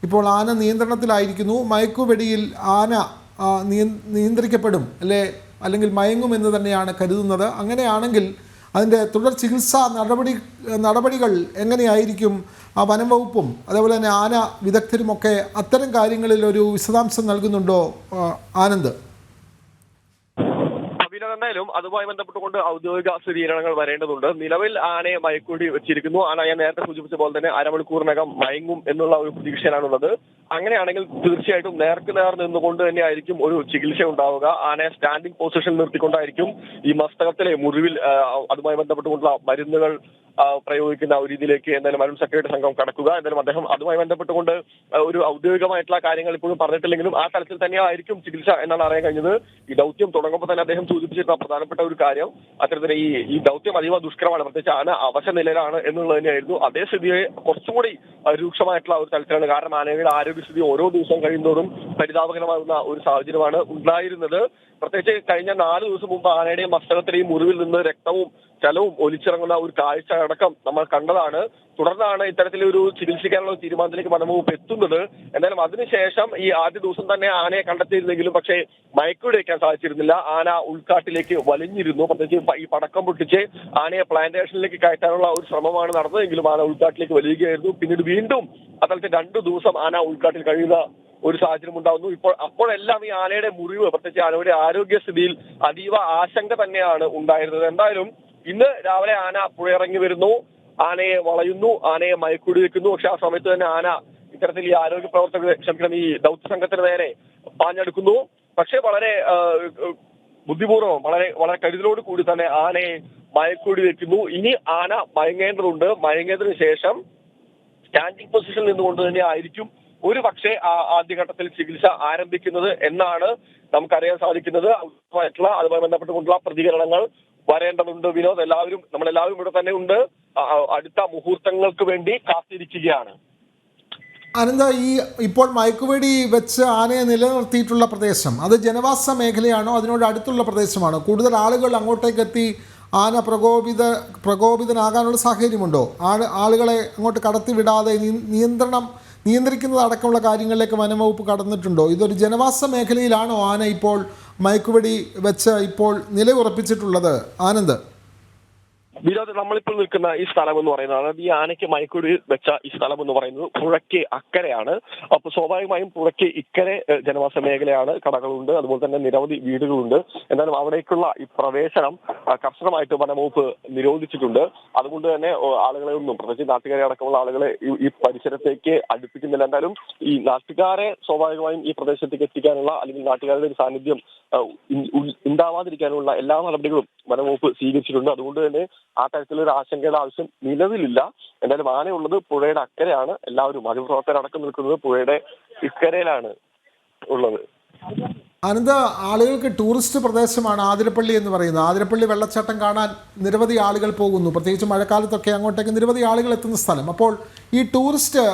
[SPEAKER 1] ഇപ്പോൾ ആന നിയന്ത്രണത്തിലായിരിക്കുന്നു. മയക്കുവെടിയിൽ ആന നിയന്ത്രിക്കപ്പെടും അല്ലെങ്കിൽ മയങ്ങുമെന്ന് തന്നെയാണ് കരുതുന്നത്. അങ്ങനെയാണെങ്കിൽ അതിൻ്റെ തുടർ ചികിത്സാ നടപടികൾ എങ്ങനെയായിരിക്കും? ആ വനം വകുപ്പും അതേപോലെ തന്നെ ആന വിദഗ്ധരുമൊക്കെ അത്തരം കാര്യങ്ങളിൽ ഒരു വിശദാംശം നൽകുന്നുണ്ടോ ആനന്ദ്?
[SPEAKER 7] എന്തായാലും അതുമായി ബന്ധപ്പെട്ടുകൊണ്ട് ഔദ്യോഗിക സ്ഥിരീകരണങ്ങൾ വരേണ്ടതുണ്ട്. നിലവിൽ ആനയെ മയക്കുവെടി വെച്ചിരിക്കുന്നു. ആന ഞാൻ നേരത്തെ സൂചിപ്പിച്ച പോലെ തന്നെ അരമണിക്കൂറിനകം മയങ്ങും എന്നുള്ള ഒരു പ്രതീക്ഷയാണുള്ളത്. അങ്ങനെയാണെങ്കിൽ തീർച്ചയായിട്ടും നേർക്ക് നേർ നിന്നുകൊണ്ട് തന്നെ ആയിരിക്കും ഒരു ചികിത്സ ഉണ്ടാവുക. ആനയെ സ്റ്റാൻഡിംഗ് പൊസിഷനിൽ നിർത്തിക്കൊണ്ടായിരിക്കും ഈ മസ്തകത്തിലെ മുറിവിൽ അതുമായി ബന്ധപ്പെട്ടുകൊണ്ടുള്ള മരുന്നുകൾ പ്രയോഗിക്കുന്ന ഒരു രീതിയിലേക്ക് എന്തായാലും അരുൺ സെക്രട്ടറി സംഘം കടക്കുക. എന്തായാലും അദ്ദേഹം അതുമായി ബന്ധപ്പെട്ടുകൊണ്ട് ഒരു ഔദ്യോഗികമായിട്ടുള്ള കാര്യങ്ങൾ ഇപ്പോഴും പറഞ്ഞിട്ടില്ലെങ്കിലും ആ തലത്തിൽ തന്നെയായിരിക്കും ചികിത്സ എന്നാണ് അറിയാൻ കഴിഞ്ഞത്. ഈ ദൗത്യം തുടങ്ങുമ്പോൾ തന്നെ അദ്ദേഹം സൂചിപ്പിച്ചിരുന്ന പ്രധാനപ്പെട്ട ഒരു കാര്യം അത്തരത്തിൽ ഈ ദൗത്യം അതീവ ദുഷ്കരമാണ്, പ്രത്യേകിച്ച് ആന അവശ നിലയിലാണ് എന്നുള്ളത് തന്നെയായിരുന്നു. അതേ സ്ഥിതിയെ കുറച്ചുകൂടി രൂക്ഷമായിട്ടുള്ള ഒരു തലത്തിലാണ്. കാരണം ആനയുടെ ആരോഗ്യസ്ഥിതി ഓരോ ദിവസം കഴിയുന്നതോറും പരിതാപകരമാകുന്ന ഒരു സാഹചര്യമാണ് ഉണ്ടായിരുന്നത്. പ്രത്യേകിച്ച് കഴിഞ്ഞ 4 ദിവസം മുമ്പ് ആനയുടെയും മസ്തകത്തിലെയും മുറിവിൽ നിന്ന് രക്തവും ജലവും ഒലിച്ചിറങ്ങുന്ന ഒരു കാഴ്ച അടക്കം നമ്മൾ കണ്ടതാണ്. തുടർന്നാണ് ഇത്തരത്തിലൊരു ചികിത്സിക്കാനുള്ള തീരുമാനത്തിലേക്ക് വനംവകുപ്പ് എത്തുന്നത്. എന്തായാലും അതിനുശേഷം ഈ ആദ്യ ദിവസം തന്നെ ആനയെ കണ്ടെത്തിയിരുന്നെങ്കിലും പക്ഷേ മയക്കുവെടി വയ്ക്കാൻ സാധിച്ചിരുന്നില്ല. ആന ഉൾക്കാട്ടിലേക്ക് വലിഞ്ഞിരുന്നു. പ്രത്യേകിച്ച് ഈ പടക്കം പൊട്ടിച്ച് ആനയെ പ്ലാന്റേഷനിലേക്ക് കയറ്റാനുള്ള ഒരു ശ്രമമാണ് നടന്നതെങ്കിലും ആന ഉൾക്കാട്ടിലേക്ക് വലിയുകയായിരുന്നു. പിന്നീട് വീണ്ടും അത്തരത്തിൽ 2 ദിവസം ആന ഉൾക്കാട്ടിൽ കഴിയുന്ന ഒരു സാഹചര്യം ഉണ്ടാകുന്നു. അപ്പോഴെല്ലാം ഈ ആനയുടെ മുറിവ്, പ്രത്യേകിച്ച് ആനയുടെ ആരോഗ്യസ്ഥിതിയിൽ അതീവ ആശങ്ക തന്നെയാണ് ഉണ്ടായിരുന്നത്. എന്തായാലും ഇന്ന് രാവിലെ ആന പുഴയിറങ്ങി വരുന്നു, ആനയെ വളയുന്നു, ആനയെ മയക്കുവെടി വെക്കുന്നു. പക്ഷെ ആ സമയത്ത് തന്നെ ആന ഇത്തരത്തിൽ ഈ ആരോഗ്യ പ്രവർത്തകർ ഈ ദൗത്യ സംഘത്തിന് നേരെ പാഞ്ഞെടുക്കുന്നു. പക്ഷെ വളരെ ബുദ്ധിപൂർവ്വം വളരെ കരുതലോട് കൂടി തന്നെ ആനയെ മയക്കുവെടി വെക്കുന്നു. ഇനി ആന മയങ്ങേണ്ടതുണ്ട്. മയങ്ങിയതിനു ശേഷം സ്റ്റാൻഡിംഗ് പൊസിഷനിൽ നിന്നുകൊണ്ട് തന്നെ ആയിരിക്കും ഒരു പക്ഷേ ആദ്യഘട്ടത്തിൽ ചികിത്സ ആരംഭിക്കുന്നത് എന്നാണ് നമുക്കറിയാൻ സാധിക്കുന്നത്. അതുമായി ബന്ധപ്പെട്ടുകൊണ്ടുള്ള പ്രതികരണങ്ങൾ വരേണ്ടതുണ്ട്. വിനോദ്, നമ്മളെല്ലാവരും ഇവിടെ തന്നെ ഉണ്ട്. അടുത്ത മുഹൂർത്തങ്ങൾക്ക് വേണ്ടി കാത്തിരിക്കുകയാണ്.
[SPEAKER 1] അനന്ത, ഇപ്പോൾ മയക്കുവെടി വെച്ച് ആനയെ നിലനിർത്തിയിട്ടുള്ള പ്രദേശം അത് ജനവാസ മേഖലയാണോ, അതിനോട് അടുത്തുള്ള പ്രദേശമാണോ? കൂടുതൽ ആളുകൾ അങ്ങോട്ടേക്കെത്തി ആന പ്രകോപിതനാകാനുള്ള സാഹചര്യമുണ്ടോ? ആളുകളെ അങ്ങോട്ട് കടത്തിവിടാതെ നിയന്ത്രിക്കുന്നത് അടക്കമുള്ള കാര്യങ്ങളിലേക്ക് വനംവകുപ്പ് കടന്നിട്ടുണ്ടോ? ഇതൊരു ജനവാസ മേഖലയിലാണോ ആന ഇപ്പോൾ മയക്കുവെടി വെച്ച് ഇപ്പോൾ നിലയുറപ്പിച്ചിട്ടുള്ളത്? ആനന്ദ്,
[SPEAKER 7] വിനോദ്, നമ്മളിപ്പോൾ നിൽക്കുന്ന ഈ സ്ഥലം എന്ന് പറയുന്നത്, അതായത് ഈ ആനയ്ക്ക് മയക്കുവെടി വെച്ച ഈ സ്ഥലം എന്ന് പറയുന്നത് പുഴയ്ക്ക് അക്കരെയാണ്. അപ്പൊ സ്വാഭാവികമായും പുഴയ്ക്ക് ഇക്കരെ ജനവാസ മേഖലയാണ്, കടകളുണ്ട്, അതുപോലെ തന്നെ നിരവധി വീടുകളുണ്ട്. എന്നാലും അവിടേക്കുള്ള ഈ പ്രവേശനം കർശനമായിട്ട് വനംവകുപ്പ് നിരോധിച്ചിട്ടുണ്ട്. അതുകൊണ്ട് തന്നെ ആളുകളെ ഒന്നും, പ്രത്യേകിച്ച് നാട്ടുകാരെ അടക്കമുള്ള ആളുകളെ ഈ പരിസരത്തേക്ക് അടുപ്പിക്കുന്നില്ല. എന്തായാലും ഈ നാട്ടുകാരെ സ്വാഭാവികമായും ഈ പ്രദേശത്തേക്ക് എത്തിക്കാനുള്ള അല്ലെങ്കിൽ നാട്ടുകാരുടെ ഒരു സാന്നിധ്യം ഉണ്ടാവാതിരിക്കാനുള്ള എല്ലാ നടപടികളും വനംവകുപ്പ് സ്വീകരിച്ചിട്ടുണ്ട്. അതുകൊണ്ട് തന്നെ ആ തരത്തിലൊരു ആശങ്കയുടെ ആവശ്യം നിലവിലില്ല. എന്തായാലും ആനയുള്ളത് പുഴയുടെ അക്കരെയാണ്. എല്ലാവരും മാധ്യമപ്രവർത്തകരടക്കം നിൽക്കുന്നത് പുഴയുടെ ഇക്കരയിലാണ് ഉള്ളത്.
[SPEAKER 1] അനന്ത, ആളുകൾക്ക് ടൂറിസ്റ്റ് പ്രദേശമാണ് ആതിരപ്പള്ളി എന്ന് പറയുന്നത്. ആതിരപ്പള്ളി വെള്ളച്ചാട്ടം കാണാൻ നിരവധി ആളുകൾ പോകുന്നു. പ്രത്യേകിച്ച് മഴക്കാലത്തൊക്കെ അങ്ങോട്ടേക്ക് നിരവധി ആളുകൾ എത്തുന്ന സ്ഥലം. അപ്പോൾ ഈ ടൂറിസ്റ്റ്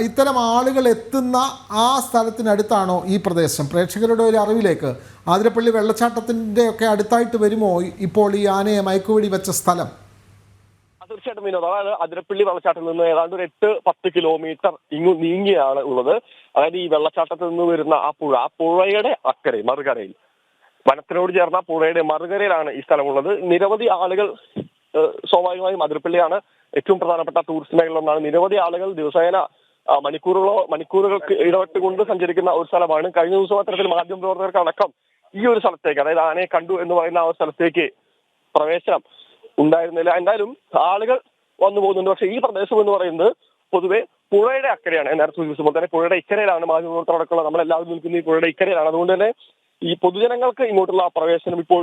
[SPEAKER 1] ഇത്തരം ആളുകൾ എത്തുന്ന ആ സ്ഥലത്തിനടുത്താണോ ഈ പ്രദേശം? പ്രേക്ഷകരുടെ ഒരു അറിവിലേക്ക്, ആതിരപ്പള്ളി വെള്ളച്ചാട്ടത്തിൻ്റെ ഒക്കെ അടുത്തായിട്ട് വരുമോ ഇപ്പോൾ ഈ ആനയെ മയക്കുവെടി വെച്ച സ്ഥലം?
[SPEAKER 7] തീർച്ചയായിട്ടും വിനോദ്, അതായത് അതിരപ്പള്ളി വെള്ളച്ചാട്ടത്തിൽ നിന്ന് ഏതാണ്ട് ഒരു 8-10 കിലോമീറ്റർ നീങ്ങിയാണ് ഉള്ളത്. അതായത് ഈ വെള്ളച്ചാട്ടത്തിൽ നിന്ന് വരുന്ന ആ പുഴയുടെ അക്കരയിൽ, മറുകരയിൽ, വനത്തിനോട് ചേർന്ന പുഴയുടെ മറുകരയിലാണ് ഈ സ്ഥലമുള്ളത്. നിരവധി ആളുകൾ, സ്വാഭാവികമായും അതിരപ്പള്ളിയാണ് ഏറ്റവും പ്രധാനപ്പെട്ട ടൂറിസ്റ്റ് മേഖലയൊന്നാണ്. നിരവധി ആളുകൾ ദിവസേന മണിക്കൂറുകൾക്ക് ഇടവിട്ടുകൊണ്ട് സഞ്ചരിക്കുന്ന ഒരു സ്ഥലമാണ്. കഴിഞ്ഞ ദിവസം അത്തരത്തിൽ മാധ്യമപ്രവർത്തകർക്ക് അടക്കം ഈ ഒരു സ്ഥലത്തേക്ക്, അതായത് ആനയെ കണ്ടു എന്ന് പറയുന്ന ആ സ്ഥലത്തേക്ക് പ്രവേശനം ഉണ്ടായിരുന്നില്ല. എന്തായാലും ആളുകൾ വന്നു പോകുന്നുണ്ട്. പക്ഷേ ഈ പ്രദേശം എന്ന് പറയുന്നത് പൊതുവെ പുഴയുടെ അക്കരയാണ്. നേരത്തെ സൂചിപ്പിച്ചപ്പോൾ തന്നെ പുഴയുടെ ഇക്കരയിലാണ് മാധ്യമപ്രവർത്തകരടക്കമുള്ള നമ്മളെല്ലാവരും നിൽക്കുന്ന ഈ പുഴയുടെ ഇക്കരയിലാണ്. അതുകൊണ്ട് തന്നെ ഈ പൊതുജനങ്ങൾക്ക് ഇങ്ങോട്ടുള്ള പ്രവേശനം ഇപ്പോൾ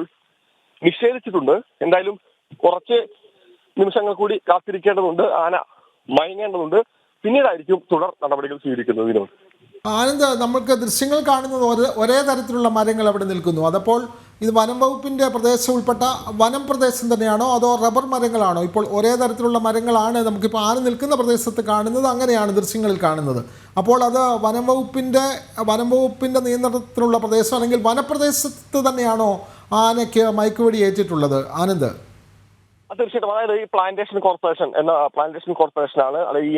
[SPEAKER 7] നിഷേധിച്ചിട്ടുണ്ട്. എന്തായാലും കുറച്ച് നിമിഷങ്ങൾ കൂടി കാത്തിരിക്കേണ്ടതുണ്ട്. ആന മയങ്ങേണ്ടതുണ്ട്. പിന്നീടായിരിക്കും തുടർ നടപടികൾ സ്വീകരിക്കുന്നതിനോട്.
[SPEAKER 1] ആനന്ദ്, നമ്മൾക്ക് ദൃശ്യങ്ങൾ കാണുന്നത് ഒരേ തരത്തിലുള്ള മരങ്ങൾ അവിടെ നിൽക്കുന്നു. അതപ്പോൾ ഇത് വനം വകുപ്പിൻ്റെ പ്രദേശം ഉൾപ്പെട്ട വനം പ്രദേശം തന്നെയാണോ അതോ റബ്ബർ മരങ്ങളാണോ? ഇപ്പോൾ ഒരേ തരത്തിലുള്ള മരങ്ങളാണ് നമുക്കിപ്പോൾ ആന നിൽക്കുന്ന പ്രദേശത്ത് കാണുന്നത്, അങ്ങനെയാണ് ദൃശ്യങ്ങളിൽ കാണുന്നത്. അപ്പോൾ അത് വനം വകുപ്പിൻ്റെ നിയന്ത്രണത്തിലുള്ള പ്രദേശം അല്ലെങ്കിൽ വനപ്രദേശത്ത് തന്നെയാണോ ആനയ്ക്ക് മയക്കുവെടി ഏറ്റിട്ടുള്ളത് ആനന്ദ്?
[SPEAKER 7] തീർച്ചയായിട്ടും. അതായത് ഈ പ്ലാന്റേഷൻ കോർപ്പറേഷനാണ് അത് ഈ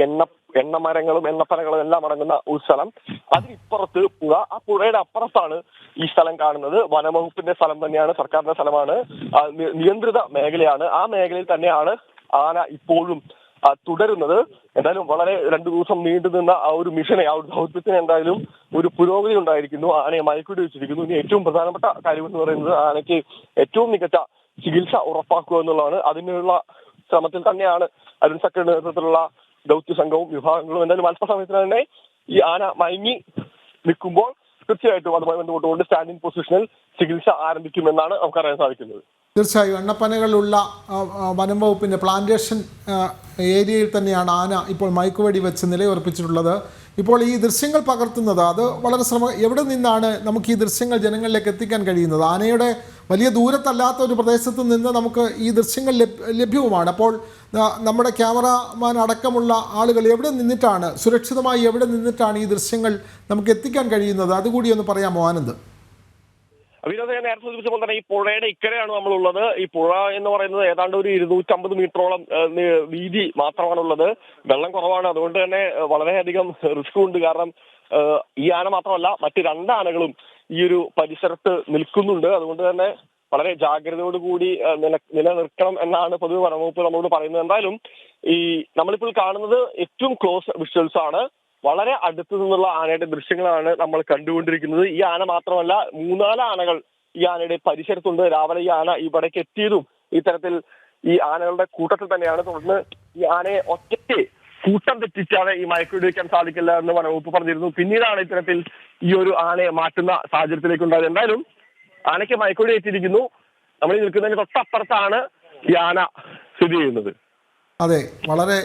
[SPEAKER 7] എണ്ണമരങ്ങളും എണ്ണപ്പനകളും എല്ലാം അടങ്ങുന്ന ഒരു സ്ഥലം. അതിനിപ്പുറത്ത് പുഴ, ആ പുഴയുടെ അപ്പുറത്താണ് ഈ സ്ഥലം കാണുന്നത്. വനംവകുപ്പിന്റെ സ്ഥലം തന്നെയാണ്, സർക്കാരിന്റെ സ്ഥലമാണ്, നിയന്ത്രിത മേഖലയാണ്. ആ മേഖലയിൽ തന്നെയാണ് ആന ഇപ്പോഴും തുടരുന്നത്. എന്തായാലും വളരെ 2 ദിവസം നീണ്ടു നിന്ന ആ ഒരു മിഷനെ, ആ ഒരു ദൗത്യത്തിന് എന്തായാലും ഒരു പുരോഗതി ഉണ്ടായിരിക്കുന്നു. ആനയെ മയക്കുവെടി വെച്ചിരിക്കുന്നു. ഇനി ഏറ്റവും പ്രധാനപ്പെട്ട കാര്യം എന്ന് പറയുന്നത് ആനയ്ക്ക് ഏറ്റവും മികച്ച ചികിത്സ ഉറപ്പാക്കുക എന്നുള്ളതാണ്. അതിനുള്ള ശ്രമത്തിൽ തന്നെയാണ് അരുൺ സക്കറിന്റെ നേതൃത്വത്തിലുള്ള ദൗത്യ സംഘവും വിഭാഗങ്ങളും. എന്തായാലും അല്പസമയത്തിന് തന്നെ ഈ ആന മയങ്ങി നിൽക്കുമ്പോൾ തീർച്ചയായിട്ടും അതുമായി ബന്ധപ്പെട്ടുകൊണ്ട് സ്റ്റാൻഡിംഗ് പൊസിഷനിൽ ചികിത്സ ആരംഭിക്കുമെന്നാണ് നമുക്കറിയാൻ സാധിക്കുന്നത്.
[SPEAKER 1] തീർച്ചയായും എണ്ണപ്പനകളുള്ള വനം വകുപ്പിൻ്റെ പ്ലാന്റേഷൻ ഏരിയയിൽ തന്നെയാണ് ആന ഇപ്പോൾ മയക്കുവെടി വെച്ച് നിലയുറപ്പിച്ചിട്ടുള്ളത്. ഇപ്പോൾ ഈ ദൃശ്യങ്ങൾ പകർത്തുന്നത് അത് വളരെ എവിടെ നിന്നാണ് നമുക്ക് ഈ ദൃശ്യങ്ങൾ ജനങ്ങളിലേക്ക് എത്തിക്കാൻ കഴിയുന്നത്? ആനയുടെ വലിയ ദൂരത്തല്ലാത്ത ഒരു പ്രദേശത്ത് നിന്ന് നമുക്ക് ഈ ദൃശ്യങ്ങൾ ലഭ്യവുമാണ്. അപ്പോൾ നമ്മുടെ ക്യാമറമാൻ അടക്കമുള്ള ആളുകൾ എവിടെ നിന്നിട്ടാണ്, സുരക്ഷിതമായി എവിടെ നിന്നിട്ടാണ് ഈ ദൃശ്യങ്ങൾ നമുക്ക് എത്തിക്കാൻ കഴിയുന്നത്? അതുകൂടി ഒന്ന് പറയാമോ ആനന്ദ്?
[SPEAKER 7] വിനോദ, ഞാൻ നേരത്തെ സൂചിപ്പിച്ചപ്പോൾ തന്നെ ഈ പുഴയുടെ ഇക്കരെയാണ് നമ്മളുള്ളത്. ഈ പുഴ എന്ന് പറയുന്നത് ഏതാണ്ട് ഒരു 250 മീറ്ററോളം വീതി മാത്രമാണുള്ളത്. വെള്ളം കുറവാണ്. അതുകൊണ്ട് തന്നെ വളരെയധികം റിസ്ക് ഉണ്ട്. കാരണം ഈ ആന മാത്രമല്ല, മറ്റ് 2 ആനകളും ഈ ഒരു പരിസരത്ത് നിൽക്കുന്നുണ്ട്. അതുകൊണ്ട് തന്നെ വളരെ ജാഗ്രതയോടുകൂടി നിലനിർത്തണം എന്നാണ് പൊതുവെ വനംവകുപ്പ് നമ്മളോട് പറയുന്നത്. എന്തായാലും ഈ നമ്മളിപ്പോൾ കാണുന്നത് ഏറ്റവും ക്ലോസ് വിഷ്വൽസ് ആണ്. വളരെ അടുത്തു നിന്നുള്ള ആനയുടെ ദൃശ്യങ്ങളാണ് നമ്മൾ കണ്ടുകൊണ്ടിരിക്കുന്നത്. ഈ ആന മാത്രമല്ല, 3-4 ആനകൾ ഈ ആനയുടെ പരിസരത്തുണ്ട്. രാവിലെ ഈ ആന ഇവിടേക്ക് എത്തിയതും ഇത്തരത്തിൽ ഈ ആനകളുടെ കൂട്ടത്തിൽ തന്നെയാണ്. തുടർന്ന് ഈ ആനയെ ഒറ്റയ്ക്ക് കൂട്ടം തെറ്റിച്ചാതെ ഈ മയക്കുവെടി വയ്ക്കാൻ സാധിക്കില്ല എന്ന് വനംവകുപ്പ് പറഞ്ഞിരുന്നു. പിന്നീടാണ് ഇത്തരത്തിൽ ഈ ഒരു ആനയെ മാറ്റുന്ന സാഹചര്യത്തിലേക്ക് ഉണ്ടായത്. എന്തായാലും ആനയ്ക്ക് മയക്കുവെടി ഏറ്റിരിക്കുന്നു. നമ്മൾ നിൽക്കുന്നതിന് തൊട്ടപ്പുറത്താണ് ഈ ആന സ്ഥിതി ചെയ്യുന്നത്.
[SPEAKER 1] അതെ, വളരെ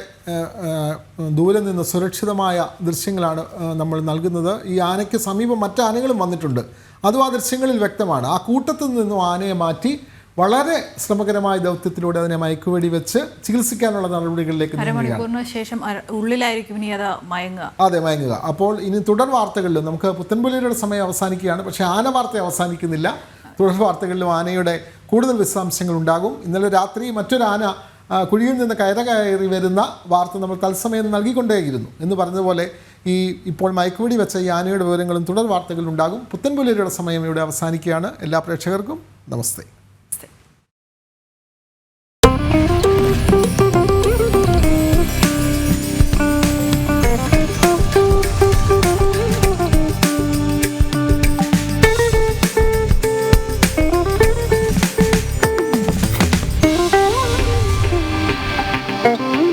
[SPEAKER 1] ദൂരെ നിന്ന് സുരക്ഷിതമായ ദൃശ്യങ്ങളാണ് നമ്മൾ നൽകുന്നത്. ഈ ആനയ്ക്ക് സമീപം മറ്റ് ആനകളും വന്നിട്ടുണ്ട്, അതും ആ ദൃശ്യങ്ങളിൽ വ്യക്തമാണ്. ആ കൂട്ടത്തിൽ നിന്നും ആനയെ മാറ്റി വളരെ ശ്രമകരമായ ദൗത്യത്തിലൂടെ അതിനെ മയക്കുവെടി വെച്ച് ചികിത്സിക്കാനുള്ള നടപടികളിലേക്ക്
[SPEAKER 2] ശേഷം ഉള്ളിലായിരിക്കും ഇനി അത് മയങ്ങുക.
[SPEAKER 1] അതെ, മയങ്ങുക. അപ്പോൾ ഇനി തുടർ വാർത്തകളിലും നമുക്ക് പുത്തൻപുലിയുടെ സമയം അവസാനിക്കുകയാണ്, പക്ഷേ ആന വാർത്ത അവസാനിക്കുന്നില്ല. തുടർ വാർത്തകളിലും ആനയുടെ കൂടുതൽ വിശദാംശങ്ങൾ ഉണ്ടാകും. ഇന്നലെ രാത്രി മറ്റൊരു ആന കുഴിയിൽ നിന്ന് കയറി വരുന്ന വാർത്ത നമ്മൾ തത്സമയം നൽകിക്കൊണ്ടേയിരുന്നു. എന്ന് പറഞ്ഞതുപോലെ ഇപ്പോൾ മയക്കുവെടി വെച്ച ഈ ആനയുടെ വിവരങ്ങളും തുടർ വാർത്തകളുണ്ടാകും. പുത്തൻപുലിയുടെ സമയം ഇവിടെ അവസാനിക്കുകയാണ്. എല്ലാ പ്രേക്ഷകർക്കും നമസ്തേ.
[SPEAKER 21] Mm-hmm.